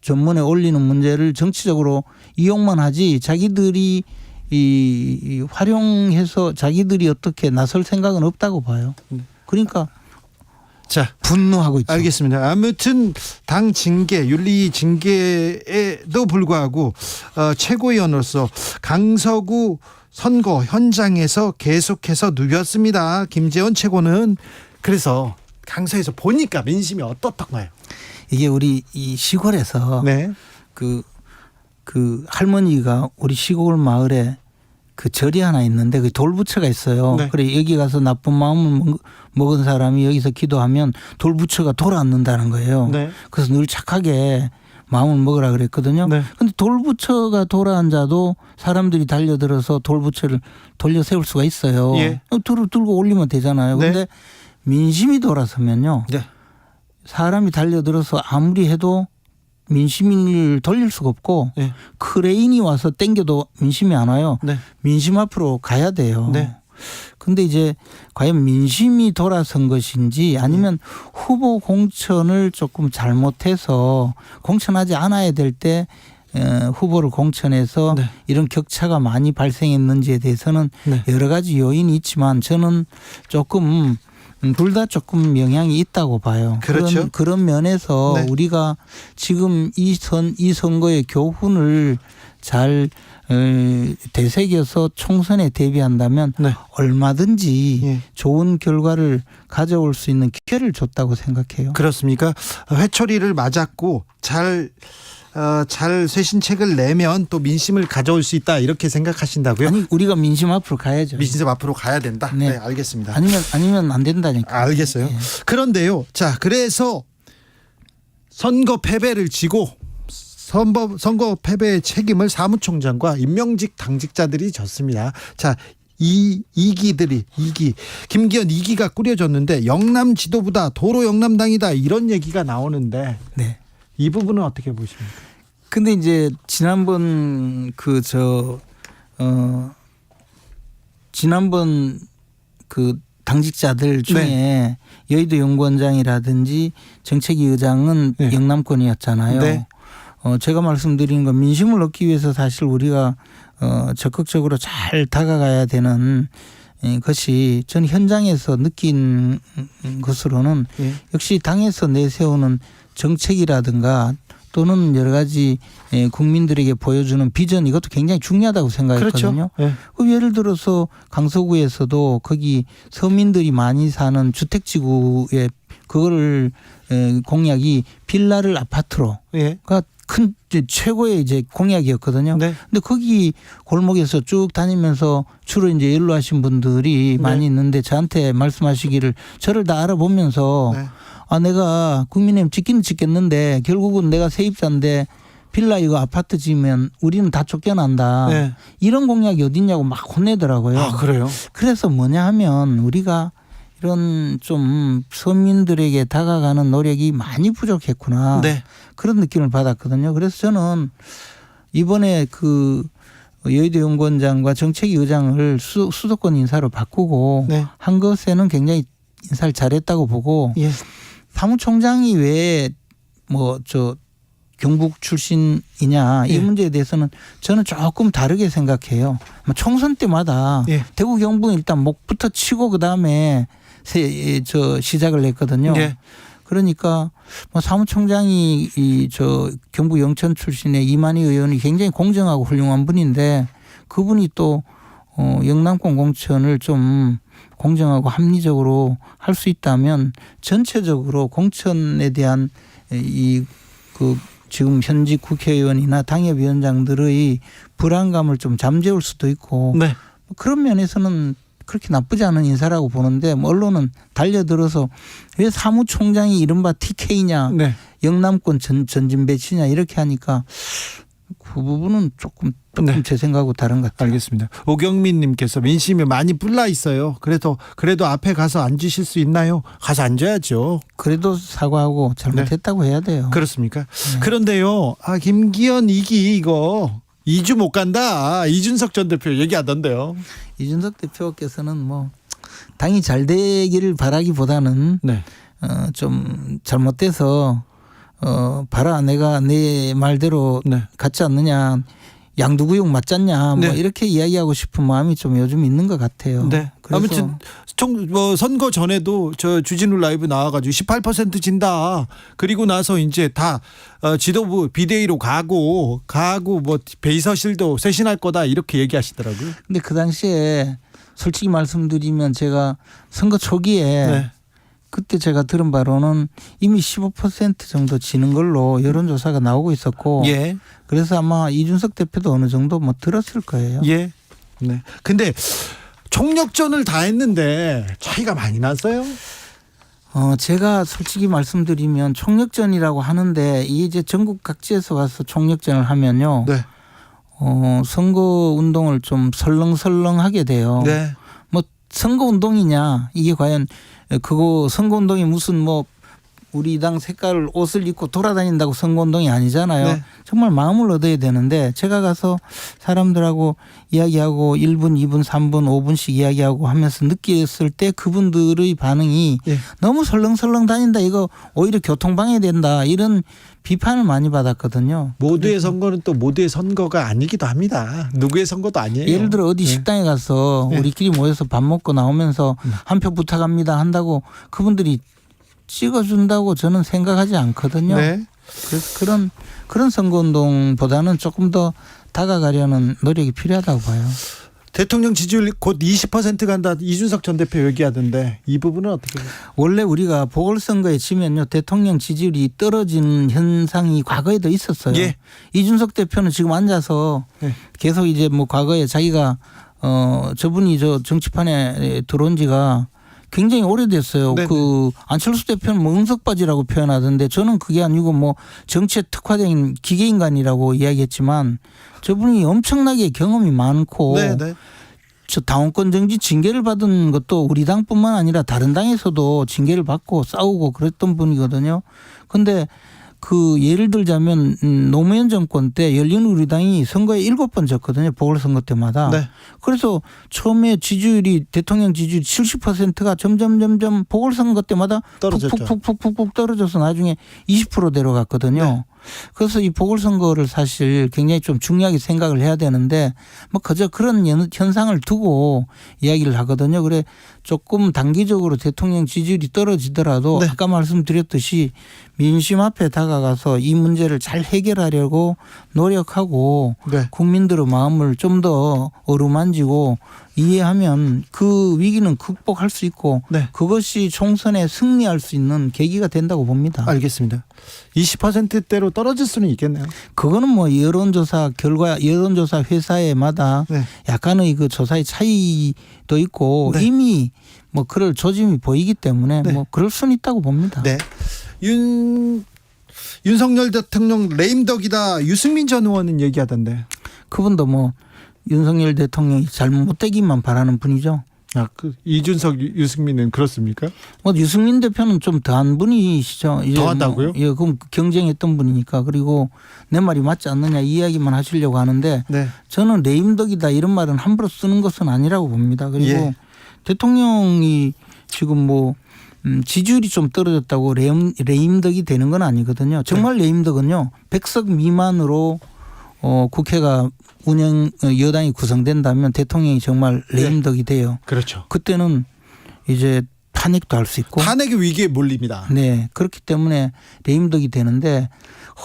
M: 전문에 올리는 문제를 정치적으로 이용만 하지 자기들이 이 활용해서 자기들이 어떻게 나설 생각은 없다고 봐요. 그러니까
D: 자,
M: 분노하고 있죠.
D: 알겠습니다. 아무튼 당 징계, 윤리 징계에도 불구하고 최고위원으로서 강서구 선거 현장에서 계속해서 누볐습니다. 김재원 최고는. 그래서 강서에서 보니까 민심이 어떻던가요?
M: 이게 우리 이 시골에서
D: 네.
M: 그 할머니가 우리 시골 마을에 그 절이 하나 있는데 그 돌부처가 있어요.
D: 네.
M: 그래 여기 가서 나쁜 마음을 먹은 사람이 여기서 기도하면 돌부처가 돌아앉는다는 거예요.
D: 네.
M: 그래서 늘 착하게 마음을 먹으라 그랬거든요.
D: 네.
M: 근데 돌부처가 돌아앉아도 사람들이 달려들어서 돌부처를 돌려 세울 수가 있어요.
D: 예.
M: 들고 올리면 되잖아요.
D: 네.
M: 근데 민심이 돌아서면요.
D: 네.
M: 사람이 달려들어서 아무리 해도 민심을 돌릴 수가 없고
D: 네.
M: 크레인이 와서 땡겨도 민심이 안 와요.
D: 네.
M: 민심 앞으로 가야 돼요.
D: 네.
M: 근데 이제 과연 민심이 돌아선 것인지 아니면 후보 공천을 조금 잘못해서 공천하지 않아야 될 때 후보를 공천해서
D: 네.
M: 이런 격차가 많이 발생했는지에 대해서는
D: 네.
M: 여러 가지 요인이 있지만 저는 조금 둘 다 조금 영향이 있다고 봐요.
D: 그렇죠.
M: 그런 면에서
D: 네.
M: 우리가 지금 이 선거의 교훈을 잘 되새겨서 총선에 대비한다면
D: 네.
M: 얼마든지
D: 예.
M: 좋은 결과를 가져올 수 있는 기회를 줬다고 생각해요.
D: 그렇습니까? 회초리를 맞았고 잘 쇄신책을 내면 또 민심을 가져올 수 있다 이렇게 생각하신다고요?
M: 아니 우리가 민심 앞으로 가야죠.
D: 민심 앞으로 가야 된다.
M: 네.
D: 네, 알겠습니다.
M: 아니면 안 된다니까.
D: 알겠어요.
M: 예.
D: 그런데요. 자, 그래서 선거 패배를 지고 선거 패배의 책임을 사무총장과 임명직 당직자들이 졌습니다. 자, 이기들이 김기현 2기가 꾸려졌는데 영남 지도부다 도로 영남당이다 이런 얘기가 나오는데
M: 네.
D: 이 부분은 어떻게 보십니까?
M: 근데 이제 지난번 지난번 그 당직자들 중에
D: 네.
M: 여의도 연구원장이라든지 정책위 의장은
D: 네.
M: 영남권이었잖아요.
D: 네.
M: 제가 말씀드리는 건 민심을 얻기 위해서 사실 우리가 적극적으로 잘 다가가야 되는 것이 전 현장에서 느낀 것으로는
D: 네.
M: 역시 당에서 내세우는 정책이라든가 또는 여러 가지 국민들에게 보여주는 비전 이것도 굉장히 중요하다고 생각했거든요.
D: 그렇죠. 네.
M: 예를 들어서 강서구에서도 거기 서민들이 많이 사는 주택지구에 그거를 공약이 빌라를 아파트로
D: 예.
M: 큰 최고의 이제 공약이었거든요.
D: 네.
M: 근데 거기 골목에서 쭉 다니면서 주로 이제 연로하신 분들이
D: 네.
M: 많이 있는데 저한테 말씀하시기를 저를 다 알아보면서
D: 네.
M: 내가 국민의힘 찍기는 찍겠는데 결국은 내가 세입자인데 빌라 이거 아파트 지으면 우리는 다 쫓겨난다.
D: 네.
M: 이런 공약이 어딨냐고 막 혼내더라고요.
D: 아, 그래요?
M: 그래서 뭐냐 하면 우리가 이런 좀 서민들에게 다가가는 노력이 많이 부족했구나.
D: 네.
M: 그런 느낌을 받았거든요. 그래서 저는 이번에 그 여의도 연구원장과 정책위 의장을 수도권 인사로 바꾸고
D: 네.
M: 한 것에는 굉장히 인사를 잘했다고 보고
D: 예.
M: 사무총장이 왜 경북 출신이냐 이
D: 예.
M: 문제에 대해서는 저는 조금 다르게 생각해요. 총선 때마다
D: 예.
M: 대구 경북 일단 목부터 치고 그다음에 시작을 했거든요.
D: 예.
M: 그러니까 사무총장이 경북 영천 출신의 이만희 의원이 굉장히 공정하고 훌륭한 분인데 그분이 또 영남권 공천을 좀 공정하고 합리적으로 할 수 있다면 전체적으로 공천에 대한 지금 현직 국회의원이나 당협위원장들의 불안감을 좀 잠재울 수도 있고
D: 네.
M: 그런 면에서는 그렇게 나쁘지 않은 인사라고 보는데 언론은 달려들어서 왜 사무총장이 이른바 TK냐
D: 네.
M: 영남권 전진 배치냐 이렇게 하니까 그 부분은 조금
D: 네.
M: 제 생각하고 다른 것 같아요.
D: 알겠습니다. 오경민 님께서 민심이 많이 불나 있어요. 그래도 앞에 가서 앉으실 수 있나요? 가서 앉아야죠.
M: 그래도 사과하고 잘못했다고 해야 돼요.
D: 그렇습니까?
M: 네.
D: 그런데요. 김기현 2기 이거 2주 못 간다. 이준석 전 대표 얘기하던데요.
M: 이준석 대표께서는 뭐 당이 잘 되기를 바라기보다는
D: 네.
M: 좀 잘못돼서 봐라 내가 내 말대로
D: 네.
M: 같지 않느냐. 양두구육 맞잖냐. 뭐
D: 네.
M: 이렇게 이야기하고 싶은 마음이 좀 요즘 있는 것 같아요.
D: 네.
M: 그래서
D: 아무튼 선거 전에도 저 주진우 라이브 나와가지고 18% 진다. 그리고 나서 이제 다 지도부 비대위로 가고 뭐 베이서실도 쇄신할 거다 이렇게 얘기하시더라고요.
M: 근데 그 당시에 솔직히 말씀드리면 제가 선거 초기에
D: 네.
M: 그때 제가 들은 바로는 이미 15% 정도 지는 걸로 여론조사가 나오고 있었고
D: 예.
M: 그래서 아마 이준석 대표도 어느 정도 뭐 들었을 거예요.
D: 예. 네. 근데 총력전을 다 했는데 차이가 많이 났어요.
M: 제가 솔직히 말씀드리면 총력전이라고 하는데 이제 전국 각지에서 와서 총력전을 하면요.
D: 네.
M: 선거 운동을 좀 설렁설렁하게 돼요.
D: 네.
M: 뭐 선거 운동이냐 이게 과연 그거 선거 운동이 무슨 뭐 우리 당 색깔 옷을 입고 돌아다닌다고 선거운동이 아니잖아요.
D: 네.
M: 정말 마음을 얻어야 되는데 제가 가서 사람들하고 이야기하고 1분, 2분, 3분, 5분씩 이야기하고 하면서 느꼈을 때 그분들의 반응이
D: 예.
M: 너무 설렁설렁 다닌다. 이거 오히려 교통방해된다. 이런 비판을 많이 받았거든요.
D: 모두의 선거는 또 모두의 선거가 아니기도 합니다. 누구의 선거도 아니에요.
M: 예를 들어 어디 식당에 가서 우리끼리 모여서 밥 먹고 나오면서 한 표 부탁합니다 한다고 그분들이 찍어준다고 저는 생각하지 않거든요.
D: 네.
M: 그래서 그런 선거운동보다는 조금 더 다가가려는 노력이 필요하다고 봐요.
D: 대통령 지지율 곧 20% 간다. 이준석 전 대표 얘기하던데 이 부분은 어떻게 보세요?
M: 원래 우리가 보궐선거에 지면요 대통령 지지율이 떨어지는 현상이 과거에도 있었어요.
D: 예.
M: 이준석 대표는 지금 앉아서 계속 이제 뭐 과거에 자기가 저분이 저 정치판에 들어온 지가 굉장히 오래됐어요.
D: 네네.
M: 그 안철수 대표는 뭐 응석바지라고 표현하던데 저는 그게 아니고 뭐 정치에 특화된 기계인간이라고 이야기했지만 저분이 엄청나게 경험이 많고
D: 네네.
M: 저 당원권 정지 징계를 받은 것도 우리 당뿐만 아니라 다른 당에서도 징계를 받고 싸우고 그랬던 분이거든요. 근데 그 예를 들자면 노무현 정권 때 열린우리당이 선거에 7번 졌거든요. 보궐선거 때마다.
D: 네.
M: 그래서 처음에 지지율이 대통령 지지율 70%가 점점 보궐선거 때마다
D: 떨어졌죠.
M: 푹푹 떨어져서 나중에 20%대로 갔거든요.
D: 네.
M: 그래서 이 보궐선거를 사실 굉장히 좀 중요하게 생각을 해야 되는데 뭐 그저 그런 현상을 두고 이야기를 하거든요. 그래 조금 단기적으로 대통령 지지율이 떨어지더라도
D: 네.
M: 아까 말씀드렸듯이 민심 앞에 다가가서 이 문제를 잘 해결하려고 노력하고
D: 네.
M: 국민들의 마음을 좀 더 어루만지고 이해하면 그 위기는 극복할 수 있고
D: 네.
M: 그것이 총선에 승리할 수 있는 계기가 된다고 봅니다.
D: 알겠습니다. 20%대로 떨어질 수는 있겠네요.
M: 그거는 뭐 여론조사 결과 여론조사 회사에마다
D: 네.
M: 약간의 그 조사의 차이도 있고
D: 네.
M: 이미 뭐 그럴 조짐이 보이기 때문에
D: 네.
M: 뭐 그럴 수는 있다고 봅니다.
D: 네. 윤석열 대통령 레임덕이다. 유승민 전 의원은 얘기하던데.
M: 그분도 뭐 윤석열 대통령이 잘못되기만 바라는 분이죠.
D: 아, 그 이준석 유승민은 그렇습니까?
M: 뭐 유승민 대표는 좀 더한 분이시죠. 이제
D: 더하다고요?
M: 뭐, 예, 그럼 경쟁했던 분이니까 그리고 내 말이 맞지 않느냐 이 이야기만 하시려고 하는데
D: 네.
M: 저는 레임덕이다 이런 말은 함부로 쓰는 것은 아니라고 봅니다. 그리고
D: 예.
M: 대통령이 지금 뭐 지지율이 좀 떨어졌다고 레임덕이 되는 건 아니거든요. 정말 레임덕은요 100석 미만으로 국회가 여당이 구성된다면 대통령이 정말 레임덕이 돼요.
D: 그렇죠.
M: 그때는 이제 탄핵도 할 수 있고.
D: 탄핵의 위기에 몰립니다.
M: 네. 그렇기 때문에 레임덕이 되는데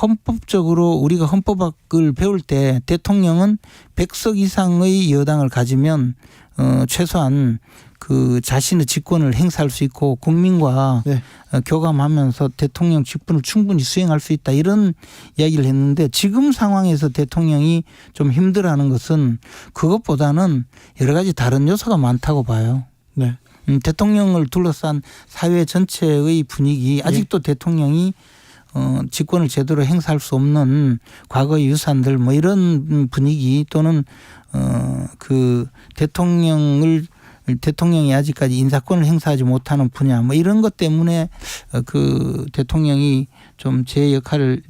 M: 헌법적으로 우리가 헌법학을 배울 때 대통령은 100석 이상의 여당을 가지면 최소한 그 자신의 직권을 행사할 수 있고 국민과
D: 네.
M: 교감하면서 대통령 직분을 충분히 수행할 수 있다 이런 이야기를 했는데 지금 상황에서 대통령이 좀 힘들어하는 것은 그것보다는 여러 가지 다른 요소가 많다고 봐요.
D: 네.
M: 대통령을 둘러싼 사회 전체의 분위기 아직도 대통령이 직권을 제대로 행사할 수 없는 과거의 유산들 뭐 이런 분위기 또는 그 대통령이 아직까지 인사권을 행사하지 못하는 분야 뭐 이런 것 때문에 그 대통령이 좀 제 역할을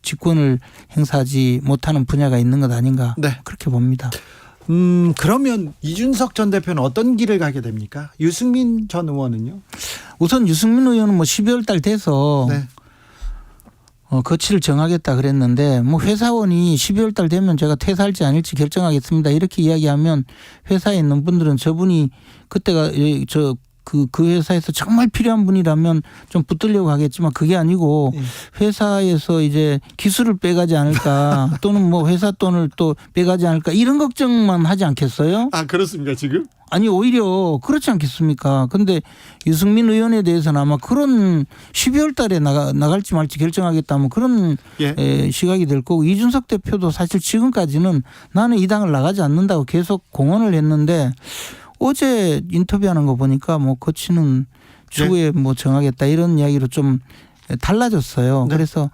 M: 직권을 행사하지 못하는 분야가 있는 것 아닌가
D: 네.
M: 그렇게 봅니다.
D: 그러면 이준석 전 대표는 어떤 길을 가게 됩니까? 유승민 전 의원은요?
M: 우선 유승민 의원은 뭐 12월 달 돼서
D: 네.
M: 거취를 정하겠다 그랬는데 뭐 회사원이 12월 달 되면 제가 퇴사할지 아닐지 결정하겠습니다. 이렇게 이야기하면 회사에 있는 분들은 저분이 그때가 그 회사에서 정말 필요한 분이라면 좀 붙들려고 하겠지만 그게 아니고 회사에서 이제 기술을 빼가지 않을까 또는 뭐 회사 돈을 또 빼가지 않을까 이런 걱정만 하지 않겠어요?
D: 아, 그렇습니까 지금?
M: 아니 오히려 그렇지 않겠습니까? 근데 유승민 의원에 대해서는 아마 그런 12월 달에 나갈지 말지 결정하겠다면 그런 시각이 될 거고 이준석 대표도 사실 지금까지는 나는 이 당을 나가지 않는다고 계속 공언을 했는데 어제 인터뷰하는 거 보니까 뭐 거치는 추후에 뭐 정하겠다 이런 이야기로 좀 달라졌어요.
D: 네.
M: 그래서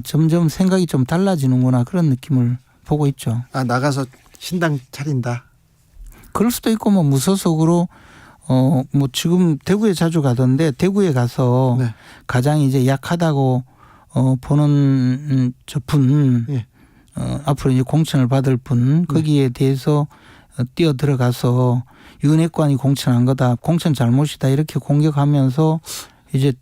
M: 점점 생각이 좀 달라지는구나 그런 느낌을 보고 있죠.
D: 아, 나가서 신당 차린다.
M: 그럴 수도 있고 뭐 무소속으로 뭐 지금 대구에 자주 가던데 대구에 가서
D: 네.
M: 가장 이제 약하다고 보는 저분 앞으로 이제 공천을 받을 분 거기에 대해서 뛰어 들어가서 윤핵관이 공천한 거다, 공천 잘못이다 이렇게 공격하면서 이제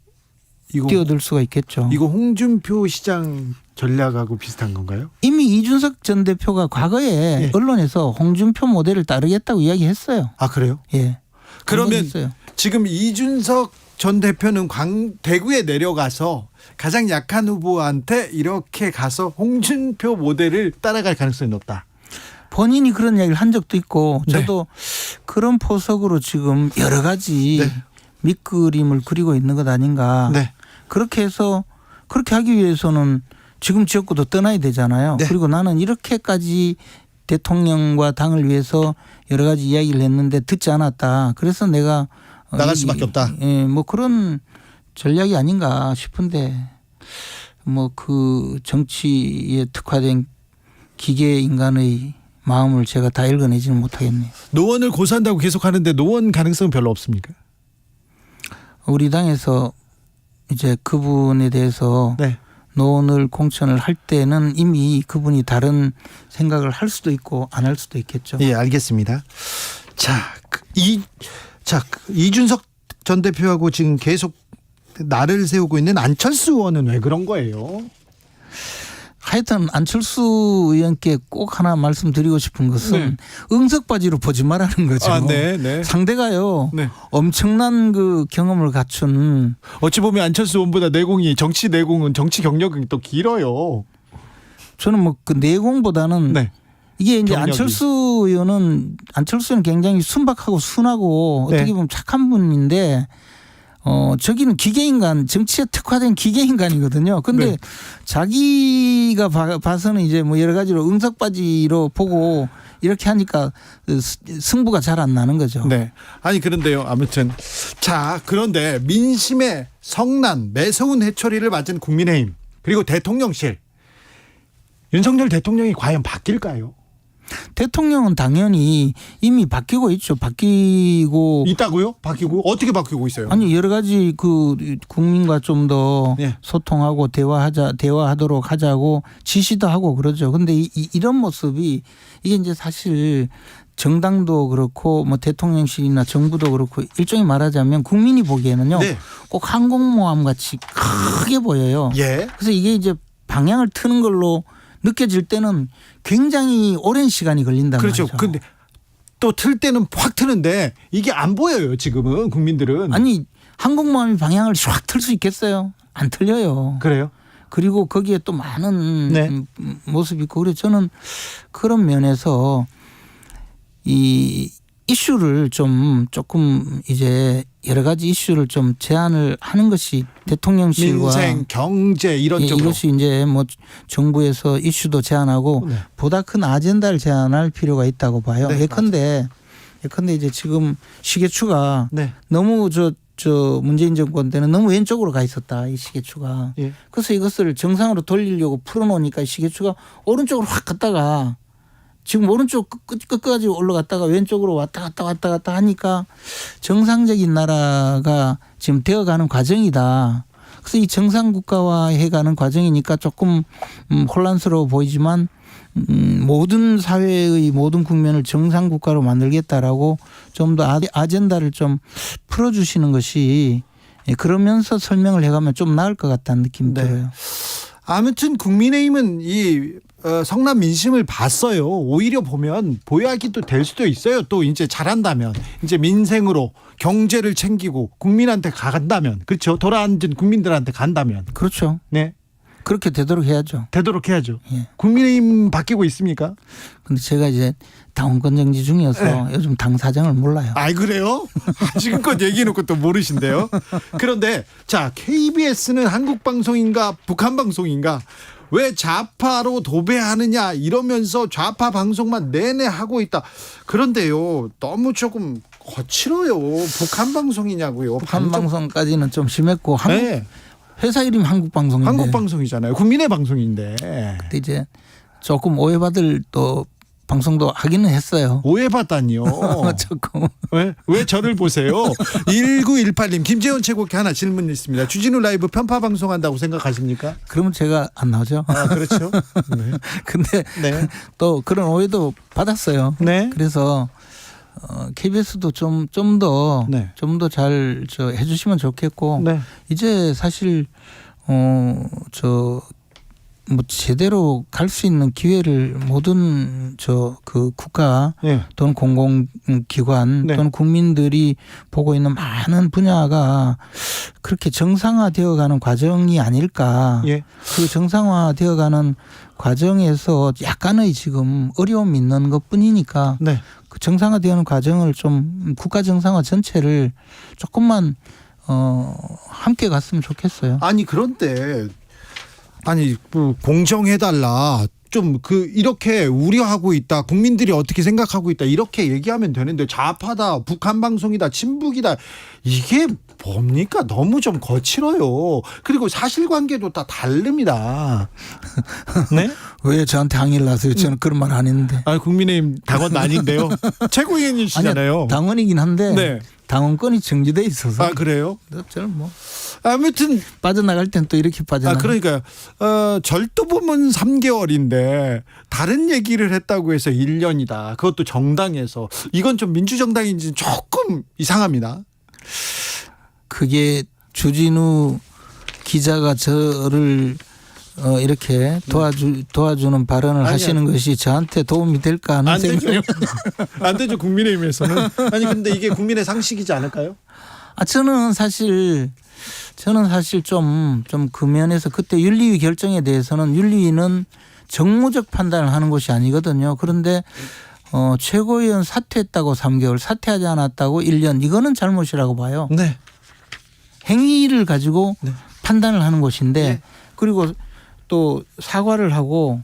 M: 뛰어들 수가 있겠죠.
D: 이거 홍준표 시장 전략하고 비슷한 건가요?
M: 이미 이준석 전 대표가 과거에 언론에서 홍준표 모델을 따르겠다고 이야기했어요.
D: 아, 그래요?
M: 예.
D: 그러면
M: 했어요.
D: 지금 이준석 전 대표는 대구에 내려가서 가장 약한 후보한테 이렇게 가서 홍준표 모델을 따라갈 가능성이 높다.
M: 본인이 그런 이야기를 한 적도 있고 저도 그런 포석으로 지금 여러 가지 밑그림을 그리고 있는 것 아닌가. 그렇게 해서 그렇게 하기 위해서는 지금 지역구도 떠나야 되잖아요. 그리고 나는 이렇게까지 대통령과 당을 위해서 여러 가지 이야기를 했는데 듣지 않았다. 그래서 내가
D: 나갈 수밖에 없다.
M: 예, 뭐 그런 전략이 아닌가 싶은데 뭐 그 정치에 특화된 기계 인간의 마음을 제가 다 읽어내지는 못하겠네요.
D: 노원을 고수한다고 계속 하는데 노원 가능성은 별로 없습니까?
M: 우리 당에서 이제 그분에 대해서 노원을 공천을 할 때는 이미 그분이 다른 생각을 할 수도 있고 안 할 수도 있겠죠.
D: 예, 알겠습니다. 이준석 전 대표하고 지금 계속 날을 세우고 있는 안철수 의원은 왜 그런 거예요?
M: 하여튼 안철수 의원께 꼭 하나 말씀드리고 싶은 것은 응석바지로 보지 말라는 거죠. 상대가요. 엄청난 그 경험을 갖춘.
D: 어찌 보면 안철수 의원보다 정치 내공은 정치 경력은 또 길어요.
M: 저는 뭐 그 내공보다는 이게 이제
D: 경력이.
M: 안철수는 굉장히 순박하고 순하고 어떻게 보면 착한 분인데 저기는 기계인간, 정치에 특화된 기계인간이거든요. 근데 자기가 봐서는 이제 뭐 여러 가지로 응석바지로 보고 이렇게 하니까 승부가 잘 안 나는 거죠.
D: 아니 그런데요. 아무튼 그런데 민심의 성난, 매서운 해초리를 맞은 국민의힘 그리고 대통령실 윤석열 대통령이 과연 바뀔까요?
M: 대통령은 당연히 이미 바뀌고 있죠. 바뀌고
D: 있다고요? 바뀌고 어떻게 바뀌고 있어요?
M: 아니 여러 가지 그 국민과 좀 더 소통하고 대화하도록 하자고 지시도 하고 그러죠. 근데 이런 모습이 이게 이제 사실 정당도 그렇고 뭐 대통령실이나 정부도 그렇고 일종의 말하자면 국민이 보기에는요. 꼭 항공모함 같이 크게 보여요. 그래서 이게 이제 방향을 트는 걸로 느껴질 때는 굉장히 오랜 시간이 걸린단 말이죠.
D: 그렇죠. 근데 또 틀 때는 확 트는데 이게 안 보여요. 지금은 국민들은.
M: 아니 항공모함이 방향을 확 틀 수 있겠어요? 안 틀려요.
D: 그래요?
M: 그리고 거기에 또 많은 모습이 있고 그래서 저는 그런 면에서 이 이슈를 조금 이제 여러 가지 이슈를 좀 제안을 하는 것이 대통령실과
D: 민생, 경제 이런 쪽으로
M: 이것이 이제 뭐 정부에서 이슈도 제안하고 보다 큰 아젠다를 제안할 필요가 있다고 봐요. 예컨대 이제 지금 시계추가 너무 저 문재인 정권 때는 너무 왼쪽으로 가 있었다 이 시계추가. 그래서 이것을 정상으로 돌리려고 풀어놓으니까 시계추가 오른쪽으로 확 갔다가 지금 오른쪽 끝까지 올라갔다가 왼쪽으로 왔다 갔다 하니까 정상적인 나라가 지금 되어가는 과정이다. 그래서 이 정상 국가화해가는 과정이니까 조금 혼란스러워 보이지만 모든 사회의 모든 국면을 정상 국가로 만들겠다라고 좀 더 아젠다를 좀 풀어주시는 것이 그러면서 설명을 해가면 좀 나을 것 같다는 느낌이 들어요.
D: 아무튼 국민의힘은 이 성남 민심을 봤어요. 오히려 보면 보약이 또 될 수도 있어요. 또 이제 잘한다면 이제 민생으로 경제를 챙기고 국민한테 간다면 그렇죠. 돌아앉은 국민들한테 간다면
M: 그렇죠.
D: 네.
M: 그렇게 되도록 해야죠.
D: 되도록 해야죠.
M: 예.
D: 국민의힘 바뀌고 있습니까?
M: 근데 제가 이제 당원권 정지 중이어서
D: 네.
M: 요즘 당 사정을 몰라요.
D: 아 그래요? 지금껏 얘기해놓고 또 모르신대요. 그런데 자 KBS는 한국 방송인가 북한 방송인가 왜 좌파로 도배하느냐 이러면서 좌파 방송만 내내 하고 있다. 그런데요 너무 조금 거칠어요. 북한 방송이냐고요.
M: 북한 방송까지는 좀 심했고
D: 네.
M: 회사 이름 한국 방송인데.
D: 한국 방송이잖아요. 국민의 방송인데.
M: 근데 이제 조금 오해받을 또 방송도 하기는 했어요.
D: 오해받다니요.
M: 조금.
D: 왜 저를 보세요. 1918님 김재원 최고께 하나 질문 있습니다. 주진우 라이브 편파 방송한다고 생각하십니까?
M: 그러면 제가 안 나오죠.
D: 아 그렇죠. 네.
M: 근데
D: 네.
M: 또 그런 오해도 받았어요.
D: 네.
M: 그래서 KBS도 좀 더 잘 해주시면 좋겠고
D: 네.
M: 이제 사실 뭐 제대로 갈 수 있는 기회를 모든 그 국가
D: 네.
M: 또는 공공기관
D: 네.
M: 또는 국민들이 보고 있는 많은 분야가 그렇게 정상화되어가는 과정이 아닐까.
D: 예.
M: 그 정상화되어가는 과정에서 약간의 지금 어려움이 있는 것뿐이니까
D: 네.
M: 그 정상화되는 과정을 좀 국가 정상화 전체를 조금만 함께 갔으면 좋겠어요.
D: 아니 그런데 아니 공정해달라 좀 이렇게 우려하고 있다 국민들이 어떻게 생각하고 있다 이렇게 얘기하면 되는데 좌파다 북한 방송이다 친북이다 이게 뭡니까 너무 좀 거칠어요. 그리고 사실관계도 다 다릅니다. 네?
M: 왜 저한테 항의를 하세요? 저는 그런 말 안 했는데.
D: 아 국민의힘 당원 아닌데요. 최고위원이시잖아요.
M: 아니요, 당원이긴 한데
D: 네.
M: 당원권이 정지돼 있어서.
D: 아 그래요?
M: 저는 뭐
D: 아무튼
M: 빠져나갈 땐 또 이렇게 빠져나가.
D: 그러니까요. 절도 보면 3개월인데 다른 얘기를 했다고 해서 1년이다. 그것도 정당에서 이건 좀 민주정당인지 조금 이상합니다.
M: 그게 주진우 기자가 저를 이렇게 도와주는 발언을 하시는 것이 저한테 도움이 될까 하는 생각이
D: 안 되죠. 국민의힘에서는. 아니 근데 이게 국민의 상식이지 않을까요?
M: 저는 사실 좀 그 면에서 그때 윤리위 결정에 대해서는 윤리위는 정무적 판단을 하는 것이 아니거든요. 그런데 최고위원 사퇴했다고 3개월, 사퇴하지 않았다고 1년 이거는 잘못이라고 봐요.
D: 네.
M: 행위를 가지고
D: 네.
M: 판단을 하는 것인데
D: 네.
M: 그리고 또 사과를 하고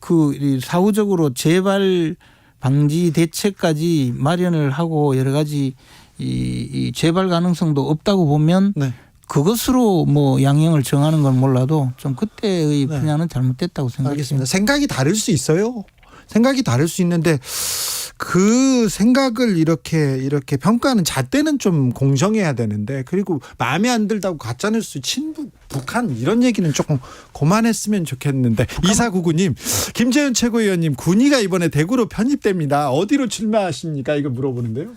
M: 그 사후적으로 재발 방지 대책까지 마련을 하고 여러 가지 이 재발 가능성도 없다고 보면
D: 네.
M: 그것으로 뭐 양형을 정하는 건 몰라도 좀 그때의 분야는 잘못됐다고 생각합니다.
D: 알겠습니다. 생각이 다를 수 있어요. 생각이 다를 수 있는데 그 생각을 이렇게 평가하는 잣대는 좀 공정해야 되는데 그리고 마음에 안 들다고 가짜뉴스 친북 북한 이런 얘기는 조금 그만했으면 좋겠는데 2499님 김재현 최고위원님 군의가 이번에 대구로 편입됩니다. 어디로 출마하십니까? 이거 물어보는데요.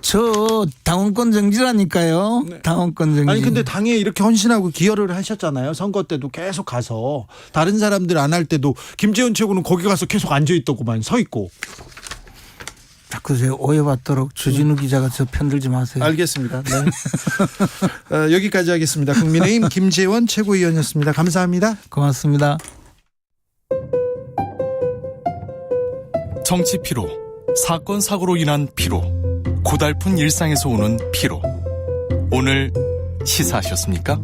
M: 저 당원권 정지라니까요.
D: 네.
M: 당원권 정지.
D: 아니 근데 당에 이렇게 헌신하고 기여를 하셨잖아요. 선거 때도 계속 가서 다른 사람들 안 할 때도 김재현 최고는 거기 가서 계속 앉아 있더구만 서 있고.
M: 자꾸 제가 오해받도록 주진우 기자가 저 편들지 마세요.
D: 알겠습니다. 네. 여기까지 하겠습니다. 국민의힘 김재원 최고위원이었습니다. 감사합니다.
M: 고맙습니다.
B: 정치 피로, 사건 사고로 인한 피로, 고달픈 일상에서 오는 피로. 오늘 시사하셨습니까?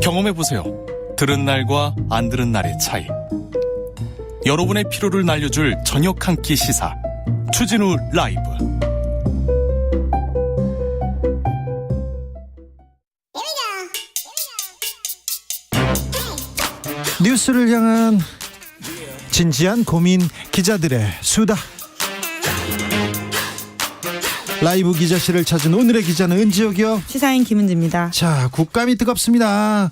B: 경험해보세요. 들은 날과 안 들은 날의 차이. 여러분의 피로를 날려줄 저녁 한 끼 시사. 추진우 라이브.
D: 뉴스를 향한 진지한 고민 기자들의 수다. 라이브 기자실을 찾은 오늘의 기자는 은지혁이요.
N: 시사인 김은지입니다.
D: 자, 국감이 뜨겁습니다.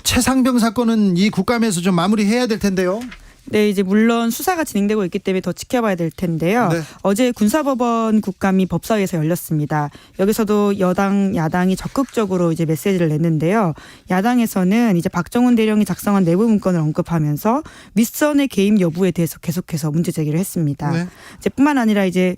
D: 최상병 사건은 이 국감에서 좀 마무리해야 될 텐데요.
N: 네, 이제 물론 수사가 진행되고 있기 때문에 더 지켜봐야 될 텐데요.
D: 네.
N: 어제 군사법원 국감이 법사위에서 열렸습니다. 여기서도 여당, 야당이 적극적으로 이제 메시지를 냈는데요. 야당에서는 이제 박정훈 대령이 작성한 내부 문건을 언급하면서 윗선의 개입 여부에 대해서 계속해서 문제 제기를 했습니다.
D: 네.
N: 이제 뿐만 아니라 이제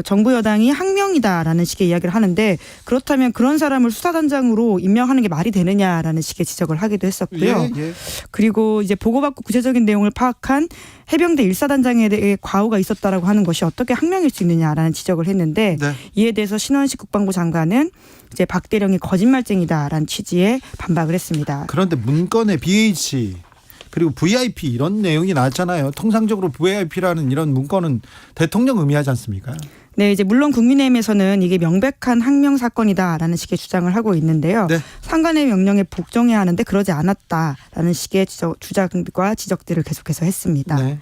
N: 정부 여당이 항명이다라는 식의 이야기를 하는데 그렇다면 그런 사람을 수사단장으로 임명하는 게 말이 되느냐라는 식의 지적을 하기도 했었고요.
D: 예.
N: 그리고 이제 보고받고 구체적인 내용을 파악한 해병대 1사단장에 대해 과오가 있었다라고 하는 것이 어떻게 항명일 수 있느냐라는 지적을 했는데
D: 네.
N: 이에 대해서 신원식 국방부 장관은 이제 박 대령이 거짓말쟁이다라는 취지의 반박을 했습니다.
D: 그런데 문건에 BH 그리고 VIP 이런 내용이 나왔잖아요. 통상적으로 VIP라는 이런 문건은 대통령 의미하지 않습니까?
N: 네, 이제 물론 국민의힘에서는 이게 명백한 항명 사건이다라는 식의 주장을 하고 있는데요.
D: 네.
N: 상관의 명령에 복종해야 하는데 그러지 않았다라는 식의 주장과 지적들을 계속해서 했습니다.
D: 네.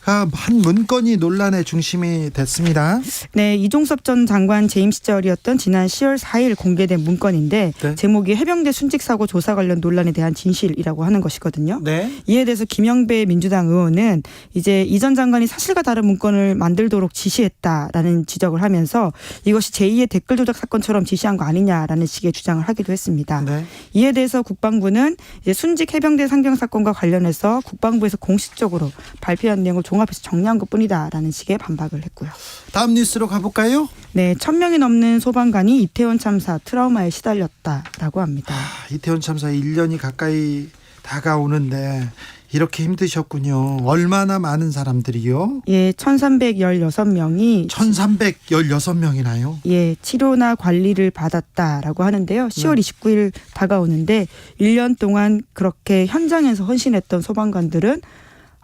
D: 한 문건이 논란의 중심이 됐습니다.
N: 네, 이종섭 전 장관 재임 시절이었던 지난 10월 4일 공개된 문건인데
D: 네.
N: 제목이 해병대 순직사고 조사 관련 논란에 대한 진실이라고 하는 것이거든요.
D: 네.
N: 이에 대해서 김영배 민주당 의원은 이제 이 전 장관이 사실과 다른 문건을 만들도록 지시했다라는 지적을 하면서 이것이 제2의 댓글 조작 사건처럼 지시한 거 아니냐라는 식의 주장을 하기도 했습니다.
D: 네.
N: 이에 대해서 국방부는 이제 순직 해병대 상병 사건과 관련해서 국방부에서 공식적으로 발표한 내용을 종합해서 정리한 것뿐이다라는 식의 반박을 했고요.
D: 다음 뉴스로 가볼까요?
N: 네, 1,000명이 넘는 소방관이 이태원 참사 트라우마에 시달렸다라고 합니다.
D: 이태원 참사 1년이 가까이 다가오는데 이렇게 힘드셨군요. 얼마나 많은 사람들이요?
N: 예, 1,316명이
D: 1,316명이나요?
N: 예, 치료나 관리를 받았다라고 하는데요. 10월 29일 다가오는데 1년 동안 그렇게 현장에서 헌신했던 소방관들은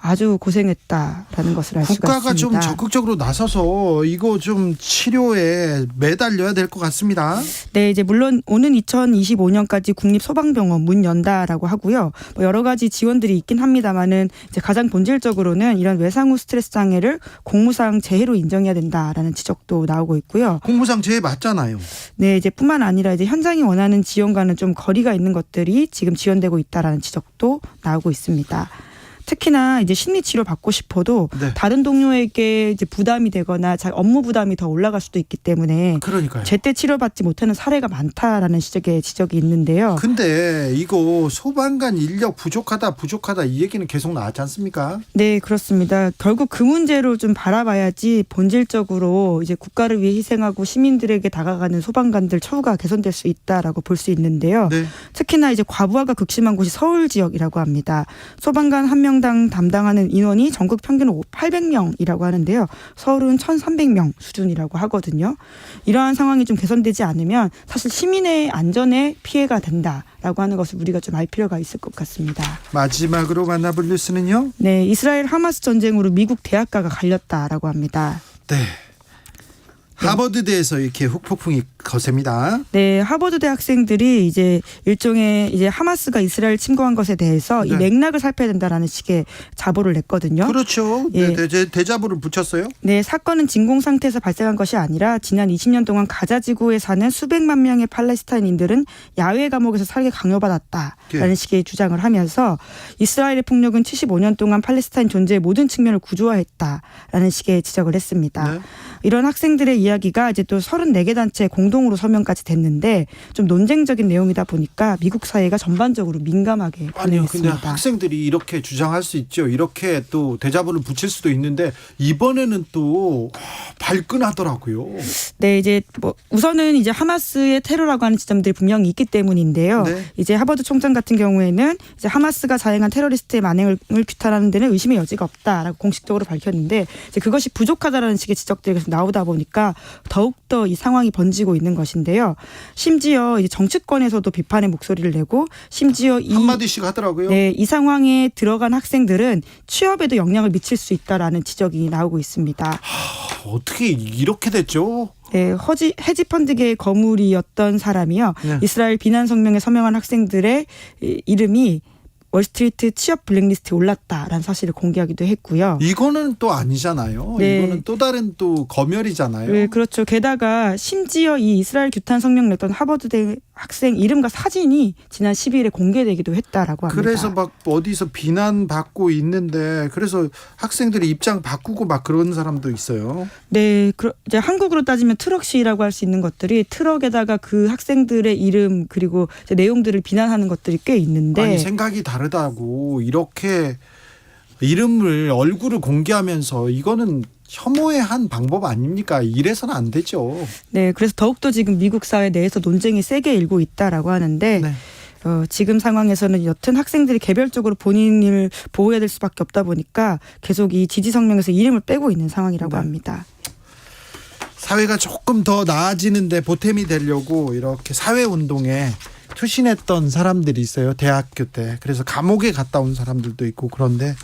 N: 아주 고생했다라는 것을 알 수가 있습니다.
D: 국가가 좀 적극적으로 나서서 이거 좀 치료에 매달려야 될 것 같습니다.
N: 네, 이제 물론 오는 2025년까지 국립소방병원 문 연다라고 하고요. 뭐 여러 가지 지원들이 있긴 합니다만은 이제 가장 본질적으로는 이런 외상 후 스트레스 장애를 공무상 재해로 인정해야 된다라는 지적도 나오고 있고요.
D: 공무상 재해 맞잖아요.
N: 네, 이제 뿐만 아니라 이제 현장이 원하는 지원과는 좀 거리가 있는 것들이 지금 지원되고 있다라는 지적도 나오고 있습니다. 특히나 이제 심리 치료 받고 싶어도
D: 네.
N: 다른 동료에게 이제 부담이 되거나 업무 부담이 더 올라갈 수도 있기 때문에
D: 그러니까요.
N: 제때 치료받지 못하는 사례가 많다라는 지적이 있는데요.
D: 근데 이거 소방관 인력 부족하다 이 얘기는 계속 나왔지 않습니까?
N: 네, 그렇습니다. 결국 그 문제로 좀 바라봐야지 본질적으로 이제 국가를 위해 희생하고 시민들에게 다가가는 소방관들 처우가 개선될 수 있다라고 볼 수 있는데요.
D: 네.
N: 특히나 이제 과부하가 극심한 곳이 서울 지역이라고 합니다. 소방관 한 명당 담당하는 인원이 전국 평균 800명이라고 하는데요. 서울은 1,300명 수준이라고 하거든요. 이러한 상황이 좀 개선되지 않으면 사실 시민의 안전에 피해가 된다라고 하는 것을 우리가 좀 알 필요가 있을 것 같습니다.
D: 마지막으로 만나볼 뉴스는요?
N: 네, 이스라엘 하마스 전쟁으로 미국 대학가가 갈렸다라고 합니다.
D: 네. 하버드대에서 이렇게 후폭풍이 거셉니다.
N: 네, 하버드대 학생들이 이제 일종의 이제 하마스가 이스라엘 침공한 것에 대해서 이 맥락을 살펴야 된다라는 식의 자보를 냈거든요.
D: 그렇죠.
N: 예.
D: 네, 대자보를 붙였어요.
N: 네, 사건은 진공 상태에서 발생한 것이 아니라 지난 20년 동안 가자 지구에 사는 수백만 명의 팔레스타인인들은 야외 감옥에서 살게 강요받았다라는 식의 주장을 하면서 이스라엘의 폭력은 75년 동안 팔레스타인 존재의 모든 측면을 구조화했다라는 식의 지적을 했습니다.
D: 네.
N: 이런 학생들의 이야기가 이제 또 34개 단체 공동으로 서명까지 됐는데 좀 논쟁적인 내용이다 보니까 미국 사회가 전반적으로 민감하게
D: 아니요, 근데
N: 반응했습니다.
D: 학생들이 이렇게 주장할 수 있죠. 이렇게 또 대자보를 붙일 수도 있는데 이번에는 또 발끈하더라고요.
N: 네, 이제 뭐 우선은 이제 하마스의 테러라고 하는 지점들이 분명히 있기 때문인데요.
D: 네.
N: 이제 하버드 총장 같은 경우에는 이제 하마스가 자행한 테러리스트의 만행을 규탄하는 데는 의심의 여지가 없다라고 공식적으로 밝혔는데 이제 그것이 부족하다라는 식의 지적들이 계속 나오다 보니까 더욱더 이 상황이 번지고 있는 것인데요. 심지어 이제 정치권에서도 비판의 목소리를 내고 심지어
D: 한마디씩 하더라고요.
N: 네, 이 상황에 들어간 학생들은 취업에도 영향을 미칠 수 있다라는 지적이 나오고 있습니다.
D: 어떻게 이렇게 됐죠?
N: 네, 헤지펀드계의 거물이었던 사람이요.
D: 네.
N: 이스라엘 비난 성명에 서명한 학생들의 이름이 월스트리트 취업 블랙리스트에 올랐다라는 사실을 공개하기도 했고요.
D: 이거는 또 아니잖아요.
N: 네.
D: 이거는 또 다른 또 검열이잖아요.
N: 네, 그렇죠. 게다가 심지어 이 이스라엘 규탄 성명을 냈던 하버드대 학생 이름과 사진이 지난 12일에 공개되기도 했다라고 합니다.
D: 그래서 막 어디서 비난받고 있는데 그래서 학생들이 입장 바꾸고 막 그런 사람도 있어요.
N: 네, 이제 한국으로 따지면 트럭 시위라고 할 수 있는 것들이 트럭에다가 그 학생들의 이름 그리고 이제 내용들을 비난하는 것들이 꽤 있는데
D: 아니 생각이 다르다고 이렇게 이름을 얼굴을 공개하면서 이거는 혐오의 한 방법 아닙니까? 이래서는 안 되죠.
N: 네, 그래서 더욱더 지금 미국 사회 내에서 논쟁이 세게 일고 있다라고 하는데
D: 네.
N: 지금 상황에서는 여튼 학생들이 개별적으로 본인을 보호해야 될 수밖에 없다 보니까 계속 이 지지 성명에서 이름을 빼고 있는 상황이라고 합니다.
D: 사회가 조금 더 나아지는데 보탬이 되려고 이렇게 사회운동에 투신했던 사람들이 있어요. 대학교 때. 그래서 감옥에 갔다 온 사람들도 있고 그런데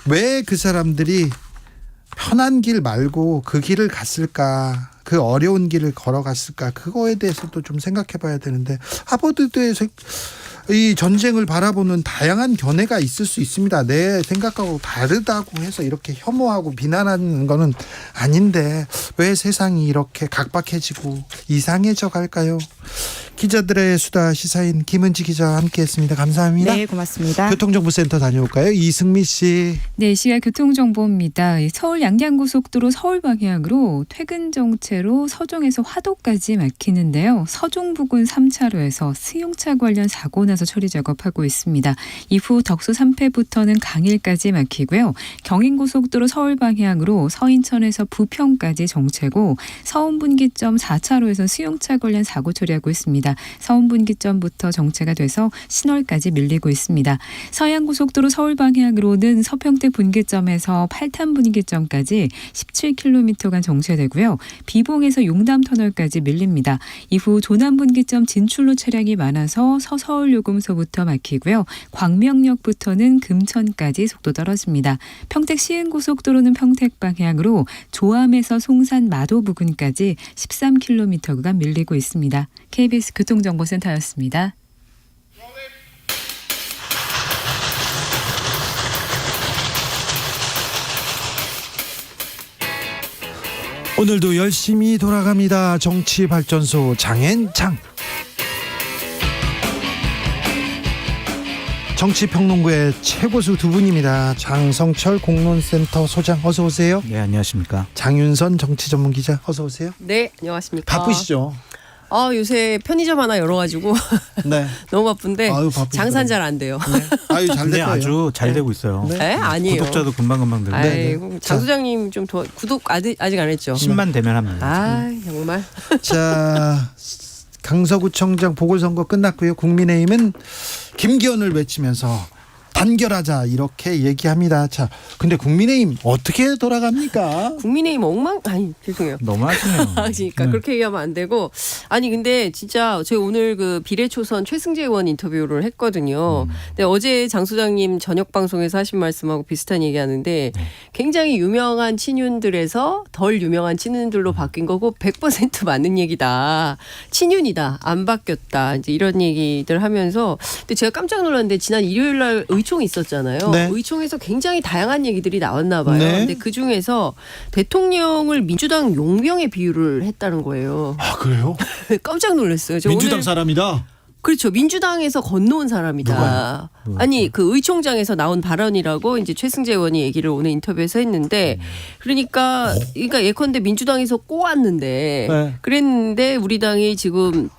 D: 왜 그 사람들이 편한 길 말고 그 길을 갔을까? 그 어려운 길을 걸어갔을까? 그거에 대해서도 좀 생각해 봐야 되는데 하버드대에서 이 전쟁을 바라보는 다양한 견해가 있을 수 있습니다. 내 생각하고 다르다고 해서 이렇게 혐오하고 비난하는 거는 아닌데 왜 세상이 이렇게 각박해지고 이상해져 갈까요? 기자들의 수다 시사인 김은지 기자와 함께했습니다. 감사합니다.
N: 네, 고맙습니다.
D: 교통정보센터 다녀올까요? 이승미 씨.
H: 네, 시각 교통정보입니다. 서울 양양고속도로 서울 방향으로 퇴근 정체로 서종에서 화도까지 막히는데요. 서종 부근 3차로에서 승용차 관련 사고 나서 처리 작업하고 있습니다. 이후 덕수 3패부터는 강일까지 막히고요. 경인고속도로 서울 방향으로 서인천에서 부평까지 정체고 서운분기점 4차로에서 승용차 관련 사고 처리하고 있습니다. 서운분기점부터 정체가 돼서 신월까지 밀리고 있습니다. 서양고속도로 서울 방향으로는 서평택 분기점에서 팔탄 분기점까지 17km간 정체되고요. 비봉에서 용담터널까지 밀립니다. 이후 조남 분기점 진출로 차량이 많아서 서서울요금소부터 막히고요. 광명역부터는 금천까지 속도 떨어집니다. 평택 시흥고속도로는 평택 방향으로 조암에서 송산 마도 부근까지 13km 구간 밀리고 있습니다. KBS 교통정보센터였습니다.
D: 오늘도 열심히 돌아갑니다. 정치발전소 장앤장. 정치평론부의 최고수 두 분입니다. 장성철 공론센터 소장 어서 오세요.
O: 네, 안녕하십니까.
D: 장윤선 정치전문기자 어서 오세요.
P: 네, 안녕하십니까.
D: 바쁘시죠?
P: 요새 편의점 하나 열어가지고
D: 네.
P: 너무 바쁜데 장사는 잘 안 돼요.
D: 네. 아유, 잘
O: 근데
D: 됐어요.
O: 아주 잘 되고 있어요.
P: 네? 아니에요.
O: 구독자도 금방금방 늘고.
P: 아이고, 장 소장님 좀 더 구독 아직 안 했죠?
O: 10만 되면 합니다.
P: 아, 정말.
D: 자, 강서구청장 보궐선거 끝났고요. 국민의힘은 김기현을 외치면서 단결하자 이렇게 얘기합니다. 자, 근데 국민의힘 어떻게 돌아갑니까?
P: 국민의힘 죄송해요.
O: 너무하시네요.
P: 그러니까 그렇게 얘기하면 안 되고 근데 진짜 제가 오늘 그 비례초선 최승재 의원 인터뷰를 했거든요. 근데 어제 장 소장님 저녁 방송에서 하신 말씀하고 비슷한 얘기하는데 굉장히 유명한 친윤들에서 덜 유명한 친윤들로 바뀐 거고 100% 맞는 얘기다. 친윤이다. 안 바뀌었다. 이제 이런 얘기들 하면서 근데 제가 깜짝 놀랐는데 지난 일요일 날 의총이 있었잖아요.
D: 네.
P: 의총에서 굉장히 다양한 얘기들이 나왔나 봐요.
D: 네.
P: 근데 그 중에서 대통령을 민주당 용병에 비유를 했다는 거예요.
D: 아, 그래요?
P: 깜짝 놀랐어요.
D: 민주당
P: 오늘
D: 사람이다.
P: 그렇죠. 민주당에서 건너온 사람이다.
D: 누가요?
P: 아니 그 의총장에서 나온 발언이라고 이제 최승재 의원이 얘기를 오늘 인터뷰에서 했는데 그러니까 예컨대 민주당에서 꼬았는데
D: 네.
P: 그랬는데 우리 당이 지금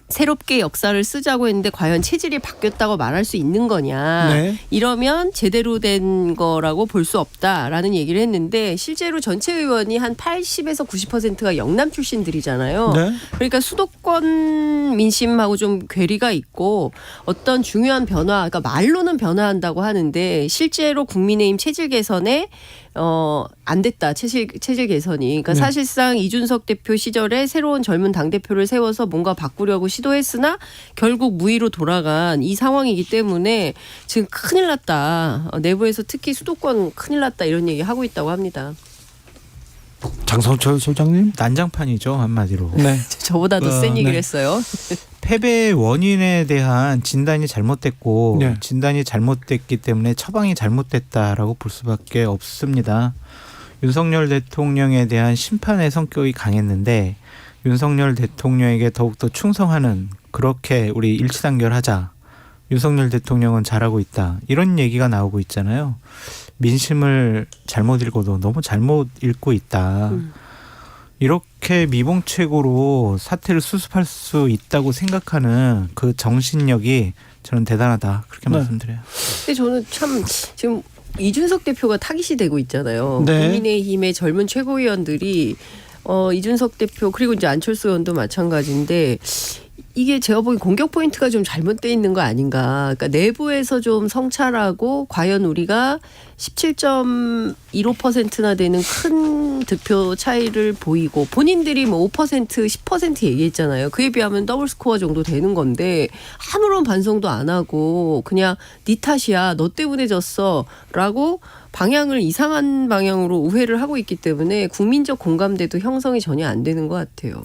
P: 새롭게 역사를 쓰자고 했는데 과연 체질이 바뀌었다고 말할 수 있는 거냐.
D: 네.
P: 이러면 제대로 된 거라고 볼 수 없다라는 얘기를 했는데 실제로 전체 의원이 한 80에서 90%가 영남 출신들이잖아요.
D: 네.
P: 그러니까 수도권 민심하고 좀 괴리가 있고 어떤 중요한 변화, 그러니까 말로는 변화한다고 하는데 실제로 국민의힘 체질 개선에 안 됐다. 체질 개선이. 그러니까
D: 네.
P: 사실상 이준석 대표 시절에 새로운 젊은 당대표를 세워서 뭔가 바꾸려고 시도했으나 결국 무의로 돌아간 이 상황이기 때문에 지금 큰일 났다. 내부에서 특히 수도권 큰일 났다 이런 얘기 하고 있다고 합니다.
D: 장성철 소장님?
O: 난장판이죠, 한마디로.
D: 네.
P: 저보다 더 센 얘기를 했어요.
O: 패배의 원인에 대한 진단이 잘못됐고
D: 네.
O: 진단이 잘못됐기 때문에 처방이 잘못됐다라고 볼 수밖에 없습니다. 윤석열 대통령에 대한 심판의 성격이 강했는데 윤석열 대통령에게 더욱더 충성하는, 그렇게 우리 일치단결하자, 윤석열 대통령은 잘하고 있다, 이런 얘기가 나오고 있잖아요. 민심을 잘못 읽어도 너무 잘못 읽고 있다. 이렇게 미봉책으로 사태를 수습할 수 있다고 생각하는 그 정신력이 저는 대단하다, 그렇게
D: 네.
O: 말씀드려요.
P: 근데 저는 참 지금 이준석 대표가 타깃이 되고 있잖아요.
D: 네.
P: 국민의힘의 젊은 최고위원들이 이준석 대표 그리고 이제 안철수 의원도 마찬가지인데 이게 제가 보기엔 공격 포인트가 좀 잘못돼 있는 거 아닌가. 그러니까 내부에서 좀 성찰하고 과연 우리가 17.15%나 되는 큰 득표 차이를 보이고 본인들이 뭐 5%, 10% 얘기했잖아요. 그에 비하면 더블 스코어 정도 되는 건데 아무런 반성도 안 하고 그냥 네 탓이야, 너 때문에 졌어라고 방향을 이상한 방향으로 우회를 하고 있기 때문에 국민적 공감대도 형성이 전혀 안 되는 것 같아요.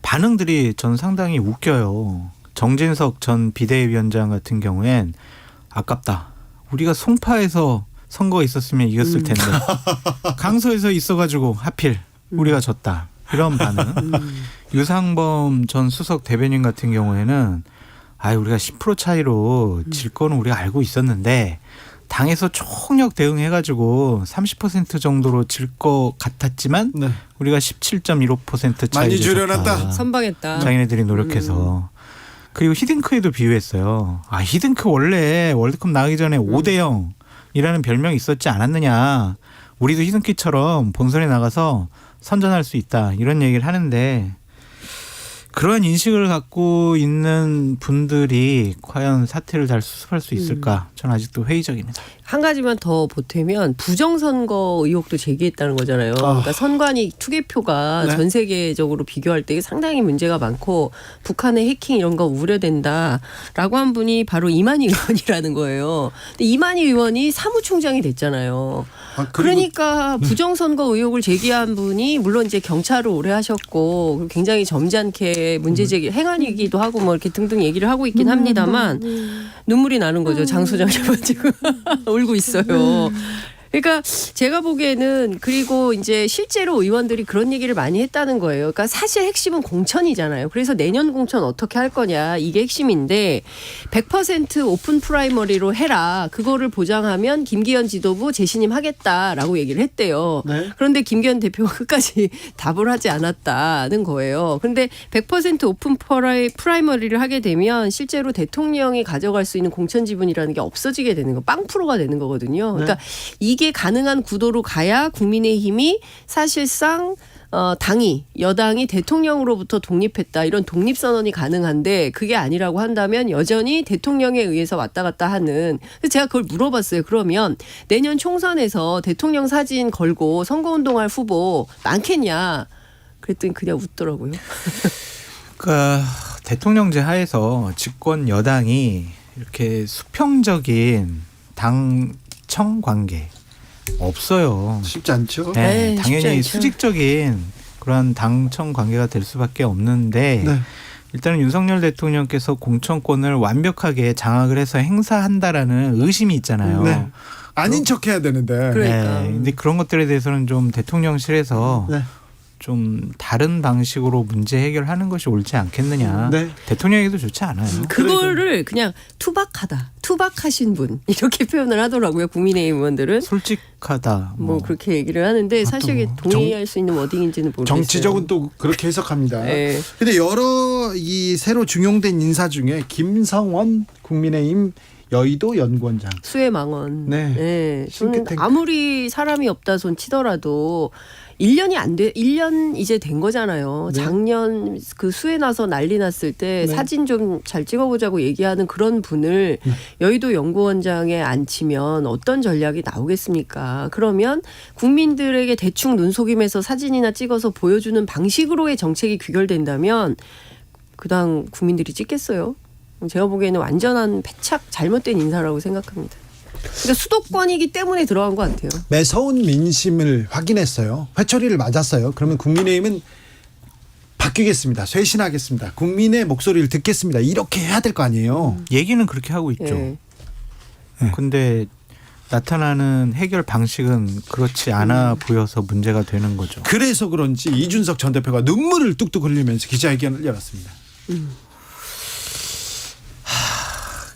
O: 반응들이 전 상당히 웃겨요. 정진석 전 비대위원장 같은 경우엔 아깝다. 우리가 송파에서 선거가 있었으면 이겼을 텐데 강서에서 있어가지고 하필 우리가 졌다. 이런 반응. 유상범 전 수석 대변인 같은 경우에는 우리가 10% 차이로 질 거는 우리가 알고 있었는데 당에서 총력 대응해가지고 30% 정도로 질 것 같았지만
D: 네.
O: 우리가 17.15% 차이로
D: 많이 줄여놨다.
P: 선방했다.
O: 자기네들이 노력해서. 그리고 히딩크에도 비유했어요. 히딩크 원래 월드컵 나가기 전에 5대 0이라는 별명이 있었지 않았느냐. 우리도 히딩크처럼 본선에 나가서 선전할 수 있다. 이런 얘기를 하는데 그런 인식을 갖고 있는 분들이 과연 사태를 잘 수습할 수 있을까? 저는 아직도 회의적입니다.
P: 한 가지만 더 보태면 부정선거 의혹도 제기했다는 거잖아요. 그러니까 선관위 투개표가
D: 네.
P: 전 세계적으로 비교할 때 상당히 문제가 많고 북한의 해킹 이런 거 우려된다라고 한 분이 바로 이만희 의원이라는 거예요. 근데 이만희 의원이 사무총장이 됐잖아요. 그러니까 부정선거 의혹을 제기한 분이 물론 이제 경찰을 오래 하셨고 굉장히 점잖게 문제 제기 행안이기도 하고 뭐 이렇게 등등 얘기를 하고 있긴 합니다만 눈물이 나는 거죠. 장 소장님은 지금 울고 있어요. 그러니까 제가 보기에는 그리고 이제 실제로 의원들이 그런 얘기를 많이 했다는 거예요. 그러니까 사실 핵심은 공천이잖아요. 그래서 내년 공천 어떻게 할 거냐 이게 핵심인데 100% 오픈 프라이머리로 해라. 그거를 보장하면 김기현 지도부 재신임 하겠다라고 얘기를 했대요.
D: 네.
P: 그런데 김기현 대표가 끝까지 답을 하지 않았다는 거예요. 그런데 100% 오픈 프라이머리를 하게 되면 실제로 대통령이 가져갈 수 있는 공천 지분이라는 게 없어지게 되는 거, 0%가 되는 거거든요. 그러니까 이게 가능한 구도로 가야 국민의힘이 사실상 여당이 대통령으로부터 독립했다 이런 독립선언이 가능한데 그게 아니라고 한다면 여전히 대통령에 의해서 왔다 갔다 하는. 그래서 제가 그걸 물어봤어요. 그러면 내년 총선에서 대통령 사진 걸고 선거운동할 후보 많겠냐. 그랬더니 그냥 웃더라고요.
O: 그러니까 대통령제 하에서 집권 여당이 이렇게 수평적인 당청 관계 없어요.
D: 쉽지 않죠.
O: 네, 당연히
P: 쉽지 않죠.
O: 수직적인 그런 당청 관계가 될 수밖에 없는데
D: 네.
O: 일단은 윤석열 대통령께서 공천권을 완벽하게 장악을 해서 행사한다라는 의심이 있잖아요.
D: 네. 아닌 척해야 되는데.
P: 그러니까.
O: 네, 근데 그런 것들에 대해서는 좀 대통령실에서
D: 네.
O: 좀 다른 방식으로 문제 해결하는 것이 옳지 않겠느냐.
D: 네.
O: 대통령에게도 좋지 않아요.
P: 그거를 그냥 투박하신 분 이렇게 표현을 하더라고요. 국민의힘 의원들은.
O: 솔직하다.
P: 뭐 그렇게 얘기를 하는데 사실 이게 동의할 수 있는 워딩인지는 모르겠어요.
D: 정치적은 또 그렇게 해석합니다.
P: 네.
D: 근데 여러 이 새로 중용된 인사 중에 김성원 국민의힘 여의도 연구원장.
P: 수혜망원.
D: 네.
P: 저는
D: 싱크탱크.
P: 아무리 사람이 없다 손 치더라도 1년 이제 된 거잖아요.
D: 네.
P: 작년 그 수해 나서 난리 났을 때
D: 네.
P: 사진 좀 잘 찍어보자고 얘기하는 그런 분을 여의도 연구원장에 앉히면 어떤 전략이 나오겠습니까? 그러면 국민들에게 대충 눈속임해서 사진이나 찍어서 보여주는 방식으로의 정책이 귀결된다면 그 당 국민들이 찍겠어요? 제가 보기에는 완전한 패착 잘못된 인사라고 생각합니다. 그러니까 수도권이기 때문에 들어간 것 같아요.
D: 매서운 민심을 확인했어요. 회초리를 맞았어요. 그러면 국민의힘은 바뀌겠습니다. 쇄신하겠습니다. 국민의 목소리를 듣겠습니다. 이렇게 해야 될 거 아니에요.
O: 얘기는 그렇게 하고 있죠. 근데 나타나는 해결 방식은 그렇지 않아 보여서 문제가 되는 거죠.
D: 그래서 그런지 이준석 전 대표가 눈물을 뚝뚝 흘리면서 기자회견을 열었습니다.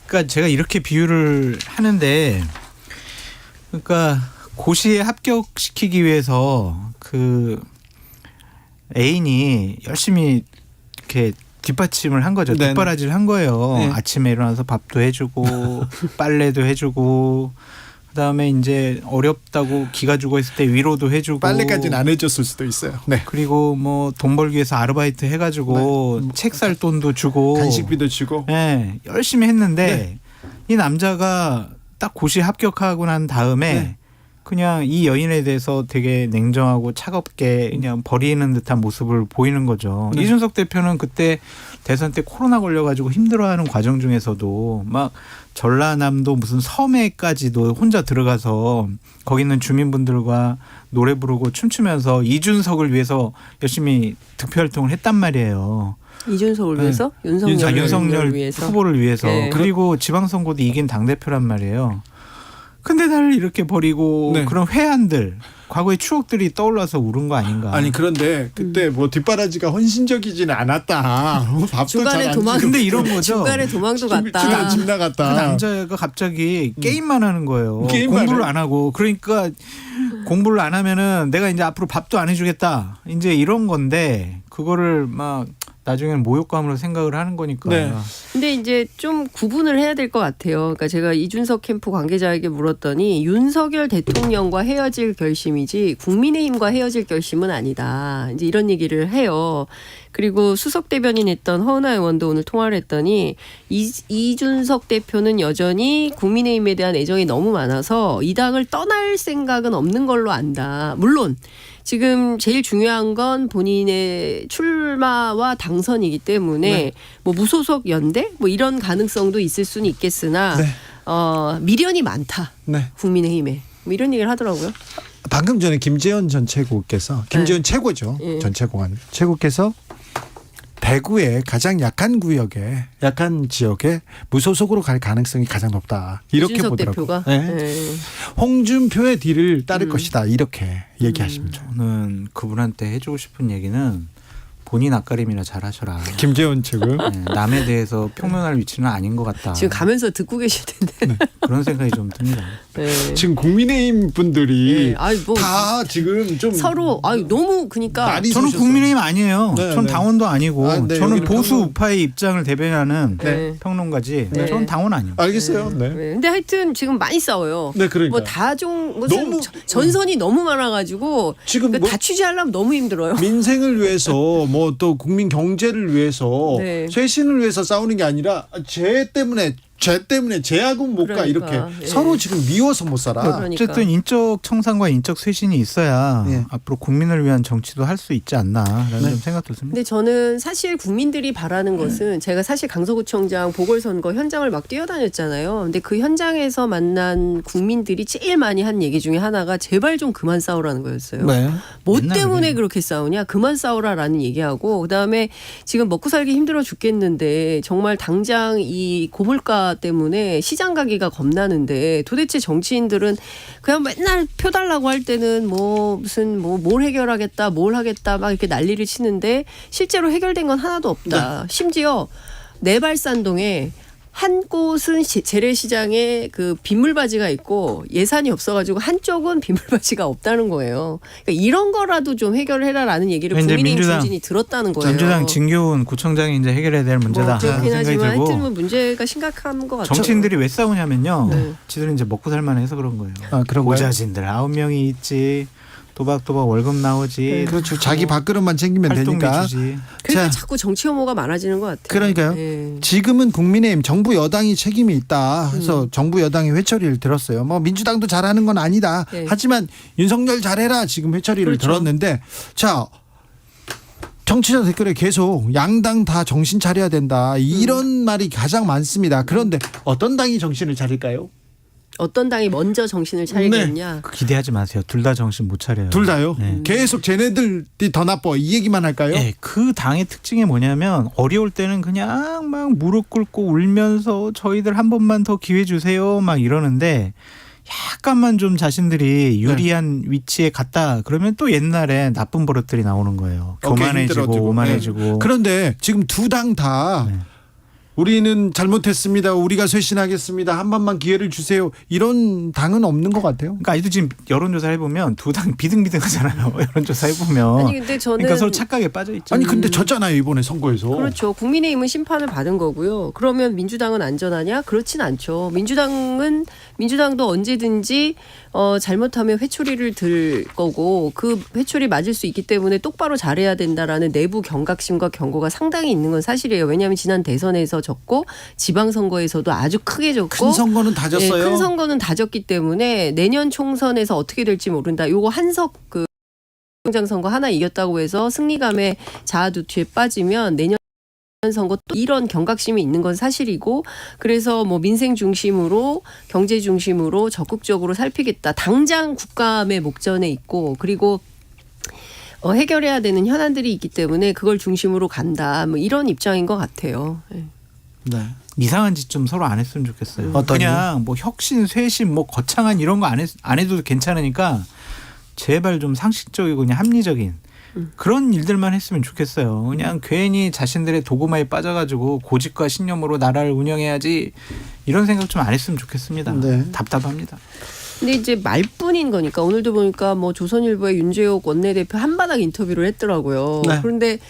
O: 그러니까 제가 이렇게 비유를 하는데, 그러니까 고시에 합격시키기 위해서 그 애인이 열심히 이렇게 뒷받침을 한 거죠.
D: 네.
O: 뒷바라지를 한 거예요.
D: 네.
O: 아침에 일어나서 밥도 해주고 빨래도 해주고, 그다음에 이제 어렵다고 기가 죽어 있을 때 위로도 해주고.
D: 빨래까지는 안 해줬을 수도 있어요. 네.
O: 그리고 뭐 돈 벌기 위해서 아르바이트 해가지고 책 살 돈도 주고
D: 간식비도 주고.
O: 네, 열심히 했는데 이 남자가 딱 고시 합격하고 난 다음에 그냥 이 여인에 대해서 되게 냉정하고 차갑게 그냥 버리는 듯한 모습을 보이는 거죠.
D: 네.
O: 이준석 대표는 그때 대선 때 코로나 걸려가지고 힘들어하는 과정 중에서도 막 전라남도 무슨 섬에까지도 혼자 들어가서 거기 있는 주민분들과 노래 부르고 춤추면서 이준석을 위해서 열심히 득표활동을 했단 말이에요.
P: 이준석을 위해서? 윤석열을 위해서?
O: 후보를 위해서.
P: 네.
O: 그리고 지방선거도 이긴 당대표란 말이에요. 근데 나를 이렇게 버리고 그런 회한들, 과거의 추억들이 떠올라서 울은 거 아닌가.
D: 아니 그런데 그때 뭐 뒷바라지가 헌신적이지는 않았다. 밥도
P: 중간에
D: 잘안
P: 도망.
O: 근데 이런 거죠.
P: 중간에 도망도 갔다.
D: 중간에 집 나갔다.
O: 그 남자가 갑자기 게임만 하는 거예요.
D: 게임만
O: 공부를
D: 해?
O: 안 하고. 그러니까 공부를 안 하면은 내가 이제 앞으로 밥도 안 해주겠다. 이제 이런 건데 그거를 막 나중에는 모욕감으로 생각을 하는 거니까.
D: 네.
P: 근데 이제 좀 구분을 해야 될 것 같아요. 그러니까 제가 이준석 캠프 관계자에게 물었더니 윤석열 대통령과 헤어질 결심이지 국민의힘과 헤어질 결심은 아니다. 이제 이런 얘기를 해요. 그리고 수석 대변인 했던 허은하 의원도 오늘 통화를 했더니 이준석 대표는 여전히 국민의힘에 대한 애정이 너무 많아서 이 당을 떠날 생각은 없는 걸로 안다. 물론 지금 제일 중요한 건 본인의 출마와 당선이기 때문에 뭐 무소속 연대 뭐 이런 가능성도 있을 수는 있겠으나 미련이 많다. 국민의힘에 뭐 이런 얘기를 하더라고요.
D: 방금 전에 김재현 전 최고께서 김재현 최고죠. 전 최고께서 대구의 가장 약한 구역에 약한 지역에 무소속으로 갈 가능성이 가장 높다. 이렇게
P: 이준석
D: 보더라고요.
P: 대표가?
D: 홍준표의 뒤를 따를 것이다. 이렇게 얘기하십니다.
O: 저는 그분한테 해주고 싶은 얘기는 본인 앞가림이나 잘하셔라.
D: 김재원 최고.
O: 남에 대해서 평론할 위치는 아닌 것 같다.
P: 지금 가면서 듣고 계실 텐데.
O: 그런 생각이 좀 듭니다.
D: 지금 국민의힘 분들이
P: 뭐
D: 다 지금 좀
P: 서로 너무 그러니까
O: 저는 국민의힘 아니에요. 저는 당원도 아니고 저는 보수
D: 평론.
O: 우파의 입장을 대변하는 평론가지. 저는 당원 아니에요.
D: 알겠어요. 네.
P: 근데 하여튼 지금 많이 싸워요.
D: 네, 그러니까.
P: 뭐 다종 너무 전선이 너무 많아가지고
D: 지금
P: 그러니까 다 취재하려면 너무 힘들어요.
D: 민생을 위해서 뭐 또 국민 경제를 위해서 쇄신을 위해서 싸우는 게 아니라 쟤 때문에 쟤하고는 못 가 이렇게 서로 지금 미워서 못 살아.
O: 어쨌든 인적 청산과 인적 쇄신이 있어야 앞으로 국민을 위한 정치도 할 수 있지 않나라는 좀 생각 들습니다.
P: 근데 저는 사실 국민들이 바라는 것은 제가 사실 강서구청장 보궐선거 현장을 막 뛰어다녔잖아요. 근데 그 현장에서 만난 국민들이 제일 많이 한 얘기 중에 하나가 제발 좀 그만 싸우라는 거였어요. 뭐 때문에 그렇게 싸우냐? 그만 싸우라라는 얘기하고 그다음에 지금 먹고 살기 힘들어 죽겠는데 정말 당장 이 고물가 때문에 시장 가기가 겁나는데 도대체 정치인들은 그냥 맨날 표 달라고 할 때는 뭐 무슨 뭘 해결하겠다 뭘 하겠다 막 이렇게 난리를 치는데 실제로 해결된 건 하나도 없다. 심지어 내발산동에 한 곳은 재래시장에 그 빗물바지가 있고 예산이 없어가지고 한쪽은 빗물바지가 없다는 거예요. 그러니까 이런 거라도 좀 해결해라라는 얘기를 국민의힘 중진이 들었다는 거예요.
O: 민주당 진교훈 구청장이 이제 해결해야 될 문제다.
P: 그렇긴
O: 생각이
P: 하지만
O: 들고
P: 하여튼 뭐 문제가 심각한 것 같아요.
O: 정치인들이 왜 싸우냐면요. 지들은 이제 먹고 살만해서 그런 거예요. 고자진들 9명이 있지. 도박 월급 나오지.
D: 그렇죠. 자기 밥그릇만 챙기면 되니까.
P: 그러니까 자꾸 정치 혐오가 많아지는 것 같아요.
D: 그러니까요. 지금은 국민의힘 정부 여당이 책임이 있다. 해서 정부 여당이 회초리를 들었어요. 뭐 민주당도 잘하는 건 아니다. 하지만 윤석열 잘해라. 지금 회초리를 들었는데 자. 정치자 댓글에 계속 양당 다 정신 차려야 된다. 이런 말이 가장 많습니다. 그런데 어떤 당이 정신을 차릴까요?
P: 어떤 당이 먼저 정신을 차리겠냐.
O: 기대하지 마세요. 둘 다 정신 못 차려요.
D: 둘 다요?
O: 네.
D: 계속 쟤네들이 더 나빠 이 얘기만 할까요?
O: 네, 그 당의 특징이 뭐냐면 어려울 때는 그냥 막 무릎 꿇고 울면서 저희들 한 번만 더 기회 주세요 막 이러는데 약간만 좀 자신들이 유리한 위치에 갔다 그러면 또 옛날에 나쁜 버릇들이 나오는 거예요. 교만해지고 오만해지고.
D: 네. 그런데 지금 두 당 다 우리는 잘못했습니다. 우리가 쇄신하겠습니다. 한 번만 기회를 주세요. 이런 당은 없는 것 같아요.
O: 그러니까 아직도 지금 여론조사 해보면 두 당 비등비등하잖아요. 여론조사 해보면.
P: 아니 근데 저는
O: 그러니까 서로 착각에 빠져 있죠.
D: 아니 근데 졌잖아요 이번에 선거에서.
P: 그렇죠. 국민의힘은 심판을 받은 거고요. 그러면 민주당은 안전하냐? 그렇진 않죠. 민주당도 언제든지 잘못하면 회초리를 들 거고 그 회초리 맞을 수 있기 때문에 똑바로 잘해야 된다라는 내부 경각심과 경고가 상당히 있는 건 사실이에요. 왜냐하면 지난 대선에서 졌고 지방선거에서도 아주 크게 졌고
D: 큰 선거는 다 졌어요.
P: 큰 선거는 다 졌기 때문에 내년 총선에서 어떻게 될지 모른다. 요거 한석 장 선거 하나 이겼다고 해서 승리감에 자아두투에 빠지면 내년 선거 또 이런 경각심이 있는 건 사실이고 그래서 뭐 민생 중심으로 경제 중심으로 적극적으로 살피겠다. 당장 국감의 목전에 있고 그리고 해결해야 되는 현안들이 있기 때문에 그걸 중심으로 간다. 뭐 이런 입장인 것 같아요.
D: 네.
O: 이상한 짓 좀 서로 안 했으면 좋겠어요.
D: 어떤요?
O: 그냥 뭐 혁신, 쇄신, 뭐 거창한 이런 거 안 해도 괜찮으니까 제발 좀 상식적이고 그냥 합리적인 그런 일들만 했으면 좋겠어요. 그냥 괜히 자신들의 도구마에 빠져가지고 고집과 신념으로 나라를 운영해야지 이런 생각 좀 안 했으면 좋겠습니다.
D: 네.
O: 답답합니다.
P: 근데 이제 말뿐인 거니까 오늘도 보니까 뭐 조선일보의 윤재옥 원내대표 한바닥 인터뷰를 했더라고요.
D: 네.
P: 그런데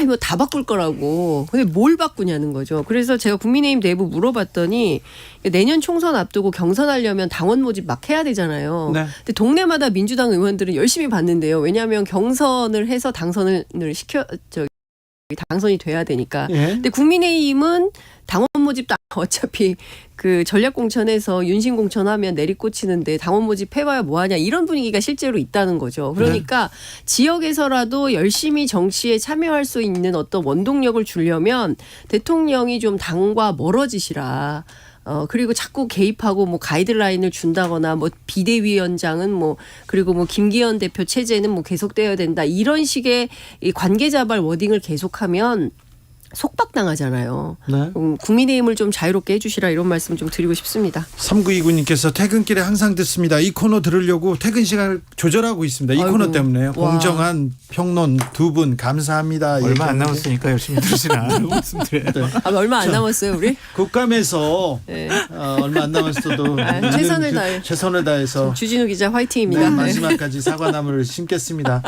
P: 이거 다 바꿀 거라고. 근데 뭘 바꾸냐는 거죠. 그래서 제가 국민의힘 내부 물어봤더니 내년 총선 앞두고 경선하려면 당원 모집 막 해야 되잖아요.
D: 네.
P: 근데 동네마다 민주당 의원들은 열심히 받는데요. 왜냐하면 경선을 해서 당선이 돼야 되니까.
D: 예.
P: 근데 국민의힘은 당원 모집도 어차피 그 전략공천에서 윤심공천하면 내리꽂히는데 당원 모집해봐야 뭐하냐 이런 분위기가 실제로 있다는 거죠. 그러니까 지역에서라도 열심히 정치에 참여할 수 있는 어떤 원동력을 주려면 대통령이 좀 당과 멀어지시라. 그리고 자꾸 개입하고 뭐 가이드라인을 준다거나 뭐 비대위원장은 뭐 그리고 뭐 김기현 대표 체제는 뭐 계속되어야 된다. 이런 식의 이 관계자발 워딩을 계속하면 속박당하잖아요.
D: 네.
P: 국민의힘을 좀 자유롭게 해주시라 이런 말씀 좀 드리고 싶습니다.
D: 3929님께서 퇴근길에 항상 듣습니다. 이 코너 들으려고 퇴근 시간을 조절하고 있습니다. 이 코너 때문에요. 공정한 평론 두 분 감사합니다.
O: 얼마 안 남았으니까 열심히 들으시라 말씀드려요.
D: 네.
P: 얼마 안 남았어요 우리?
D: 국감에서
P: 네.
D: 얼마 안 남았어도 최선을 다해서
P: 주진우 기자 화이팅입니다.
D: 네, 마지막까지 사과나무를 심겠습니다.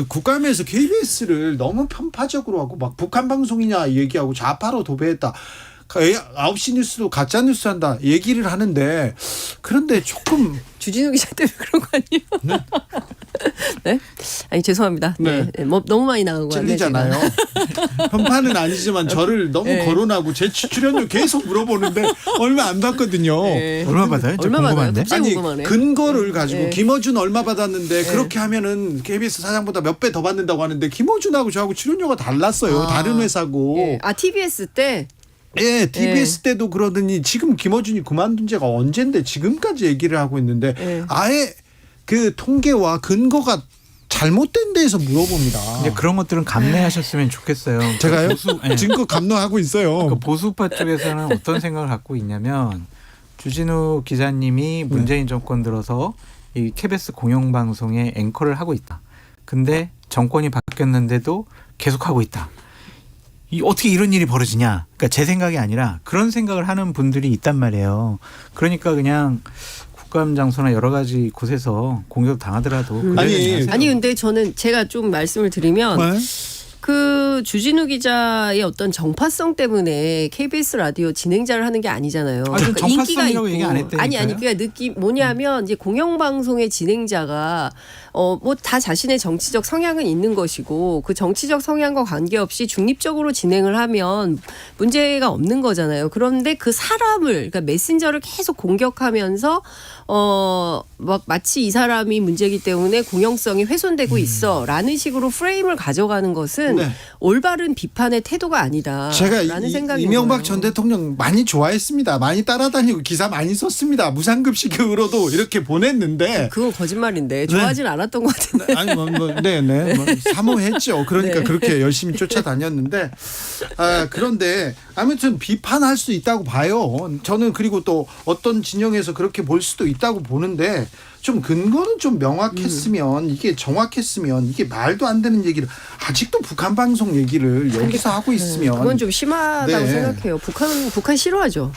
D: 국감에서 KBS를 너무 편파적으로 하고 막 북한 방송이냐 얘기하고 좌파로 도배했다. 9시 뉴스도 가짜 뉴스 한다 얘기를 하는데 그런데 조금
P: 주진우 기자 때문에 그런 거 아니에요?
D: 네?
P: 네? 아니 죄송합니다.
D: 네.
P: 뭐 너무 많이 나온 거
D: 찔리잖아요. 편파는 아니지만 저를 너무 거론하고 제 출연료 계속 물어보는데 얼마 안 받거든요.
O: 얼마 받아요?
P: 얼마 받아요?
D: 아니
P: 궁금하네.
D: 근거를 가지고 김어준 얼마 받았는데 그렇게 하면은 KBS 사장보다 몇 배 더 받는다고 하는데 김어준하고 저하고 출연료가 달랐어요. 다른 회사고.
P: TBS 때.
D: 예, TBS 때도 그러더니 지금 김어준이 그만둔 지가 언젠데 지금까지 얘기를 하고 있는데 아예 그 통계와 근거가 잘못된 데에서 물어봅니다.
O: 이제 그런 것들은 감내하셨으면 좋겠어요.
D: 제가요? 증거 감내하고 있어요.
O: 그 보수파 쪽에서는 어떤 생각을 갖고 있냐면 주진우 기자님이 문재인 정권 들어서 이 KBS 공영방송의 앵커를 하고 있다. 근데 정권이 바뀌었는데도 계속하고 있다. 어떻게 이런 일이 벌어지냐. 그러니까 제 생각이 아니라 그런 생각을 하는 분들이 있단 말이에요. 그러니까 그냥 국감 장소나 여러 가지 곳에서 공격 당하더라도
P: 아니 근데 저는 제가 좀 말씀을 드리면 그 주진우 기자의 어떤 정파성 때문에 KBS 라디오 진행자를 하는 게 아니잖아요. 그러니까 인기가 있고
O: 얘기 안 했다니까요?
P: 아니 그러니까 느낌 뭐냐면 이제 공영방송의 진행자가 뭐 다 자신의 정치적 성향은 있는 것이고 그 정치적 성향과 관계없이 중립적으로 진행을 하면 문제가 없는 거잖아요. 그런데 그 사람을 그러니까 메신저를 계속 공격하면서 막 마치 이 사람이 문제이기 때문에 공영성이 훼손되고 있어라는 식으로 프레임을 가져가는 것은
D: 네.
P: 올바른 비판의 태도가 아니다.
D: 제가
P: 라는 생각이
D: 이명박 전 대통령 많이 좋아했습니다. 많이 따라다니고 기사 많이 썼습니다. 무상급식으로도 이렇게 보냈는데
P: 그건 거짓말인데 좋아하진 않았던 것 같은데.
D: 아니 네네 사모했죠. 그러니까
P: 네.
D: 그렇게 열심히 쫓아다녔는데 그런데 아무튼 비판할 수 있다고 봐요. 저는 그리고 또 어떤 진영에서 그렇게 볼 수도 있다고 보는데 좀 근거는 좀 명확했으면 이게 정확했으면 이게 말도 안 되는 얘기를 아직도 북한 방송 얘기를 여기서 하고 있으면
P: 그건 좀 심하다고
D: 네.
P: 생각해요. 북한 싫어하죠.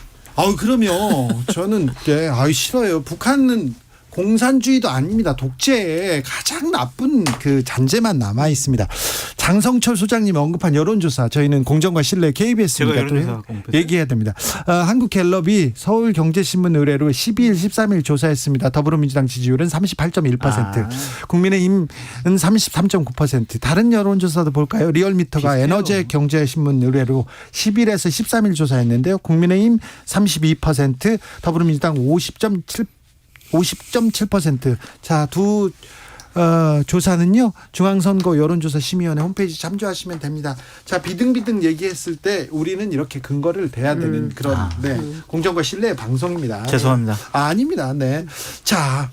D: 그러면 저는 싫어요. 북한은 공산주의도 아닙니다. 독재의 가장 나쁜 그 잔재만 남아 있습니다. 장성철 소장님 언급한 여론조사 저희는 공정과 신뢰 KBS니까 또 얘기해야 됩니다. 한국갤럽이 서울경제신문 의뢰로 12일 13일 조사했습니다. 더불어민주당 지지율은 38.1%, 국민의힘은 33.9%. 다른 여론조사도 볼까요? 리얼미터가 에너지경제신문 의뢰로 10일에서 13일 조사했는데요. 국민의힘 32%, 더불어민주당 50.7%. 자, 두 조사는요. 중앙선거 여론조사심의위원회 홈페이지 참조하시면 됩니다. 자, 비등비등 얘기했을 때 우리는 이렇게 근거를 대야 되는 그런 공정과 신뢰의 방송입니다.
O: 죄송합니다.
D: 아닙니다. 네. 자,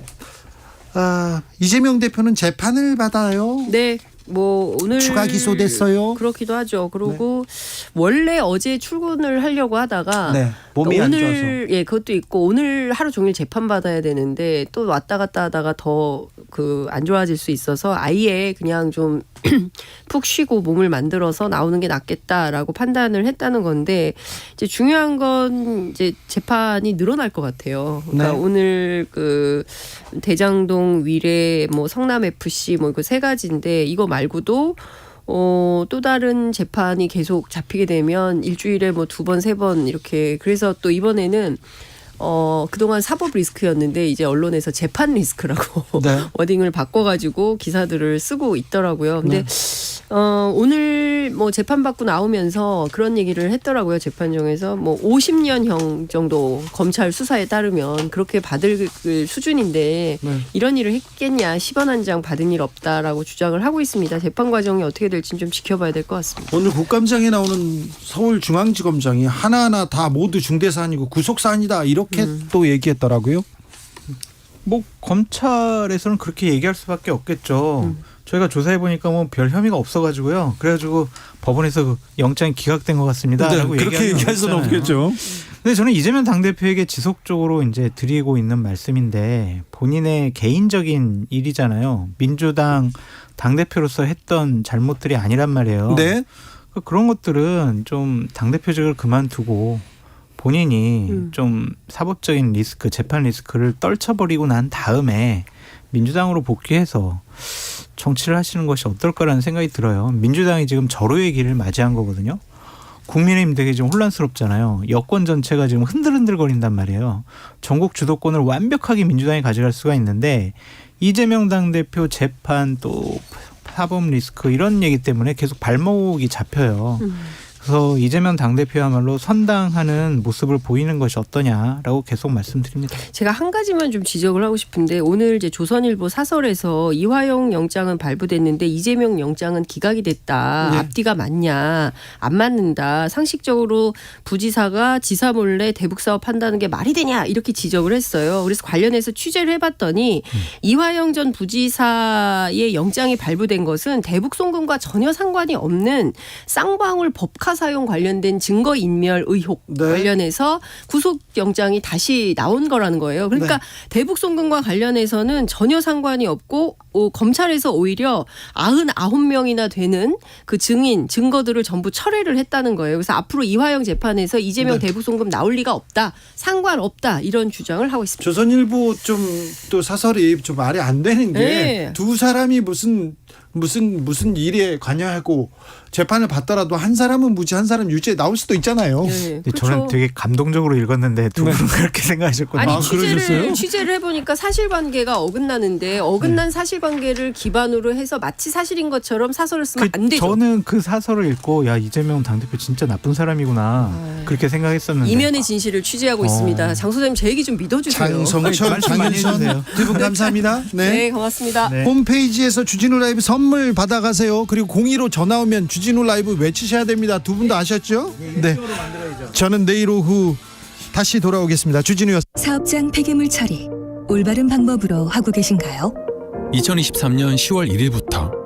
D: 이재명 대표는 재판을 받아요.
P: 네. 뭐 오늘
D: 추가 기소됐어요.
P: 그렇기도 하죠. 그리고 원래 어제 출근을 하려고 하다가
D: 몸이 안 좋아서
P: 그것도 있고 오늘 하루 종일 재판 받아야 되는데 또 왔다 갔다 하다가 더 안 좋아질 수 있어서 아예 그냥 좀 푹 쉬고 몸을 만들어서 나오는 게 낫겠다라고 판단을 했다는 건데 이제 중요한 건 이제 재판이 늘어날 것 같아요. 그러니까 오늘 대장동 위례 성남 FC 이거 세 가지인데 이거 말고도 또 다른 재판이 계속 잡히게 되면 일주일에 2번, 3번 이렇게 그래서 또 이번에는 그동안 사법 리스크였는데 이제 언론에서 재판 리스크라고 워딩을 바꿔가지고 기사들을 쓰고 있더라고요. 근데 오늘 재판 받고 나오면서 그런 얘기를 했더라고요. 재판정에서 50년형 정도 검찰 수사에 따르면 그렇게 받을 수준인데 이런 일을 했겠냐. 10원 한 장 받은 일 없다라고 주장을 하고 있습니다. 재판 과정이 어떻게 될지 좀 지켜봐야 될 것 같습니다.
D: 오늘 국감장에 나오는 서울중앙지검장이 하나하나 다 모두 중대사안이고 구속사안이다 이렇게 또 얘기했더라고요.
O: 검찰에서는 그렇게 얘기할 수밖에 없겠죠. 저희가 조사해 보니까 별 혐의가 없어가지고요. 그래가지고 법원에서 영장이 기각된 것 같습니다. 라고
D: 그렇게 얘기할 수는 없겠죠.
O: 근데 저는 이재명 당대표에게 지속적으로 이제 드리고 있는 말씀인데 본인의 개인적인 일이잖아요. 민주당 당대표로서 했던 잘못들이 아니란 말이에요.
D: 네.
O: 그런 것들은 좀 당대표직을 그만두고 본인이 좀 사법적인 리스크, 재판 리스크를 떨쳐버리고 난 다음에 민주당으로 복귀해서 정치를 하시는 것이 어떨까라는 생각이 들어요. 민주당이 지금 절호의 길을 맞이한 거거든요. 국민의힘 되게 지금 혼란스럽잖아요. 여권 전체가 지금 흔들흔들거린단 말이에요. 전국 주도권을 완벽하게 민주당이 가져갈 수가 있는데 이재명 당대표 재판 또 사법 리스크 이런 얘기 때문에 계속 발목이 잡혀요. 그래서 이재명 당대표야말로 선당하는 모습을 보이는 것이 어떠냐라고 계속 말씀드립니다.
P: 제가 한 가지만 좀 지적을 하고 싶은데 오늘 이제 조선일보 사설에서 이화영 영장은 발부됐는데 이재명 영장은 기각이 됐다. 앞뒤가 맞냐. 안 맞는다. 상식적으로 부지사가 지사 몰래 대북 사업한다는 게 말이 되냐 이렇게 지적을 했어요. 그래서 관련해서 취재를 해봤더니 이화영 전 부지사의 영장이 발부된 것은 대북 송금과 전혀 상관이 없는 쌍방울 법카 사용 관련된 증거인멸 의혹 관련해서 구속영장이 다시 나온 거라는 거예요. 그러니까 대북 송금과 관련해서는 전혀 상관이 없고 검찰에서 오히려 99명이나 되는 그 증인, 증거들을 전부 철회를 했다는 거예요. 그래서 앞으로 이화영 재판에서 이재명 대북 송금 나올 리가 없다. 상관없다. 이런 주장을 하고 있습니다.
D: 조선일보 좀 또 사설이 좀 말이 안 되는 게 두 사람이 무슨 무슨 일에 관여하고 재판을 받더라도 한 사람은 무죄, 한 사람은 유죄 나올 수도 있잖아요.
P: 네,
O: 근데 저는 되게 감동적으로 읽었는데 두 분은 그렇게 생각하셨거든요.
P: 아니 취재를 해보니까 사실관계가 어긋나는데 어긋난 사실관계를 기반으로 해서 마치 사실인 것처럼 사설을 쓰면 안 되죠.
O: 저는 그 사설을 읽고 야 이재명 당대표 진짜 나쁜 사람이구나 그렇게 생각했었는데
P: 이면의 진실을 취재하고 있습니다. 장 소장님 제 얘기 좀 믿어주세요.
D: 장성철, 장윤선 두 분 감사합니다.
P: 네, 고맙습니다.
D: 홈페이지에서 주진우 라이브 선물 받아가세요. 그리고 02로 전화 오면 주진우 라이브 외치셔야 됩니다. 두 분 다 아셨죠? 네. 저는 내일 오후 다시 돌아오겠습니다. 주진우였습니다.
E: 사업장 폐기물 처리 올바른 방법으로 하고 계신가요?
Q: 2023년 10월 1일부터